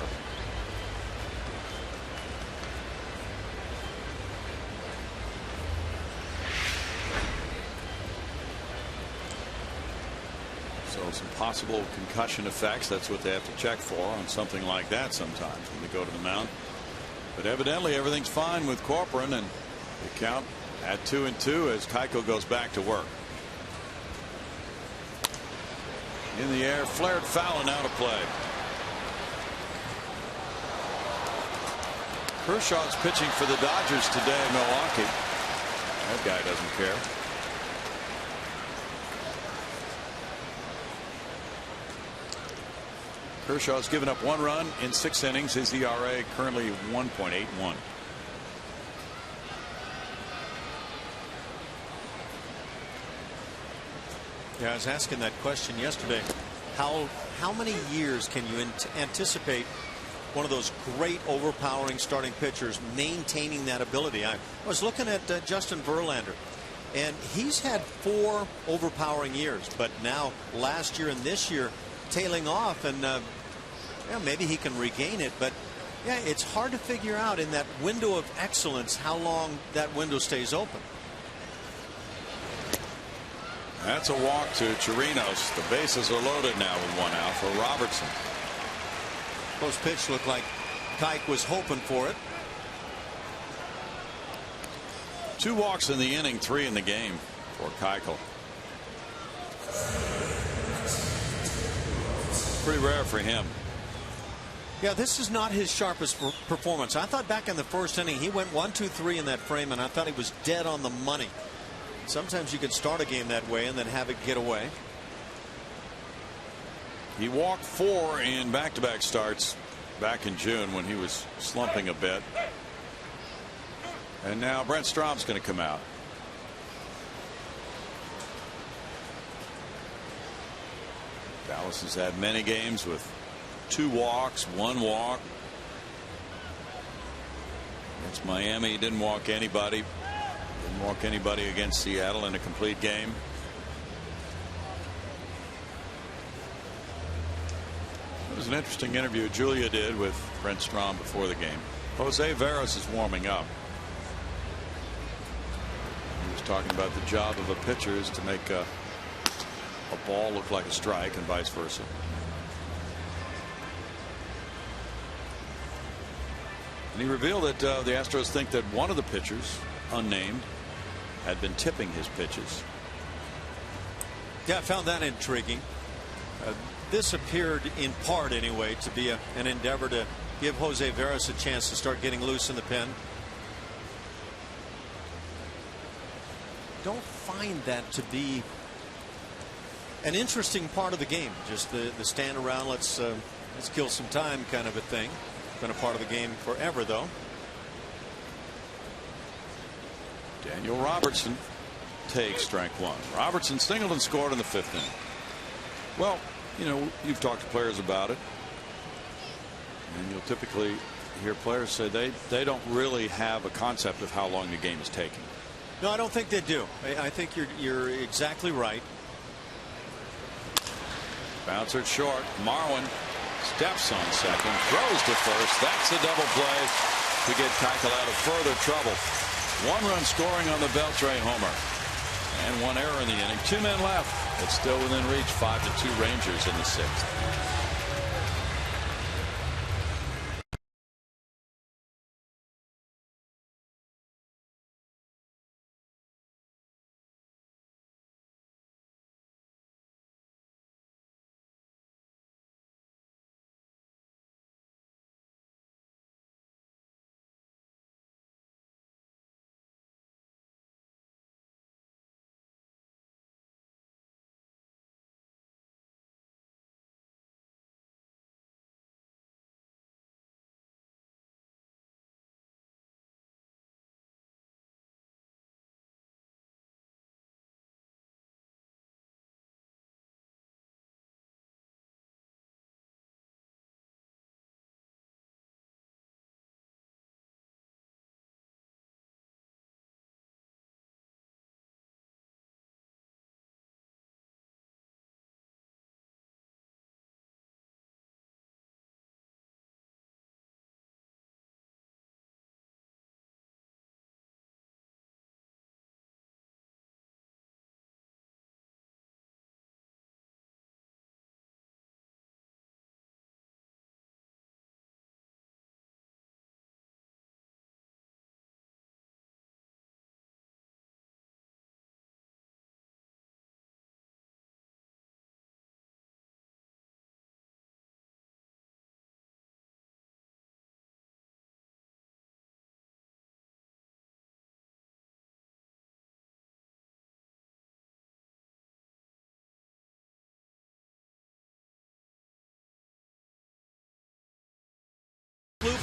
Speaker 1: So some possible concussion effects. That's what they have to check for on something like that sometimes when they go to the mound. But evidently everything's fine with Corcoran, and the count at 2-2 as Keuchel goes back to work. In the air, flared foul, and out of play. Kershaw's pitching for the Dodgers today in Milwaukee. That guy doesn't care. Kershaw's given up 1 run in 6 innings. His ERA currently 1.81.
Speaker 2: Yeah, I was asking that question yesterday. How many years can you anticipate one of those great overpowering starting pitchers maintaining that ability? I was looking at Justin Verlander, and he's had 4 overpowering years, but now last year and this year tailing off, and yeah, maybe he can regain it, but yeah, it's hard to figure out in that window of excellence how long that window stays open.
Speaker 1: That's a walk to Chirinos. The bases are loaded now with 1 out for Robertson.
Speaker 2: Post pitch looked like Kike was hoping for it.
Speaker 1: 2 walks in the inning, 3 in the game for Keuchel. Pretty rare for him.
Speaker 2: Yeah, this is not his sharpest performance. I thought back in the first inning he went 1, 2, 3 in that frame, and I thought he was dead on the money. Sometimes you can start a game that way and then have it get away.
Speaker 1: He walked 4 in back-to-back starts back in June when he was slumping a bit. And now Brent Strom's going to come out. Dallas has had many games with 2 walks, 1 walk. Against Miami, he didn't walk anybody. Didn't walk anybody against Seattle in a complete game. It was an interesting interview Julia did with Brent Strom before the game. Jose Veras is warming up. He was talking about the job of a pitcher is to make a ball look like a strike and vice versa. And he revealed that the Astros think that one of the pitchers, unnamed, had been tipping his pitches.
Speaker 2: Yeah, I found that intriguing. This appeared in part anyway to be an endeavor to give Jose Veras a chance to start getting loose in the pen. Don't find that to be an interesting part of the game. Just the stand around, let's kill some time kind of a thing. Been a part of the game forever, though.
Speaker 1: Daniel Robertson takes strike 1. Robertson singled and scored in the 5th inning. Well, you know, you've talked to players about it, and you'll typically hear players say they don't really have a concept of how long the game is taking.
Speaker 2: No, I don't think they do. I think you're exactly right.
Speaker 1: Bouncer short. Marwin steps on second, throws to first. That's a double play to get Keuchel out of further trouble. 1 run scoring on the Beltre homer. And 1 error in the inning. 2 men left. It's still within reach. 5-2 Rangers in the 6th.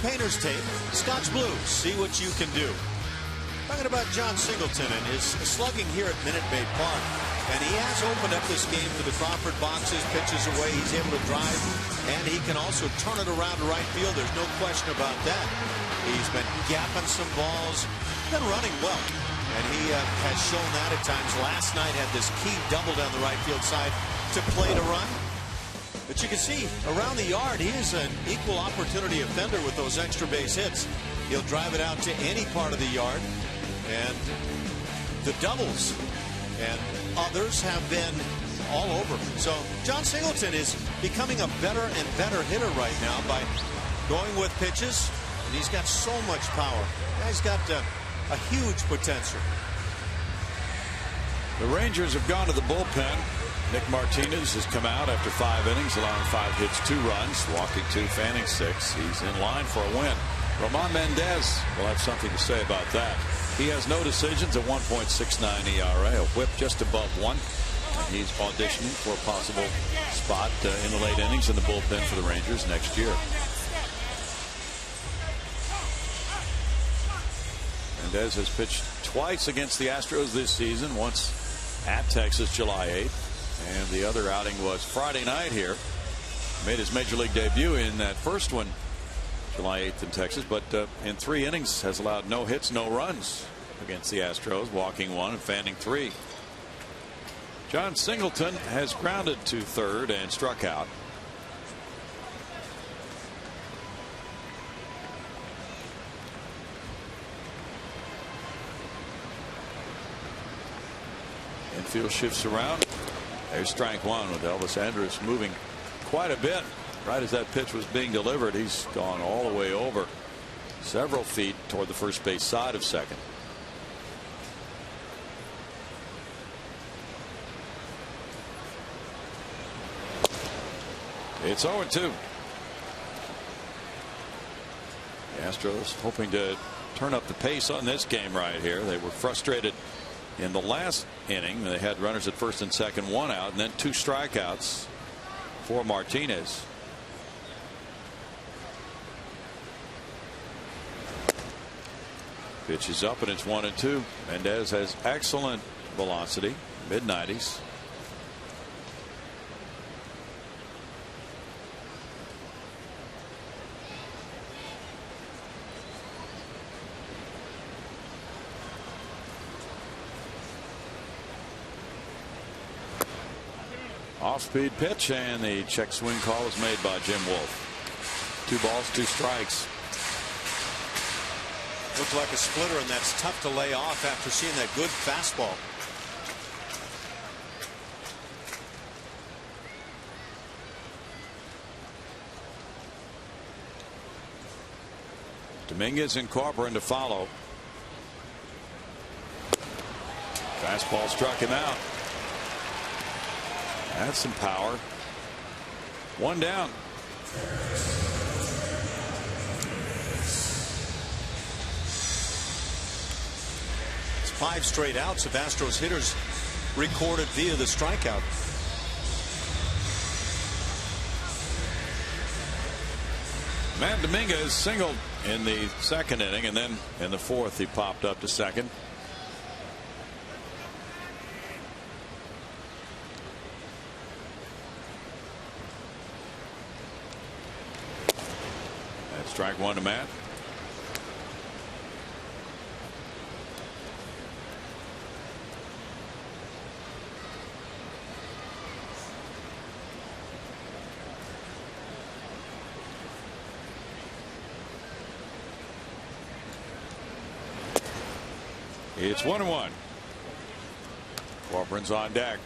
Speaker 2: painter's tape. Scotch Blue, see what you can do. Talking about John Singleton and his slugging here at Minute Maid Park. And he has opened up this game to the Crawford boxes, pitches away. He's able to drive, and he can also turn it around to right field. There's no question about that. He's been gapping some balls, been running well. And he has shown that at times. Last night had this key double down the right field side to play to run. But you can see around the yard, he is an equal opportunity offender with those extra base hits. He'll drive it out to any part of the yard. And the doubles and others have been all over. So John Singleton is becoming a better and better hitter right now by going with pitches. And he's got so much power. Guy's got a huge potential.
Speaker 1: The Rangers have gone to the bullpen. Nick Martinez has come out after 5 innings, allowing 5 hits, 2 runs, walking 2, fanning 6. He's in line for a win. Roman Mendez will have something to say about that. He has no decisions, a 1.69 ERA, a whip just above 1. And he's auditioning for a possible spot in the late innings in the bullpen for the Rangers next year. Mendez has pitched twice against the Astros this season, once at Texas July 8th, and the other outing was Friday night here. Made his major league debut in that first one July 8th in Texas, but in 3 innings has allowed no hits, no runs against the Astros, walking 1 and fanning 3. John Singleton has grounded to third and struck out. Infield shifts around. There's strike 1 with Elvis Andrus moving quite a bit. Right as that pitch was being delivered, he's gone all the way over several feet toward the first base side of second. It's 0-2. The Astros hoping to turn up the pace on this game right here. They were frustrated in the last inning. They had runners at first and second, 1 out, and then 2 strikeouts for Martinez. Pitch is up and it's 1-2. Mendez has excellent velocity, mid-90s. Off-speed pitch, and the check swing call is made by Jim Wolf. 2 balls, 2 strikes.
Speaker 2: Looks like a splitter, and that's tough to lay off after seeing that good fastball.
Speaker 1: Dominguez and Corcoran to follow. Fastball struck him out. That's some power. 1 down.
Speaker 2: It's 5 straight outs of Astros hitters recorded via the strikeout.
Speaker 1: Matt Dominguez singled in the second inning, and then in the fourth he popped up to second. That's strike 1 to Matt. It's 1-1. Corcoran's on deck.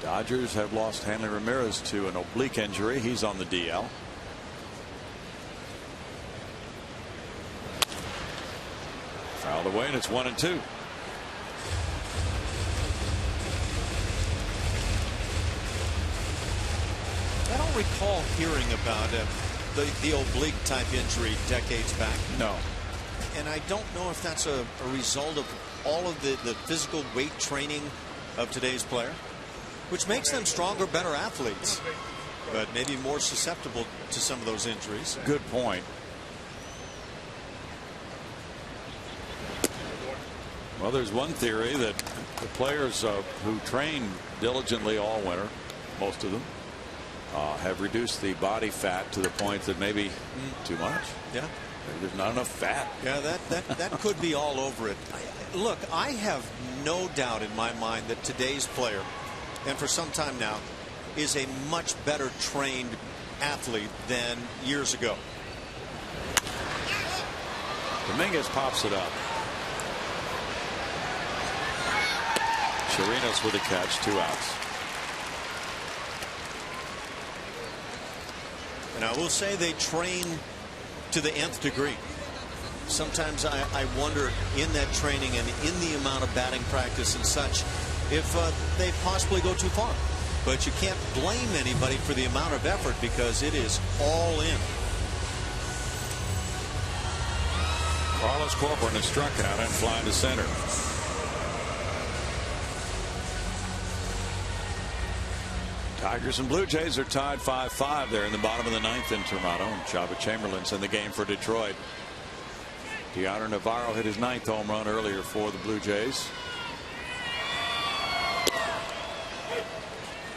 Speaker 1: Dodgers have lost Hanley Ramirez to an oblique injury. He's on the DL. Fouled away, and it's 1-2.
Speaker 2: I don't recall hearing about the oblique type injury decades back.
Speaker 1: No.
Speaker 2: And I don't know if that's a result of all of the physical weight training of today's player, which makes them stronger, better athletes, but maybe more susceptible to some of those injuries.
Speaker 1: Good point. Well, there's one theory that the players who train diligently all winter, most of them, have reduced the body fat to the point that maybe too much.
Speaker 2: Yeah.
Speaker 1: Maybe there's not enough fat.
Speaker 2: Yeah, that could be all over it. Look, I have no doubt in my mind that today's player, and for some time now, is a much better trained athlete than years ago.
Speaker 1: Dominguez pops it up. Chirinos with a catch, 2 outs.
Speaker 2: And I will say they train to the nth degree. Sometimes I wonder in that training and in the amount of batting practice and such if they possibly go too far. But you can't blame anybody for the amount of effort because it is all in.
Speaker 1: Carlos Corcoran is struck out and flying to center. Tigers and Blue Jays are tied 5-5 there in the bottom of the 9th in Toronto. And Chava Chamberlain's in the game for Detroit. Deontay Navarro hit his 9th home run earlier for the Blue Jays.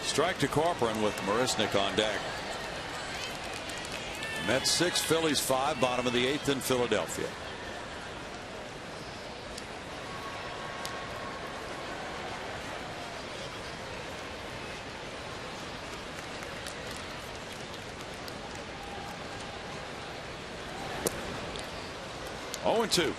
Speaker 1: Strike to Corcoran with Marisnick on deck. Mets 6, Phillies 5, bottom of the 8th in Philadelphia. Oh, 0-2.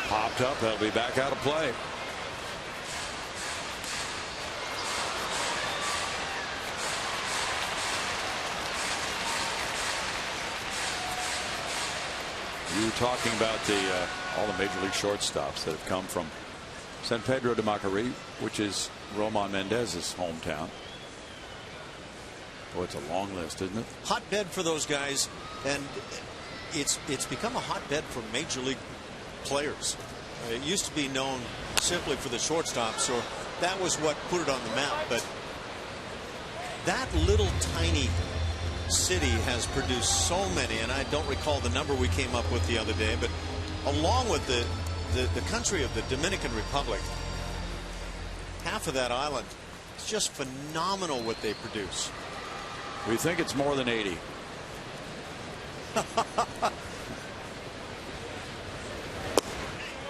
Speaker 1: Popped up. That'll be back out of play. You were talking about all the major league shortstops that have come from San Pedro de Macorís, which is Roman Mendez's hometown. Oh, it's a long list, isn't it?
Speaker 2: Hotbed for those guys, and it's become a hotbed for major league players. It used to be known simply for the shortstops, or that was what put it on the map. But that little tiny city has produced so many, and I don't recall the number we came up with the other day, but along with the country of the Dominican Republic, half of that island, it's just phenomenal what they produce.
Speaker 1: We think it's more than 80.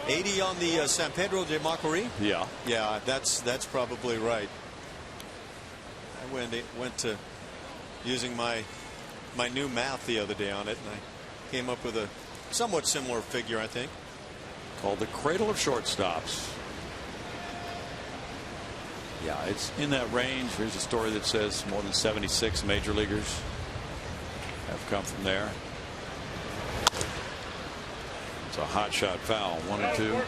Speaker 2: $80 on the San Pedro de Macorís?
Speaker 1: Yeah.
Speaker 2: Yeah, that's probably right. I went to using my new math the other day on it, and I came up with a somewhat similar figure, I think.
Speaker 1: Called the cradle of shortstops. Yeah, it's in that range. Here's a story that says more than 76 major leaguers have come from there. It's a hot shot foul, 1-2.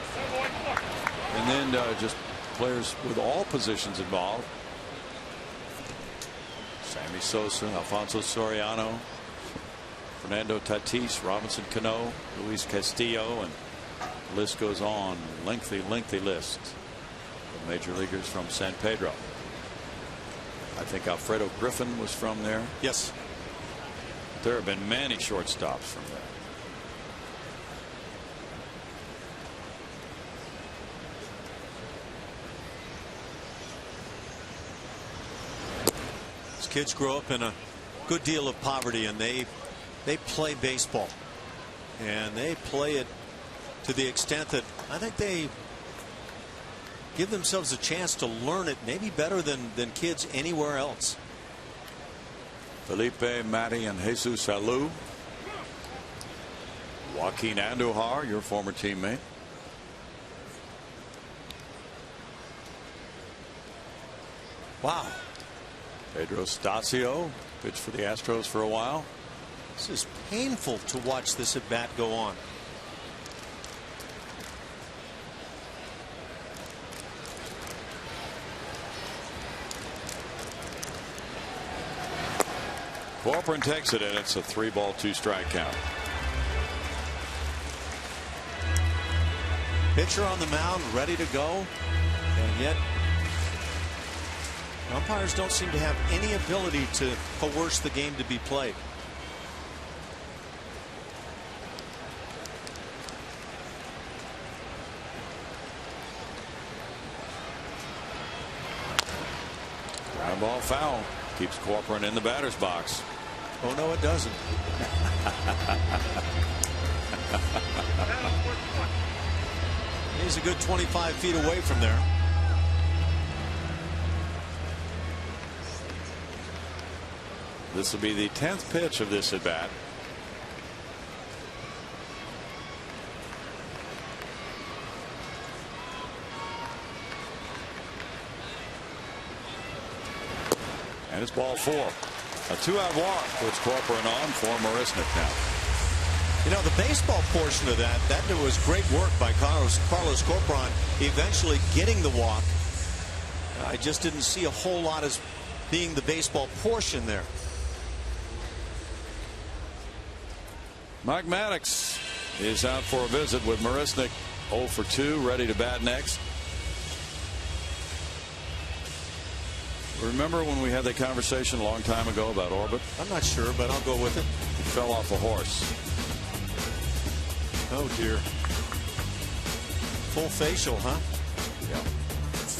Speaker 1: And then just players with all positions involved. Sammy Sosa, Alfonso Soriano, Fernando Tatis, Robinson Cano, Luis Castillo, and the list goes on. Lengthy list of major leaguers from San Pedro. I think Alfredo Griffin was from there.
Speaker 2: Yes.
Speaker 1: There have been many shortstops from there.
Speaker 2: Kids grow up in a good deal of poverty, and they play baseball, and they play it to the extent that I think they give themselves a chance to learn it maybe better than kids anywhere else.
Speaker 1: Felipe, Matty, and Jesus Alou. Joaquin Andujar, your former teammate.
Speaker 2: Wow.
Speaker 1: Pedro Stasio pitched for the Astros for a while.
Speaker 2: This is painful to watch this at bat go on.
Speaker 1: Corcoran takes it, and it's a 3-ball, 2-strike count.
Speaker 2: Pitcher on the mound, ready to go, and yet umpires don't seem to have any ability to coerce the game to be played.
Speaker 1: Ground ball foul. Keeps Corcoran in the batter's box.
Speaker 2: Oh, no, it doesn't. He's a good 25 feet away from there.
Speaker 1: This will be the 10th pitch of this at bat. And it's ball 4. A 2-out walk puts Corcoran on for Marisnick now.
Speaker 2: You know, the baseball portion of that was great work by Carlos Corcoran, eventually getting the walk. I just didn't see a whole lot as being the baseball portion there.
Speaker 1: Mike Maddox is out for a visit with Marisnick. 0 for 2, ready to bat next. Remember when we had that conversation a long time ago about Orbit?
Speaker 2: I'm not sure, but I'll go with it.
Speaker 1: He fell off a horse.
Speaker 2: Oh, dear. Full facial, huh?
Speaker 1: Yeah.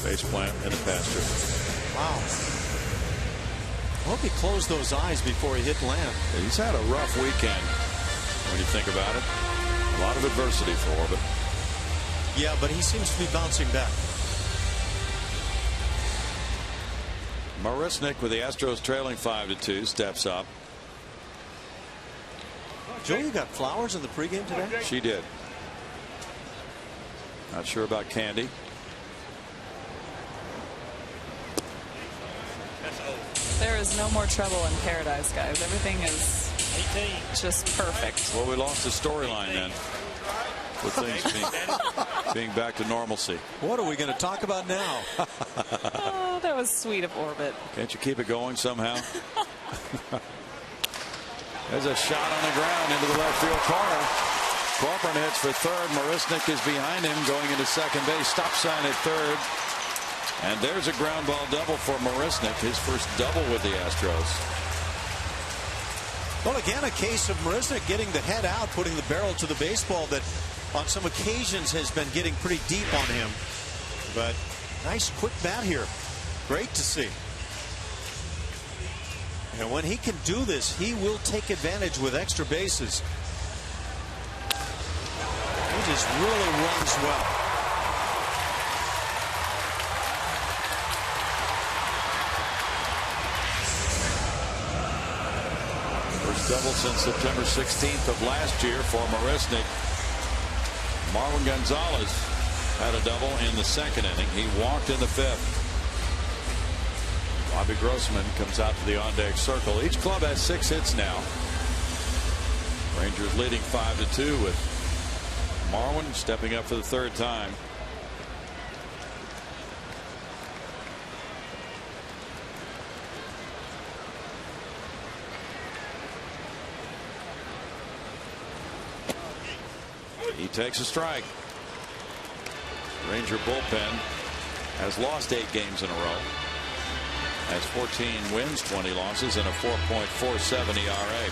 Speaker 1: Face plant in a pasture.
Speaker 2: Wow. I hope he closed those eyes before he hit land.
Speaker 1: He's had a rough weekend when you think about it. A lot of adversity for Orbit.
Speaker 2: Yeah, but he seems to be bouncing back.
Speaker 1: Marisnick, with the Astros trailing 5-2, steps up.
Speaker 2: Joey got flowers in the pregame today?
Speaker 1: She did. Not sure about Candy.
Speaker 3: There is no more trouble in paradise, guys. Everything is just perfect.
Speaker 1: Well, we lost the storyline then, with things being back to normalcy.
Speaker 2: What are we going to talk about now?
Speaker 3: Oh, that was sweet of Orbit.
Speaker 1: Can't you keep it going somehow? There's a shot on the ground into the left field corner. Corcoran hits for third. Marisnick is behind him going into second base. Stop sign at third. And there's a ground ball double for Marisnick, his first double with the Astros.
Speaker 2: Well, again, a case of Marisnick getting the head out, putting the barrel to the baseball that on some occasions has been getting pretty deep on him. But nice quick bat here. Great to see. And when he can do this, he will take advantage with extra bases. He just really runs well.
Speaker 1: First double since September 16th of last year for Marisnick. Marwin Gonzalez had a double in the second inning. He walked in the fifth. Bobby Grossman comes out to the on-deck circle. Each club has 6 hits now. Rangers leading 5-2 with Marwin stepping up for the third time. He takes a strike. Ranger bullpen has lost 8 games in a row. Has 14 wins, 20 losses, and a 4.47 ERA.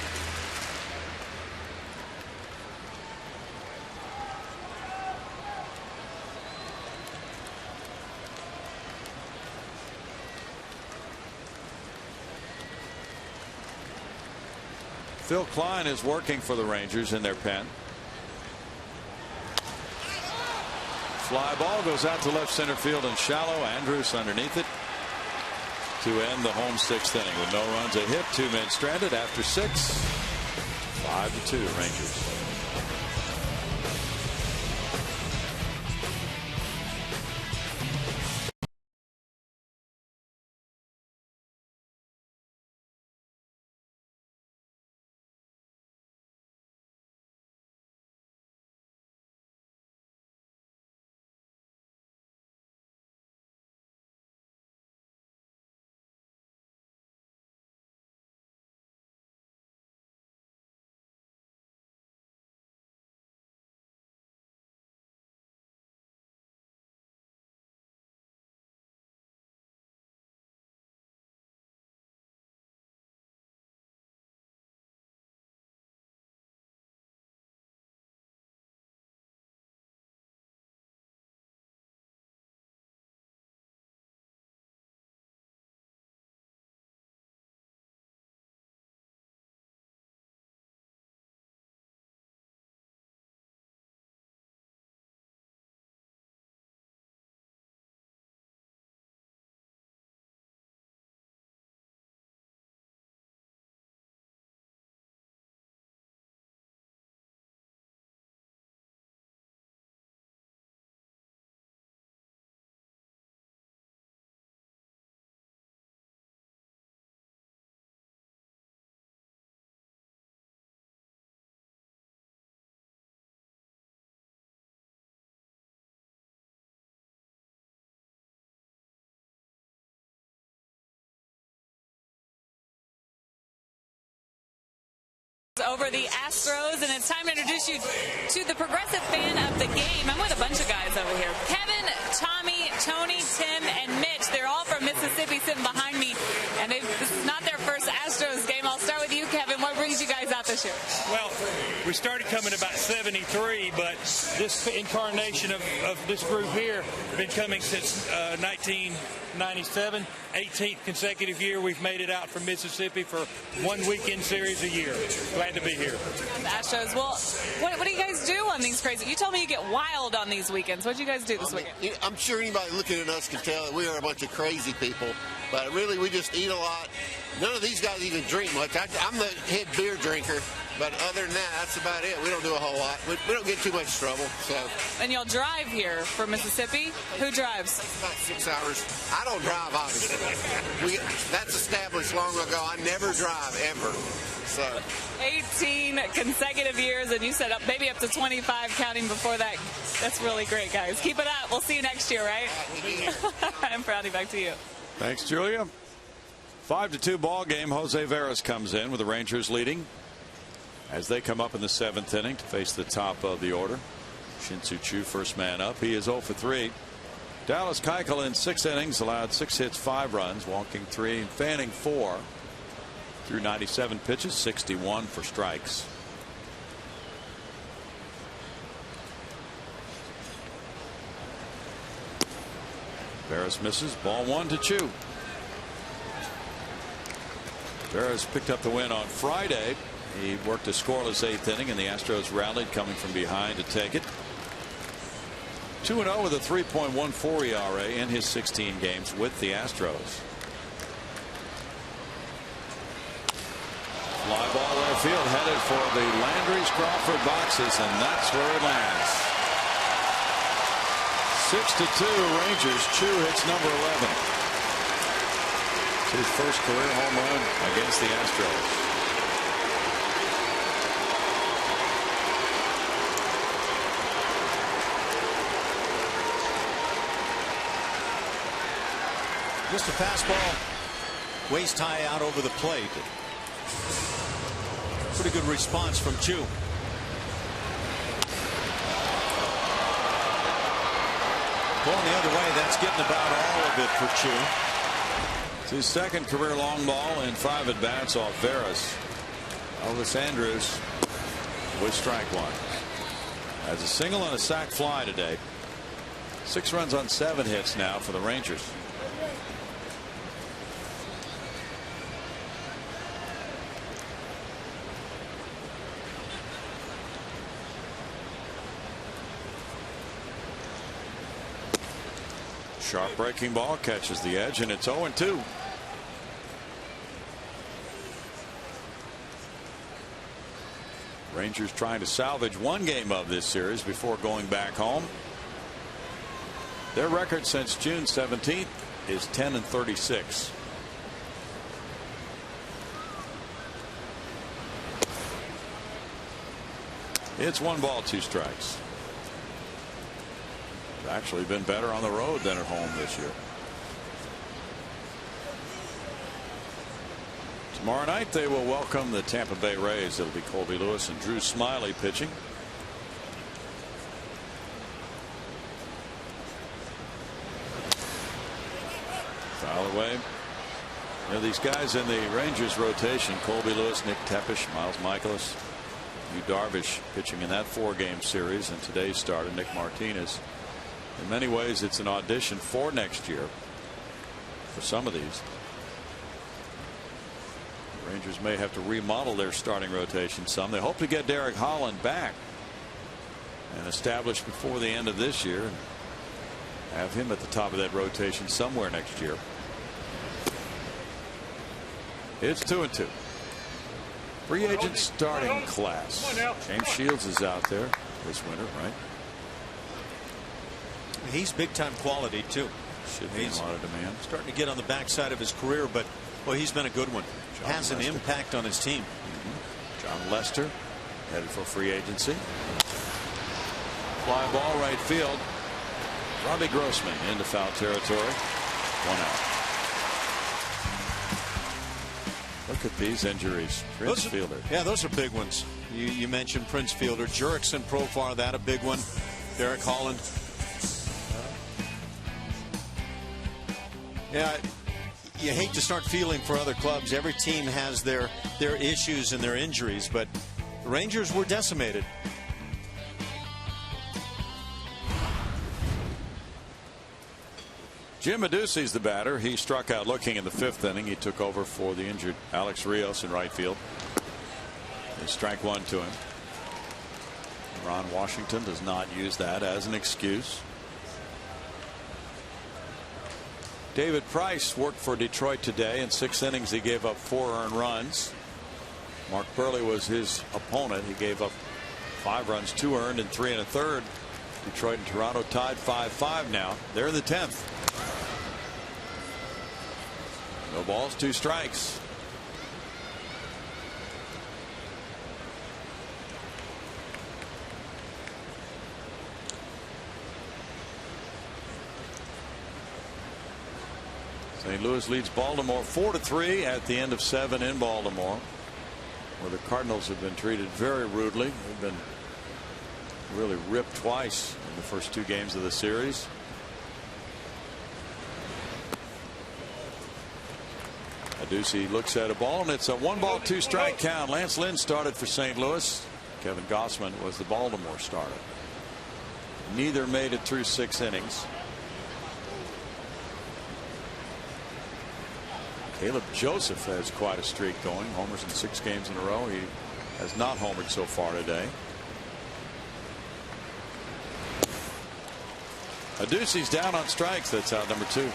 Speaker 1: Phil Klein is working for the Rangers in their pen. Fly ball goes out to left center field and shallow. Andrus underneath it to end the home 6th inning with no runs, a hit, 2 men stranded after 6. 5-2 Rangers.
Speaker 3: over the Astros, and it's time to introduce you to the progressive fan of the game. I'm with a bunch of guys over here. Kevin, Tommy, Tony, Tim, and Mitch. They're all from Mississippi sitting behind me, and this is not their first Astros game. I'll start with you, Kevin. What brings you guys out this year?
Speaker 9: Well, we started coming about 73, but this incarnation of this group here been coming since 1997. 18th consecutive year we've made it out from Mississippi for one weekend series a year. Glad to be here.
Speaker 3: The Astros. Well, what do you guys do on these crazy? You told me you get wild on these weekends. What do you guys do this weekend?
Speaker 10: I'm sure anybody looking at us can tell that we are a bunch of crazy people, but really we just eat a lot. None of these guys even drink much. I'm the head beer drinker, but other than that, that's about it. We don't do a whole lot. We don't get too much trouble. So.
Speaker 3: And you'll drive here from Mississippi? Who drives?
Speaker 10: About 6 hours. I don't drive, obviously. That's established long ago. I never drive, ever. So. 18
Speaker 3: consecutive years, and you said maybe up to 25 counting before that. That's really great, guys. Keep it up. We'll see you next year, right? I'm Proudy, back to you.
Speaker 1: Thanks, Julia. 5-2 ball game. Jose Veras comes in with the Rangers leading as they come up in the 7th inning to face the top of the order. Shin-Soo Choo first man up. He is 0 for 3. Dallas Keuchel in 6 innings allowed 6 hits, 5 runs, walking 3, and fanning 4 through 97 pitches, 61 for strikes. Veras misses. Ball 1 to Choo. Veras picked up the win on Friday. He worked a scoreless 8th inning, and the Astros rallied, coming from behind to take it. 2-0 with a 3.14 ERA in his 16 games with the Astros. Fly ball left field, headed for the Landry's Crawford boxes, and that's where it lands. 6-2 Rangers. Choo hits number 11. It's his first career home run against the Astros.
Speaker 2: Just a fastball, waist high out over the plate. Pretty good response from Choo. Going the other way, that's getting about all of it for Choo.
Speaker 1: It's his second career long ball and 5 at bats off Veras. Elvis Andrus with strike 1. Has a single and a sac fly today. 6 runs on 7 hits now for the Rangers. Sharp breaking ball catches the edge, and it's 0-2. Rangers trying to salvage one game of this series before going back home. Their record since June 17th is 10-36. It's 1 ball, 2 strikes. Actually been better on the road than at home this year. Tomorrow night they will welcome the Tampa Bay Rays. It'll be Colby Lewis and Drew Smiley pitching. Foul away. You know, these guys in the Rangers rotation, Colby Lewis, Nick Tepesch, Miles Michaelis, Yu Darvish pitching in that 4-game series, and today's starter Nick Martinez. In many ways, it's an audition for next year for some of these. The Rangers may have to remodel their starting rotation some. They hope to get Derek Holland back and established before the end of this year, and have him at the top of that rotation somewhere next year. It's 2-2. Free agent starting class. James Shields is out there this winter, right?
Speaker 2: He's big time quality too.
Speaker 1: Should be a lot of demand.
Speaker 2: Starting to get on the backside of his career, but well, he's been a good one.
Speaker 1: John
Speaker 2: Has
Speaker 1: Lester.
Speaker 2: an impact on his team.
Speaker 1: John Lester headed for free agency. Fly ball right field. Robbie Grossman into foul territory. 1 out. Look at these injuries. Prince Fielder.
Speaker 2: Yeah, those are big ones. You mentioned Prince Fielder. Jurickson Profar, that a big one. Derek Holland. Yeah, you hate to start feeling for other clubs. Every team has their issues and their injuries, but the Rangers were decimated.
Speaker 1: Jim Adduci's the batter. He struck out looking in the 5th inning. He took over for the injured Alex Rios in right field. They strike one to him. Ron Washington does not use that as an excuse. David Price worked for Detroit today. In 6 innings, he gave up 4 earned runs. Mark Burley was his opponent. He gave up 5 runs, 2 earned, and 3 1/3. Detroit and Toronto tied 5-5 now. They're in the 10th. No balls, 2 strikes. St. Louis leads Baltimore 4-3 at the end of 7 in Baltimore, where the Cardinals have been treated very rudely. They've been really ripped twice in the first 2 games of the series. Adduci looks at a ball, and it's a 1-ball 2-strike count. Lance Lynn started for St. Louis. Kevin Gossman was the Baltimore starter. Neither made it through 6 innings. Caleb Joseph has quite a streak going. Homers in 6 games in a row. He has not homered so far today. Adduci's down on strikes. That's out number 2.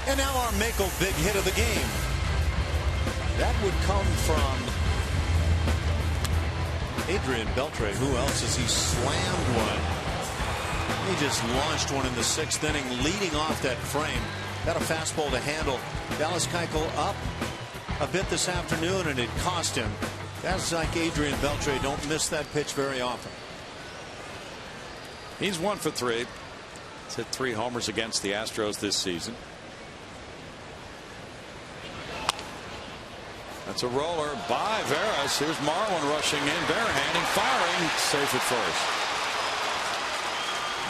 Speaker 2: And now our Mako big hit of the game. That would come from Adrian Beltre. Who else has he slammed one? He just launched one in the 6th inning, leading off that frame. Got a fastball to handle. Dallas Keuchel up a bit this afternoon, and it cost him. That's like Adrian Beltre. Don't miss that pitch very often.
Speaker 1: He's 1 for 3. He's hit 3 homers against the Astros this season. That's a roller by Veras. Here's Marlin rushing in, barehanding, firing, safe at first.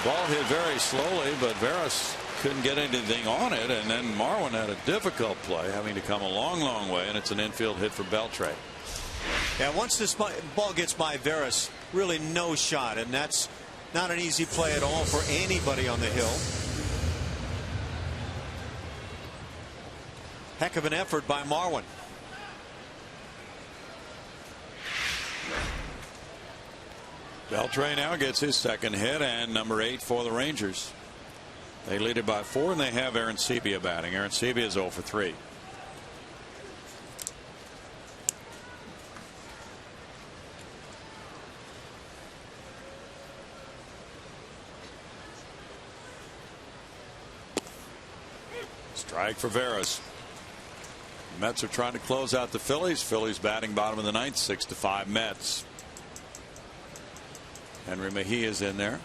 Speaker 1: Ball hit very slowly, but Veras couldn't get anything on it, and then Marwin had a difficult play, having to come a long way, and it's an infield hit for Beltre.
Speaker 2: Yeah, once this ball gets by Veras, really no shot, and that's not an easy play at all for anybody on the hill. Heck of an effort by Marwin.
Speaker 1: Beltre now gets his 2nd hit, and number 8 for the Rangers. They lead it by 4, and they have Aaron Sebia batting. Aaron Sebia is 0 for 3. Strike for Veras. The Mets are trying to close out the Phillies. Phillies batting bottom of the 9th, 6-5 Mets. Henry Mejia is in there.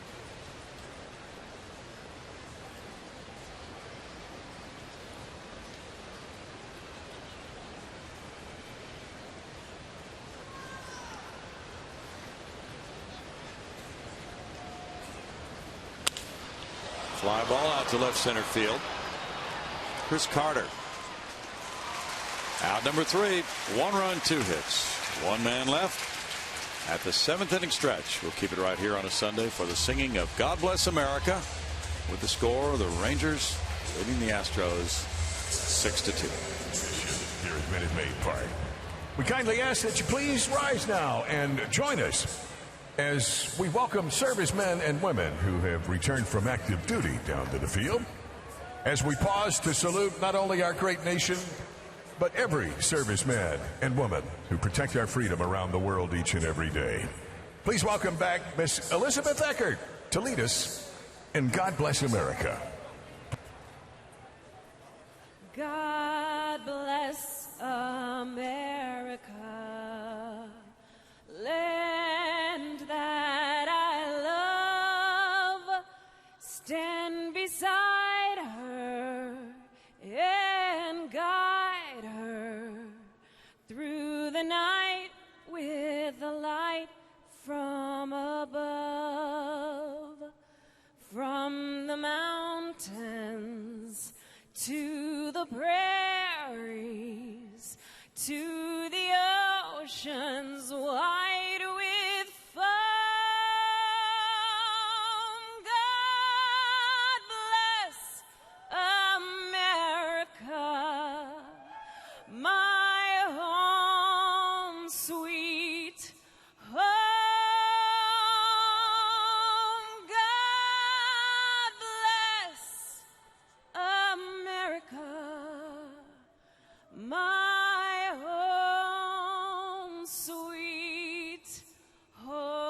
Speaker 1: Fly ball out to left center field. Chris Carter. Out number 3. 1 run, 2 hits. 1 man left at the 7th inning stretch. We'll keep it right here on a Sunday for the singing of God Bless America, with the score, the Rangers leading the Astros 6-2.
Speaker 11: Here at Minute Maid Park. We kindly ask that you please rise now and join us as we welcome servicemen and women who have returned from active duty down to the field. As we pause to salute not only our great nation, but every serviceman and woman who protect our freedom around the world each and every day. Please welcome back Miss Elizabeth Eckert to lead us in God Bless America.
Speaker 12: God bless America, land that I love. Stand beside her and guide her My home, sweet home.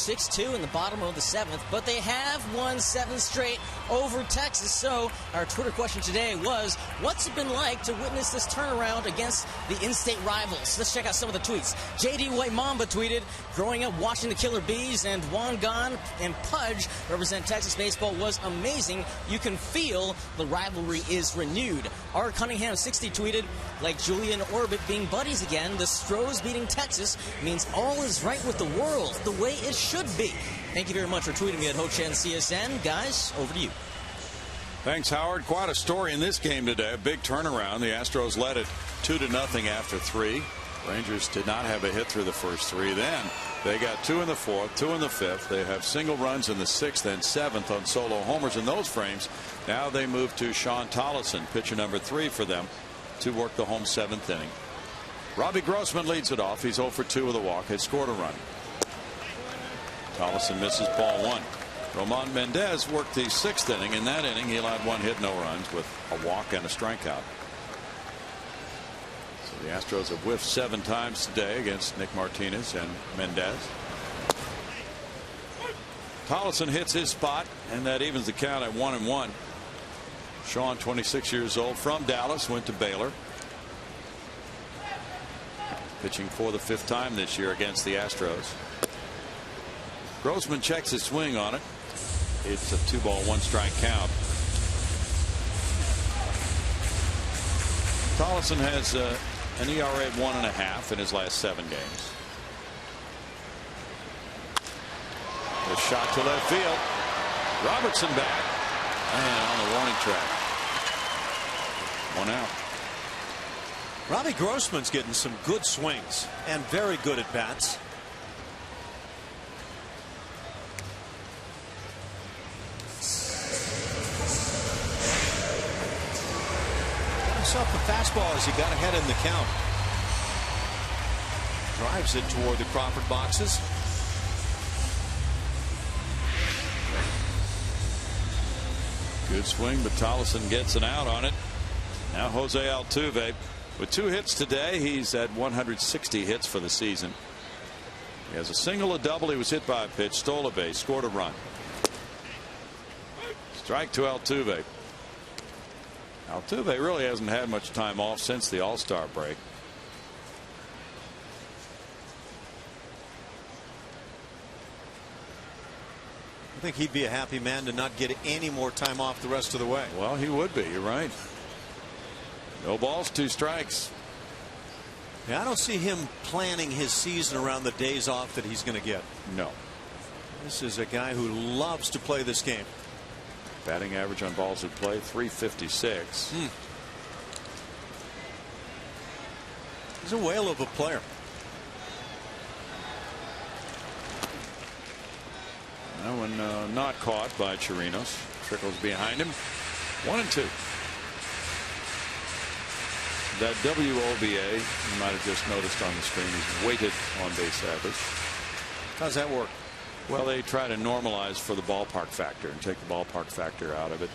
Speaker 5: 6-2 in the bottom of the 7th, but they have won 7 straight over Texas. So our Twitter question today was, what's it been like to witness this turnaround against the in-state rivals? Let's check out some of the tweets. J.D. White Mamba tweeted, growing up watching the Killer Bees and Wangan and Pudge represent Texas baseball was amazing. You can feel the rivalry is renewed. R. Cunningham 60 tweeted, like Julia and Orbit being buddies again, the Astros beating Texas means all is right with the world, the way it should be. Thank you very much for tweeting me at Ho-Chen CSN. Guys, over to you.
Speaker 1: Thanks, Howard. Quite a story in this game today. A big turnaround. The Astros led it 2-0 after 3. Rangers did not have a hit through the first 3. Then they got 2 in the 4th, 2 in the 5th. They have single runs in the 6th and 7th on solo homers in those frames. Now they move to Sean Tollison, pitcher number 3 for them, to work the home 7th inning. Robbie Grossman leads it off. He's 0 for 2 with a walk. Has scored a run. Tollison misses ball 1. Roman Mendez worked the 6th inning. In that inning, he allowed 1 hit, no runs, with a walk and a strikeout. So the Astros have whiffed 7 times today against Nick Martinez and Mendez. Tollison hits his spot, and that evens the count at 1-1. Sean, 26 years old, from Dallas, went to Baylor. Pitching for the 5th time this year against the Astros. Grossman checks his swing on it. It's a 2-ball, 1-strike count. Tollison has an ERA of 1.5 in his last 7 games. A shot to left field. Robertson back and on the warning track. 1 out.
Speaker 2: Robbie Grossman's getting some good swings and very good at bats. Up the fastball as he got ahead in the count. Drives it toward the Crawford boxes.
Speaker 1: Good swing, but Tollison gets an out on it. Now Jose Altuve with 2 hits today. He's at 160 hits for the season. He has a single, a double. He was hit by a pitch, stole a base, scored a run. Strike to Altuve. Altuve really hasn't had much time off since the All-Star break.
Speaker 2: I think he'd be a happy man to not get any more time off the rest of the way.
Speaker 1: Well, he would be. You're right. No balls, 2 strikes.
Speaker 2: Yeah, I don't see him planning his season around the days off that he's going to get.
Speaker 1: No.
Speaker 2: This is a guy who loves to play this game.
Speaker 1: Batting average on balls in play, 356.
Speaker 2: He's a whale of a player.
Speaker 1: That one not caught by Chirinos. Trickles behind him. 1-2. That WOBA, you might have just noticed on the screen, is weighted on base average.
Speaker 2: How's that work?
Speaker 1: Well, they try to normalize for the ballpark factor and take the ballpark factor out of it.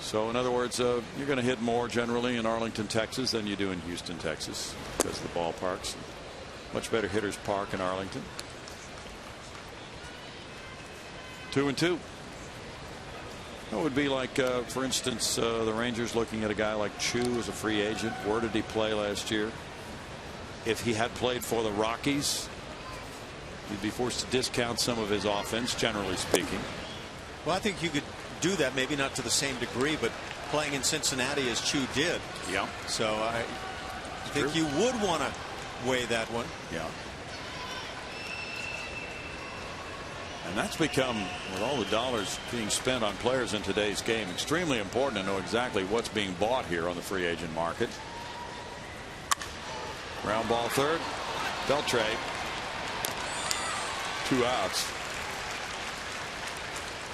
Speaker 1: So in other words, you're going to hit more generally in Arlington, Texas than you do in Houston, Texas, because of the ballparks. Much better hitters park in Arlington. 2-2. It would be like, for instance, the Rangers looking at a guy like Chu as a free agent. Where did he play last year? If he had played for the Rockies, he'd be forced to discount some of his offense, generally speaking.
Speaker 2: Well, I think you could do that, maybe not to the same degree, but playing in Cincinnati as Chu did.
Speaker 1: Yeah.
Speaker 2: So I think you would want to weigh that one.
Speaker 1: Yeah. And that's become, with all the dollars being spent on players in today's game, extremely important to know exactly what's being bought here on the free agent market. Ground ball third. Beltre. 2 outs.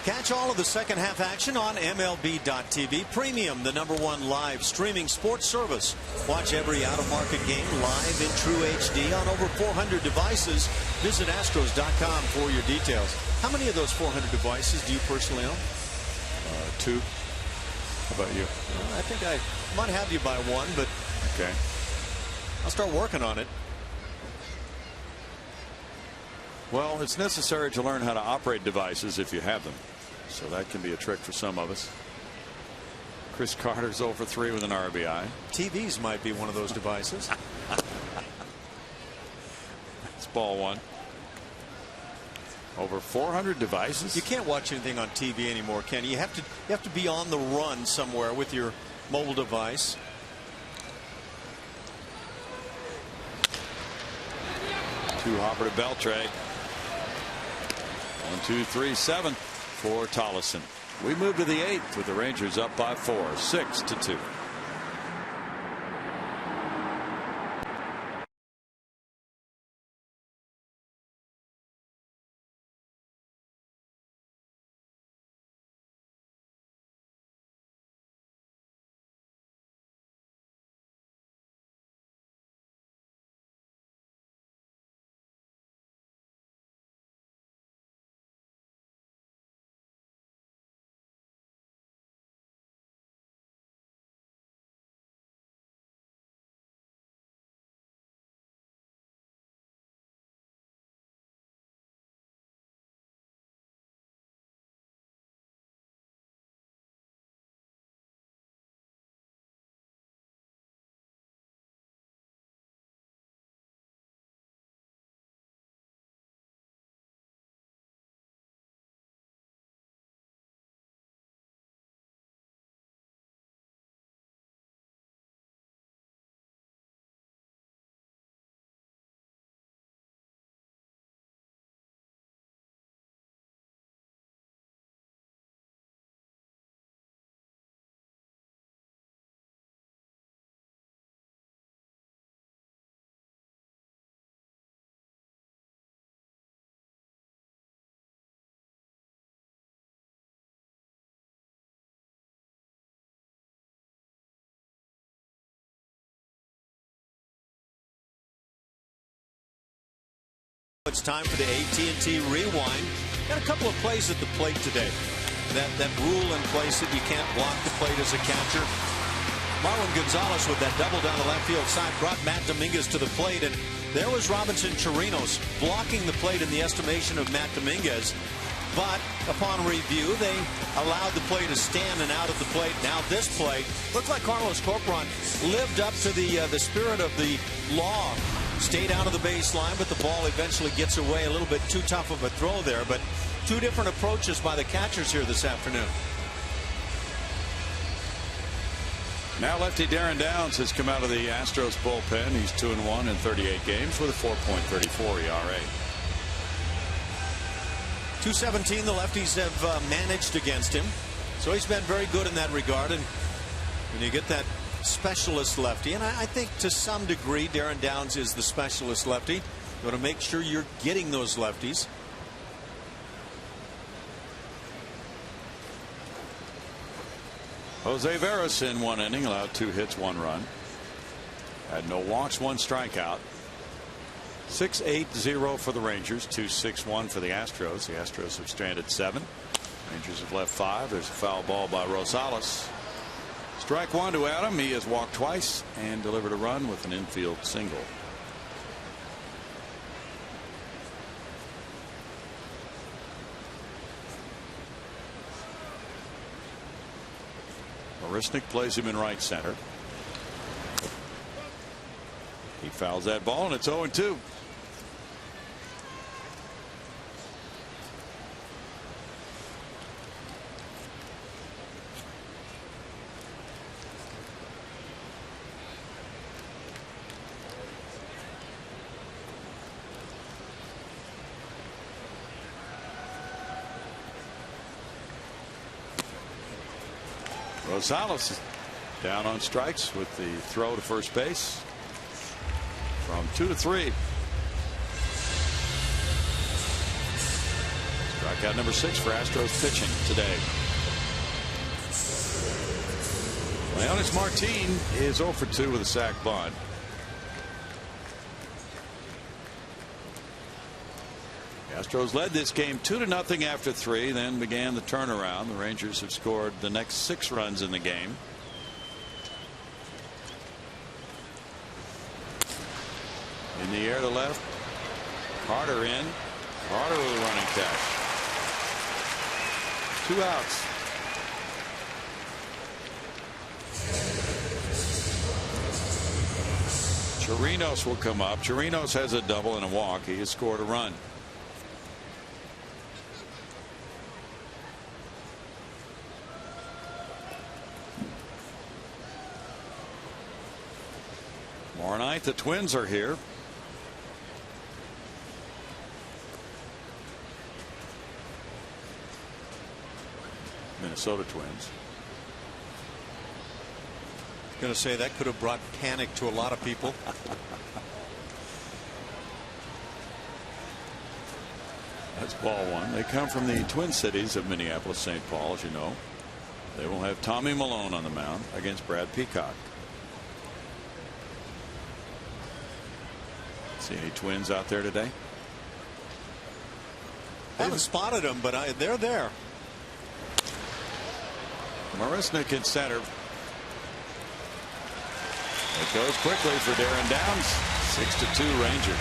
Speaker 2: Catch all of the second half action on MLB.tv Premium, the #1 live streaming sports service. Watch every out-of-market game live in true HD on over 400 devices. Visit Astros.com for your details. How many of those 400 devices do you personally own?
Speaker 1: 2. How about you?
Speaker 2: Well, I think I might have you by 1, but
Speaker 1: okay.
Speaker 2: I'll start working on it.
Speaker 1: Well, it's necessary to learn how to operate devices if you have them. So that can be a trick for some of us. Chris Carter's 0 for 3 with an RBI.
Speaker 2: TVs might be one of those devices.
Speaker 1: It's ball 1. Over 400 devices.
Speaker 2: You can't watch anything on TV anymore, can you? You have to be on the run somewhere with your mobile device.
Speaker 1: Hopper to Beltre. 1, 2, 3, 7 for Tollison. We move to the 8th with the Rangers up by 4, 6-2.
Speaker 2: It's time for the AT&T Rewind. Got a couple of plays at the plate today. That rule in place that you can't block the plate as a catcher. Marlon Gonzalez with that double down the left field side brought Matt Dominguez to the plate, and there was Robinson Chirinos blocking the plate in the estimation of Matt Dominguez. But upon review, they allowed the play to stand and out of the plate. Now this play looked like Carlos Corcoran lived up to the spirit of the law. Stayed out of the baseline, but the ball eventually gets away. A little bit too tough of a throw there, but two different approaches by the catchers here this afternoon.
Speaker 1: Now lefty Darren Downs has come out of the Astros bullpen. He's 2-1 in 38 games with a 4.34 ERA.
Speaker 2: .217 the lefties have managed against him. So he's been very good in that regard. And when you get that specialist lefty, and I think to some degree Darren Downs is the specialist lefty, you want to make sure you're getting those lefties.
Speaker 1: Jose Veras in one inning, allowed 2 hits, 1 run. Had no walks, 1 strikeout. 6-8-0 for the Rangers, 2-6-1 for the Astros. The Astros have stranded 7. Rangers have left 5. There's a foul ball by Rosales. Strike 1 to Adam. He has walked twice and delivered a run with an infield single. Marisnik plays him in right center. He fouls that ball, and it's 0-2. Rosales down on strikes with the throw to first base. From 2-3. Strikeout number 6 for Astros pitching today. Leonis Martin is 0 for 2 with a sac bunt. The Astros led this game 2-0 after 3, then began the turnaround. The Rangers have scored the next 6 runs in the game. In the air to left. Carter in. Carter with a running catch. 2 outs. Chirinos will come up. Chirinos has a double and a walk. He has scored a run. Tomorrow night the Twins are here. Minnesota Twins.
Speaker 2: Going to say that could have brought panic to a lot of people.
Speaker 1: That's ball 1. They come from the Twin Cities of Minneapolis, St. Paul, as you know. They will have Tommy Malone on the mound against Brad Peacock. See any Twins out there today?
Speaker 2: I haven't spotted them, but they're there.
Speaker 1: Marisnik in center. It goes quickly for Darren Downs. 6-2 Rangers.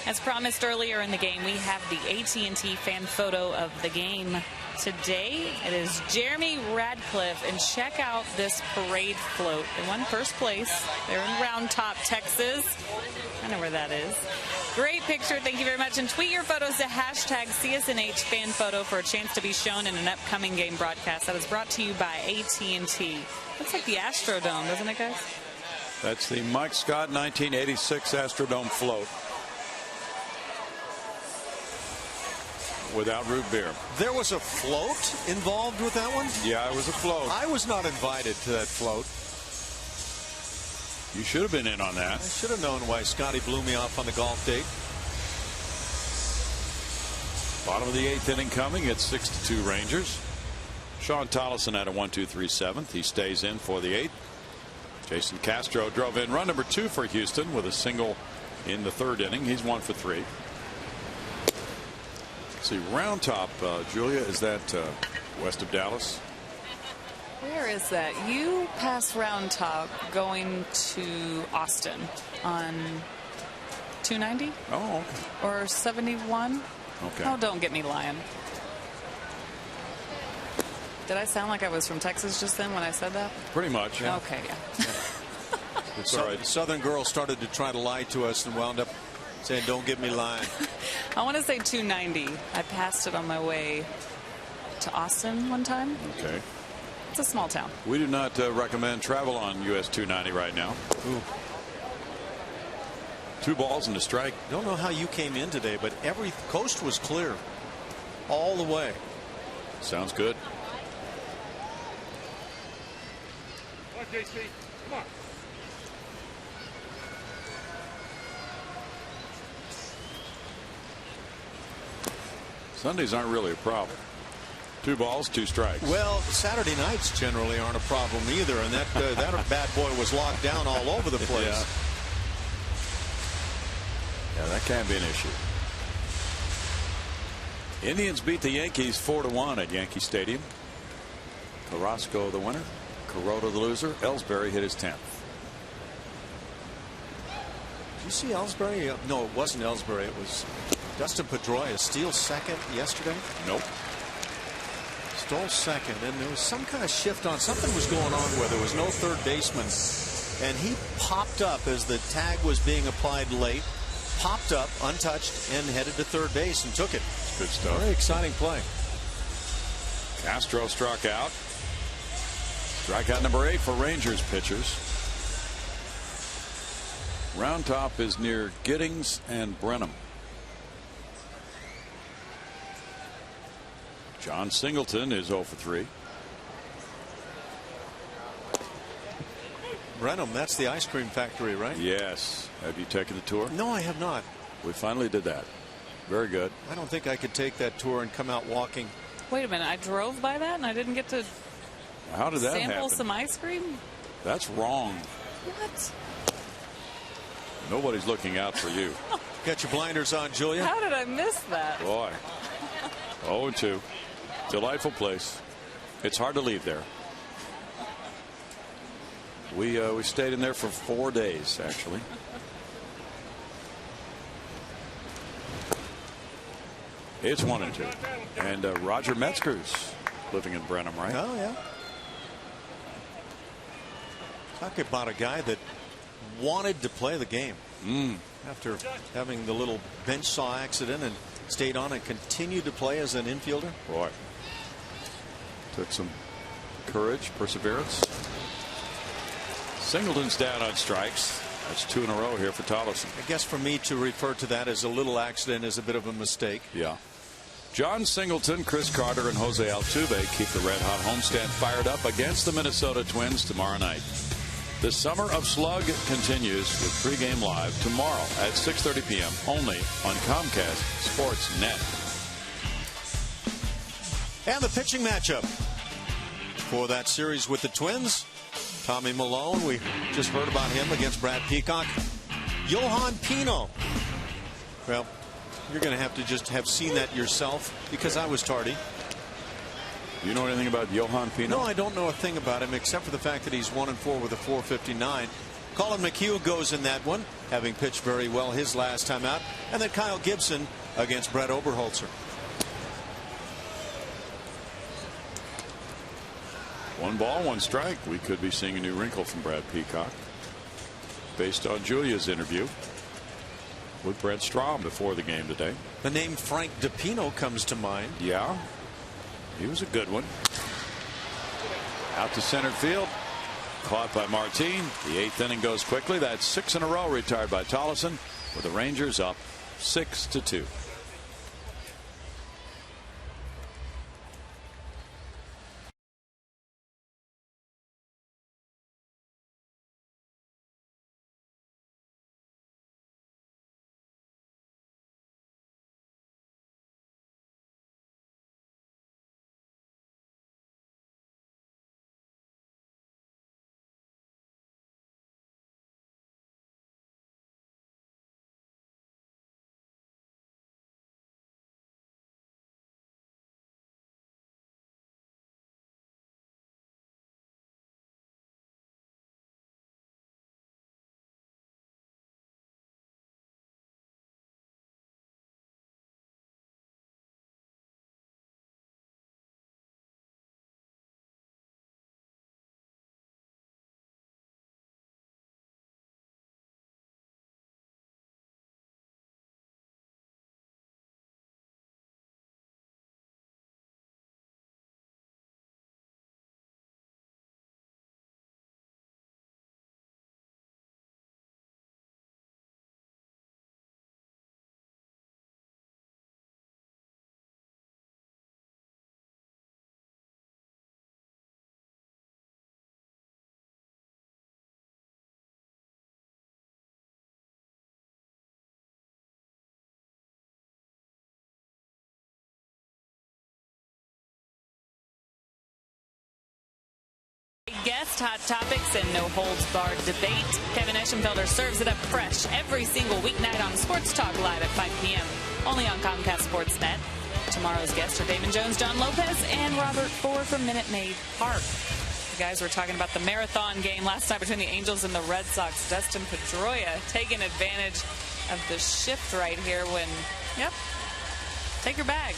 Speaker 3: As promised earlier in the game, we have the AT&T fan photo of the game. Today it is Jeremy Radcliffe, and check out this parade float. They won first place. They're in Round Top, Texas. I know where that is. Great picture. Thank you very much. And tweet your photos to hashtag CSNHFanPhoto for a chance to be shown in an upcoming game broadcast. That is brought to you by AT&T. Looks like the Astrodome, doesn't it, guys?
Speaker 1: That's the Mike Scott 1986 Astrodome float. Without root beer.
Speaker 2: There was a float involved with that one?
Speaker 1: Yeah, it was a float.
Speaker 2: I was not invited to that float.
Speaker 1: You should have been in on that.
Speaker 2: I should have known why Scotty blew me off on the golf date.
Speaker 1: Bottom of the 8th inning coming. It's 6-2 Rangers. Sean Tollison at a 1-2-3 7th. He stays in for the 8th. Jason Castro drove in run number 2 for Houston with a single in the 3rd inning. He's 1 for 3. See, Round Top, Julia, is that west of Dallas?
Speaker 3: Where is that? You pass Round Top going to Austin on 290?
Speaker 1: Oh, okay.
Speaker 3: Or 71?
Speaker 1: Okay.
Speaker 3: Oh, don't get me lying. Did I sound like I was from Texas just then when I said that?
Speaker 1: Pretty much, yeah.
Speaker 3: Okay, yeah.
Speaker 2: It's all right. The Southern girl started to try to lie to us and wound up saying, don't get me lying.
Speaker 3: I want to say 290. I passed it on my way to Austin one time.
Speaker 1: Okay.
Speaker 3: It's a small town.
Speaker 1: We do not recommend travel on US 290 right now.
Speaker 2: Ooh.
Speaker 1: 2 balls and a strike.
Speaker 2: Don't know how you came in today, but every coast was clear all the way.
Speaker 1: Sounds good.
Speaker 9: Come on, JC. Come on.
Speaker 1: Sundays aren't really a problem. 2 balls, 2 strikes.
Speaker 2: Well, Saturday nights generally aren't a problem either, and that that bad boy was locked down all over the place.
Speaker 1: Yeah, that can be an issue. Indians beat the Yankees 4-1 at Yankee Stadium. Carrasco the winner, Kuroda the loser. Ellsbury hit his 10th.
Speaker 2: Did you see Ellsbury? No, it wasn't Ellsbury. It was Dustin Pedroia. Steal second yesterday?
Speaker 1: Nope.
Speaker 2: Stole second, and there was some kind of shift on. Something was going on where there was no third baseman, and he popped up as the tag was being applied late. Popped up, untouched, and headed to third base and took it.
Speaker 1: Good stuff.
Speaker 2: Very exciting play.
Speaker 1: Castro struck out. Strikeout number 8 for Rangers pitchers. Round Top is near Giddings and Brenham. John Singleton is 0 for 3.
Speaker 2: Brenham, that's the ice cream factory, right?
Speaker 1: Yes. Have you taken the tour?
Speaker 2: No, I have not.
Speaker 1: We finally did that. Very good.
Speaker 2: I don't think I could take that tour and come out walking.
Speaker 3: Wait a minute. I drove by that and I didn't get to
Speaker 1: How did that
Speaker 3: sample
Speaker 1: happen?
Speaker 3: some ice cream?
Speaker 1: That's wrong.
Speaker 3: What?
Speaker 1: Nobody's looking out for you.
Speaker 2: Got your blinders on, Julia?
Speaker 3: How did I miss that?
Speaker 1: Boy. 0-2. Delightful place. It's hard to leave there. We stayed in there for 4 days, actually. It's 1-2. And Roger Metzger's living in Brenham, right?
Speaker 2: Oh, yeah. Talk about a guy that wanted to play the game. After having the little bench saw accident and stayed on and continued to play as an infielder.
Speaker 1: Boy. Took some courage, perseverance. Singleton's down on strikes. That's 2 in a row here for Tollison.
Speaker 2: I guess for me to refer to that as a little accident is a bit of a mistake.
Speaker 1: Yeah. John Singleton, Chris Carter, and Jose Altuve keep the red-hot homestand fired up against the Minnesota Twins tomorrow night. The Summer of Slug continues with pregame live tomorrow at 6:30 p.m. only on Comcast Sportsnet.
Speaker 2: And the pitching matchup for that series with the Twins. Tommy Malone, we just heard about him against Brad Peacock. Johan Pino. Well, you're going to have to just have seen that yourself because I was tardy.
Speaker 1: You know anything about Johan Pino?
Speaker 2: No, I don't know a thing about him except for the fact that he's 1-4 with a 4.59. Colin McHugh goes in that one, having pitched very well his last time out. And then Kyle Gibson against Brett Oberholzer.
Speaker 1: 1 ball, 1 strike. We could be seeing a new wrinkle from Brad Peacock based on Julia's interview with Brent Strom before the game today.
Speaker 2: The name Frank DiPino comes to mind.
Speaker 1: Yeah, he was a good one. Out to center field. Caught by Martin. The 8th inning goes quickly. That's 6 in a row retired by Tollison, with the Rangers up 6-2.
Speaker 3: Guest hot topics and no holds barred debate. Kevin Eschenfelder serves it up fresh every single weeknight on Sports Talk Live at 5 p.m. only on Comcast Sportsnet. Tomorrow's guests are Damon Jones, John Lopez, and Robert Ford from Minute Maid Park. The guys were talking about the marathon game last night between the Angels and the Red Sox. Dustin Pedroia taking advantage of the shift right here when, yep, take your bag.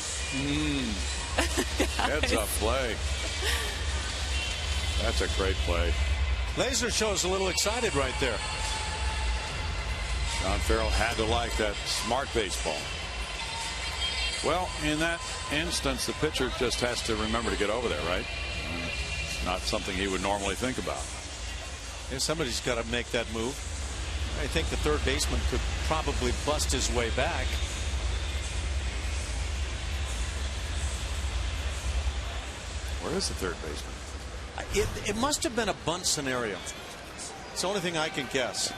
Speaker 1: Heads up play. That's a great play.
Speaker 2: Laser Show's a little excited right there.
Speaker 1: John Farrell had to like that smart baseball. Well, in that instance, the pitcher just has to remember to get over there, right? It's not something he would normally think about.
Speaker 2: Yeah, somebody's got to make that move. I think the third baseman could probably bust his way back.
Speaker 1: Where is the third baseman?
Speaker 2: It must have been a bunt scenario. It's the only thing I can guess.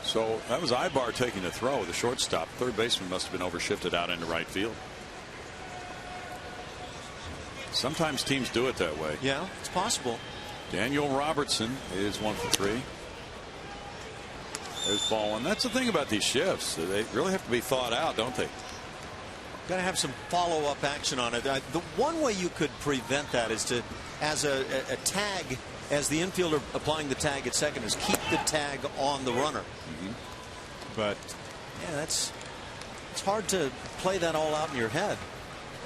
Speaker 1: So that was Ibar taking the throw. The shortstop. Third baseman must have been overshifted out into right field. Sometimes teams do it that way.
Speaker 2: Yeah, it's possible.
Speaker 1: Daniel Robertson is 1 for 3. There's ball 1. That's the thing about these shifts. They really have to be thought out, don't they?
Speaker 2: Got to have some follow-up action on it. The one way you could prevent that is to, as a tag, as the infielder applying the tag at second, is keep the tag on the runner. But yeah, it's hard to play that all out in your head.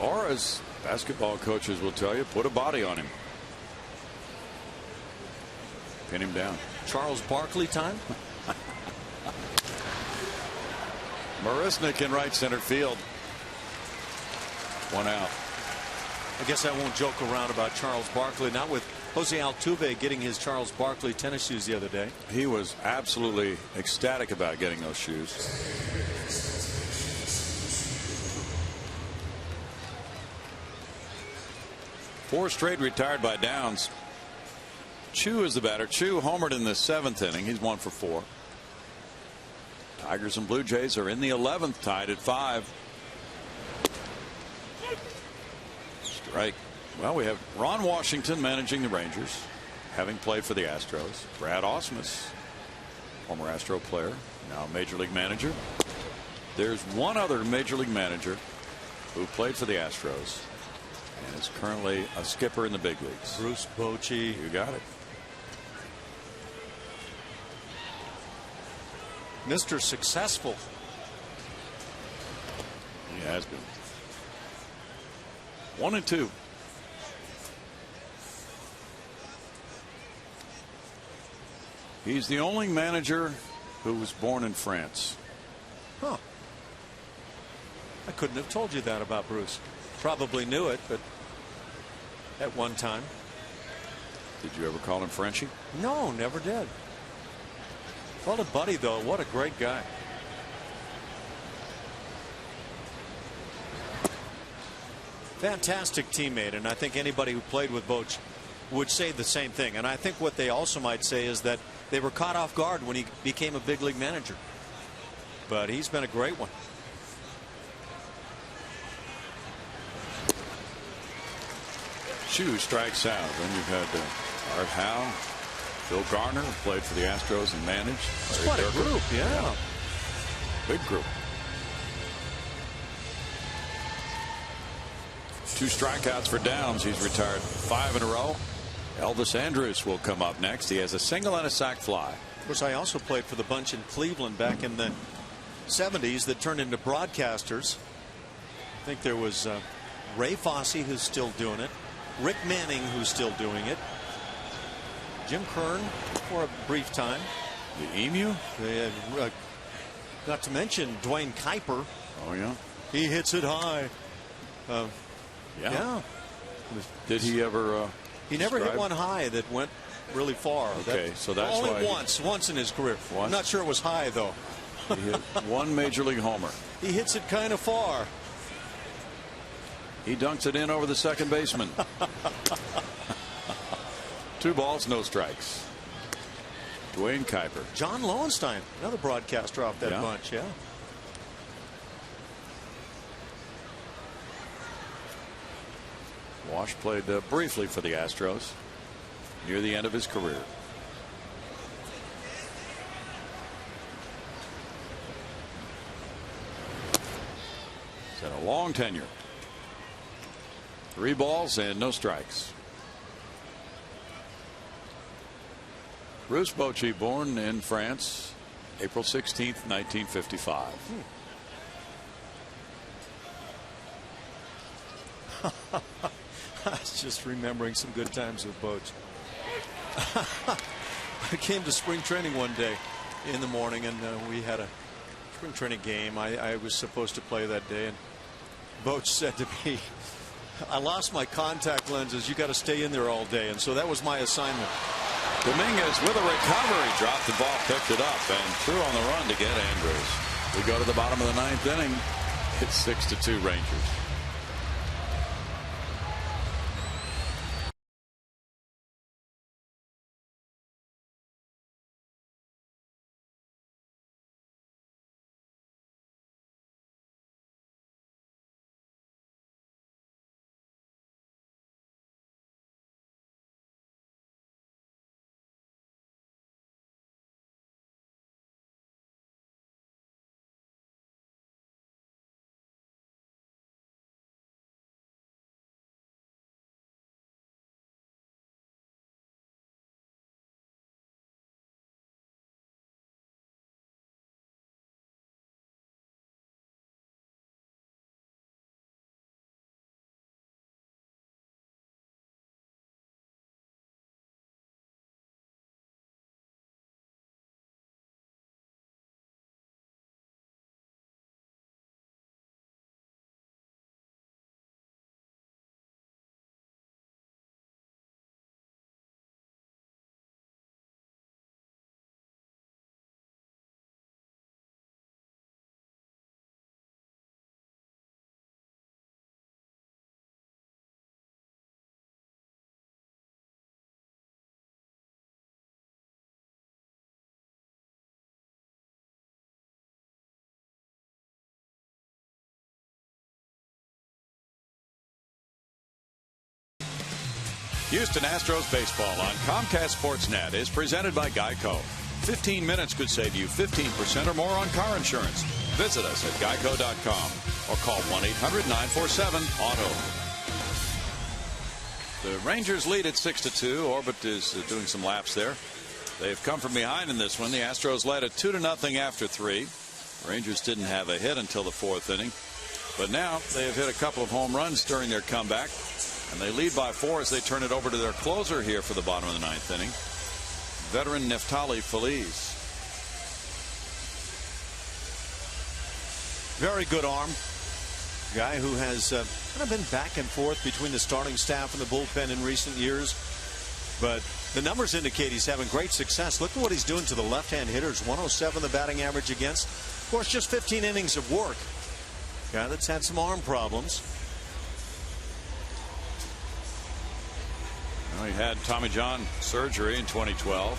Speaker 1: Or, as basketball coaches will tell you, put a body on him. Pin him down.
Speaker 2: Charles Barkley time.
Speaker 1: Marisnik in right center field. 1 out.
Speaker 2: I guess I won't joke around about Charles Barkley. Not with Jose Altuve getting his Charles Barkley tennis shoes the other day.
Speaker 1: He was absolutely ecstatic about getting those shoes. Four straight retired by Downs. Chu is the batter. Chu homered in the 7th inning. He's 1 for 4. Tigers and Blue Jays are in the 11th, tied at 5. Strike. Well, we have Ron Washington managing the Rangers, having played for the Astros. Brad Ausmus, former Astro player, now Major League manager. There's one other Major League manager who played for the Astros and is currently a skipper in the big leagues.
Speaker 2: Bruce Bochy.
Speaker 1: You got it.
Speaker 2: Mr. Successful.
Speaker 1: He has been. 1 and 2. He's the only manager who was born in France.
Speaker 2: Huh. I couldn't have told you that about Bruce. Probably knew it, but at one time.
Speaker 1: Did you ever call him Frenchie?
Speaker 2: No, never did. What a buddy, though. What a great guy. Fantastic teammate, and I think anybody who played with Boch would say the same thing. And I think what they also might say is that they were caught off guard when he became a big league manager. But he's been a great one.
Speaker 1: Chu strikes out. Then you've had Art Howe, Phil Garner, who played for the Astros and managed.
Speaker 2: It's quite a group, yeah.
Speaker 1: Big group. 2 strikeouts for Downs. He's retired 5 in a row. Elvis Andrus will come up next. He has a single and a sac fly.
Speaker 2: Of course, I also played for the bunch in Cleveland back in the 70s that turned into broadcasters. I think there was Ray Fosse, who's still doing it. Rick Manning, who's still doing it. Jim Kern for a brief time.
Speaker 1: The Emu.
Speaker 2: They had, not to mention Dwayne Kuiper.
Speaker 1: Oh, yeah.
Speaker 2: He hits it high.
Speaker 1: Yeah. Did he ever?
Speaker 2: He never hit one high that went really far.
Speaker 1: Okay, so that's
Speaker 2: only
Speaker 1: why
Speaker 2: once in his career. I'm not sure it was high though.
Speaker 1: He hit 1 major league homer.
Speaker 2: He hits it kind of far.
Speaker 1: He dunks it in over the second baseman. 2 balls, no strikes. Dwayne Kuiper.
Speaker 2: John Lowenstein, another broadcaster off that bunch. Yeah.
Speaker 1: Wash played briefly for the Astros near the end of his career. He's had a long tenure. 3 balls and no strikes. Bruce Bochy, born in France, April 16th, 1955.
Speaker 2: I was just remembering some good times with Boch. I came to spring training one day in the morning, and we had a spring training game. I was supposed to play that day, and Boch said to me, I lost my contact lenses. You got to stay in there all day. And so that was my assignment.
Speaker 1: Dominguez with a recovery, dropped the ball, picked it up, and threw on the run to get Andrews. We go to the bottom of the 9th inning. It's 6-2 Rangers. Houston Astros baseball on Comcast Sportsnet is presented by Geico. 15 minutes could save you 15% or more on car insurance. Visit us at geico.com or call 1-800-947-AUTO. The Rangers lead at 6-2. Orbit is doing some laps there. They've come from behind in this one. The Astros led at 2-0 after 3. Rangers didn't have a hit until the 4th inning. But now they have hit a couple of home runs during their comeback. And they lead by 4 as they turn it over to their closer here for the bottom of the 9th inning. veteran Neftali Feliz.
Speaker 2: Very good arm. Guy who has kind of been back and forth between the starting staff and the bullpen in recent years. But the numbers indicate he's having great success. Look at what he's doing to the left-hand hitters. 107 the batting average against. Of course, just 15 innings of work. Guy that's had some arm problems.
Speaker 1: Well, he had Tommy John surgery in 2012.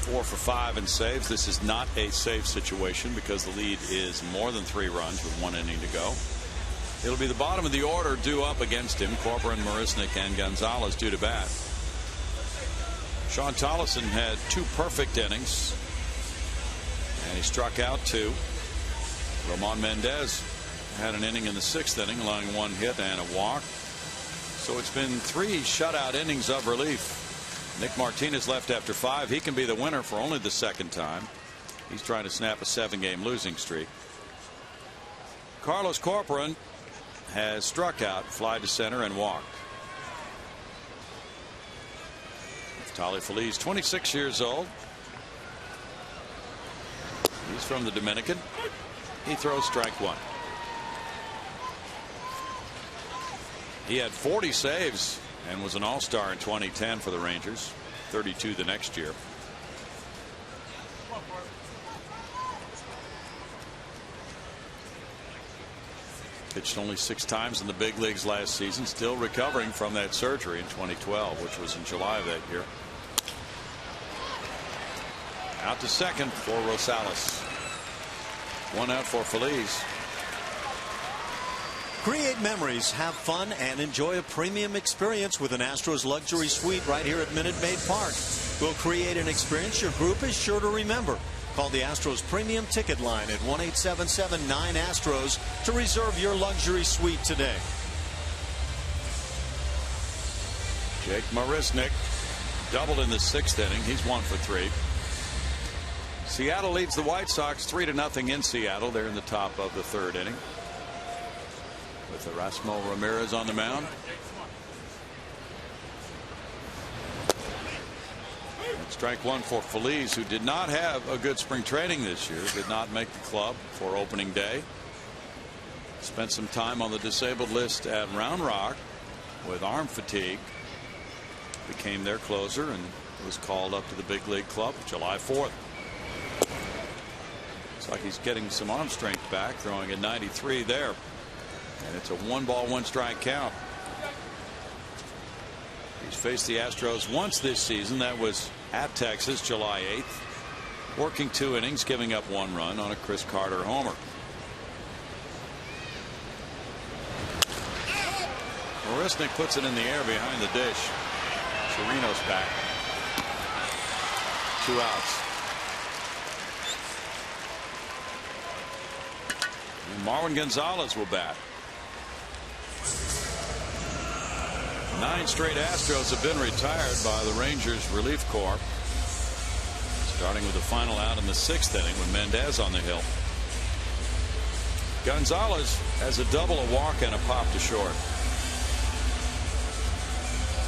Speaker 1: 4 for 5 in saves. This is not a save situation because the lead is more than 3 runs with 1 inning to go. It'll be the bottom of the order due up against him. Corcoran, Marisnick, and Gonzalez due to bat. Sean Tollefson had 2 perfect innings, and he struck out 2. Roman Mendez had an inning in the 6th inning, allowing 1 hit and a walk. So it's been 3 shutout innings of relief. Nick Martinez left after 5. He can be the winner for only the 2nd time. He's trying to snap a 7-game losing streak. Carlos Corcoran has struck out, fly to center, and walked. Neftali Feliz, 26 years old. He's from the Dominican. He throws strike 1. He had 40 saves and was an all-star in 2010 for the Rangers. 32 the next year. Pitched only 6 times in the big leagues last season. Still recovering from that surgery in 2012, which was in July of that year. Out to second for Rosales. 1 out for Feliz.
Speaker 2: Create memories, have fun, and enjoy a premium experience with an Astros luxury suite right here at Minute Maid Park. We'll create an experience your group is sure to remember. Call the Astros premium ticket line at 1-877-9-ASTROS to reserve your luxury suite today.
Speaker 1: Jake Marisnick doubled in the 6th inning. He's 1 for 3. Seattle leads the White Sox 3-0 in Seattle. They're in the top of the 3rd inning with Erasmo Ramirez on the mound. Strike 1 for Feliz, who did not have a good spring training this year. Did not make the club for opening day. Spent some time on the disabled list at Round Rock with arm fatigue. Became their closer and was called up to the big league club July 4th. Looks like he's getting some arm strength back, throwing at 93 there. And it's a 1-ball 1-strike count. He's faced the Astros once this season. That was at Texas, July 8th. Working 2 innings, giving up 1 run on a Chris Carter homer. Marisnick puts it in the air behind the dish. Chirinos back. 2 outs. And Marwin Gonzalez will bat. 9 straight Astros have been retired by the Rangers relief corps. Starting with the final out in the 6th inning with Mendez on the hill. Gonzalez has a double, a walk, and a pop to short.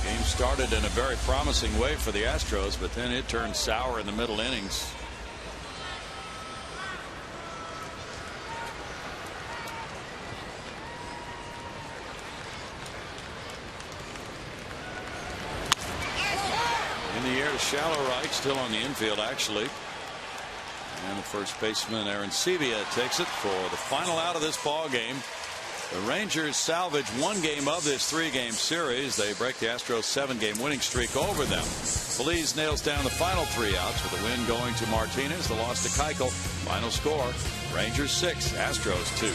Speaker 1: Game started in a very promising way for the Astros, but then it turned sour in the middle innings. Shallow right, still on the infield actually. And the first baseman Aaron Sevilla takes it for the final out of this ball game. The Rangers salvage 1 game of this 3-game series. They break the Astros 7-game winning streak over them. Feliz nails down the final 3 outs with a win going to Martinez, the loss to Keuchel. Final score, Rangers 6, Astros 2.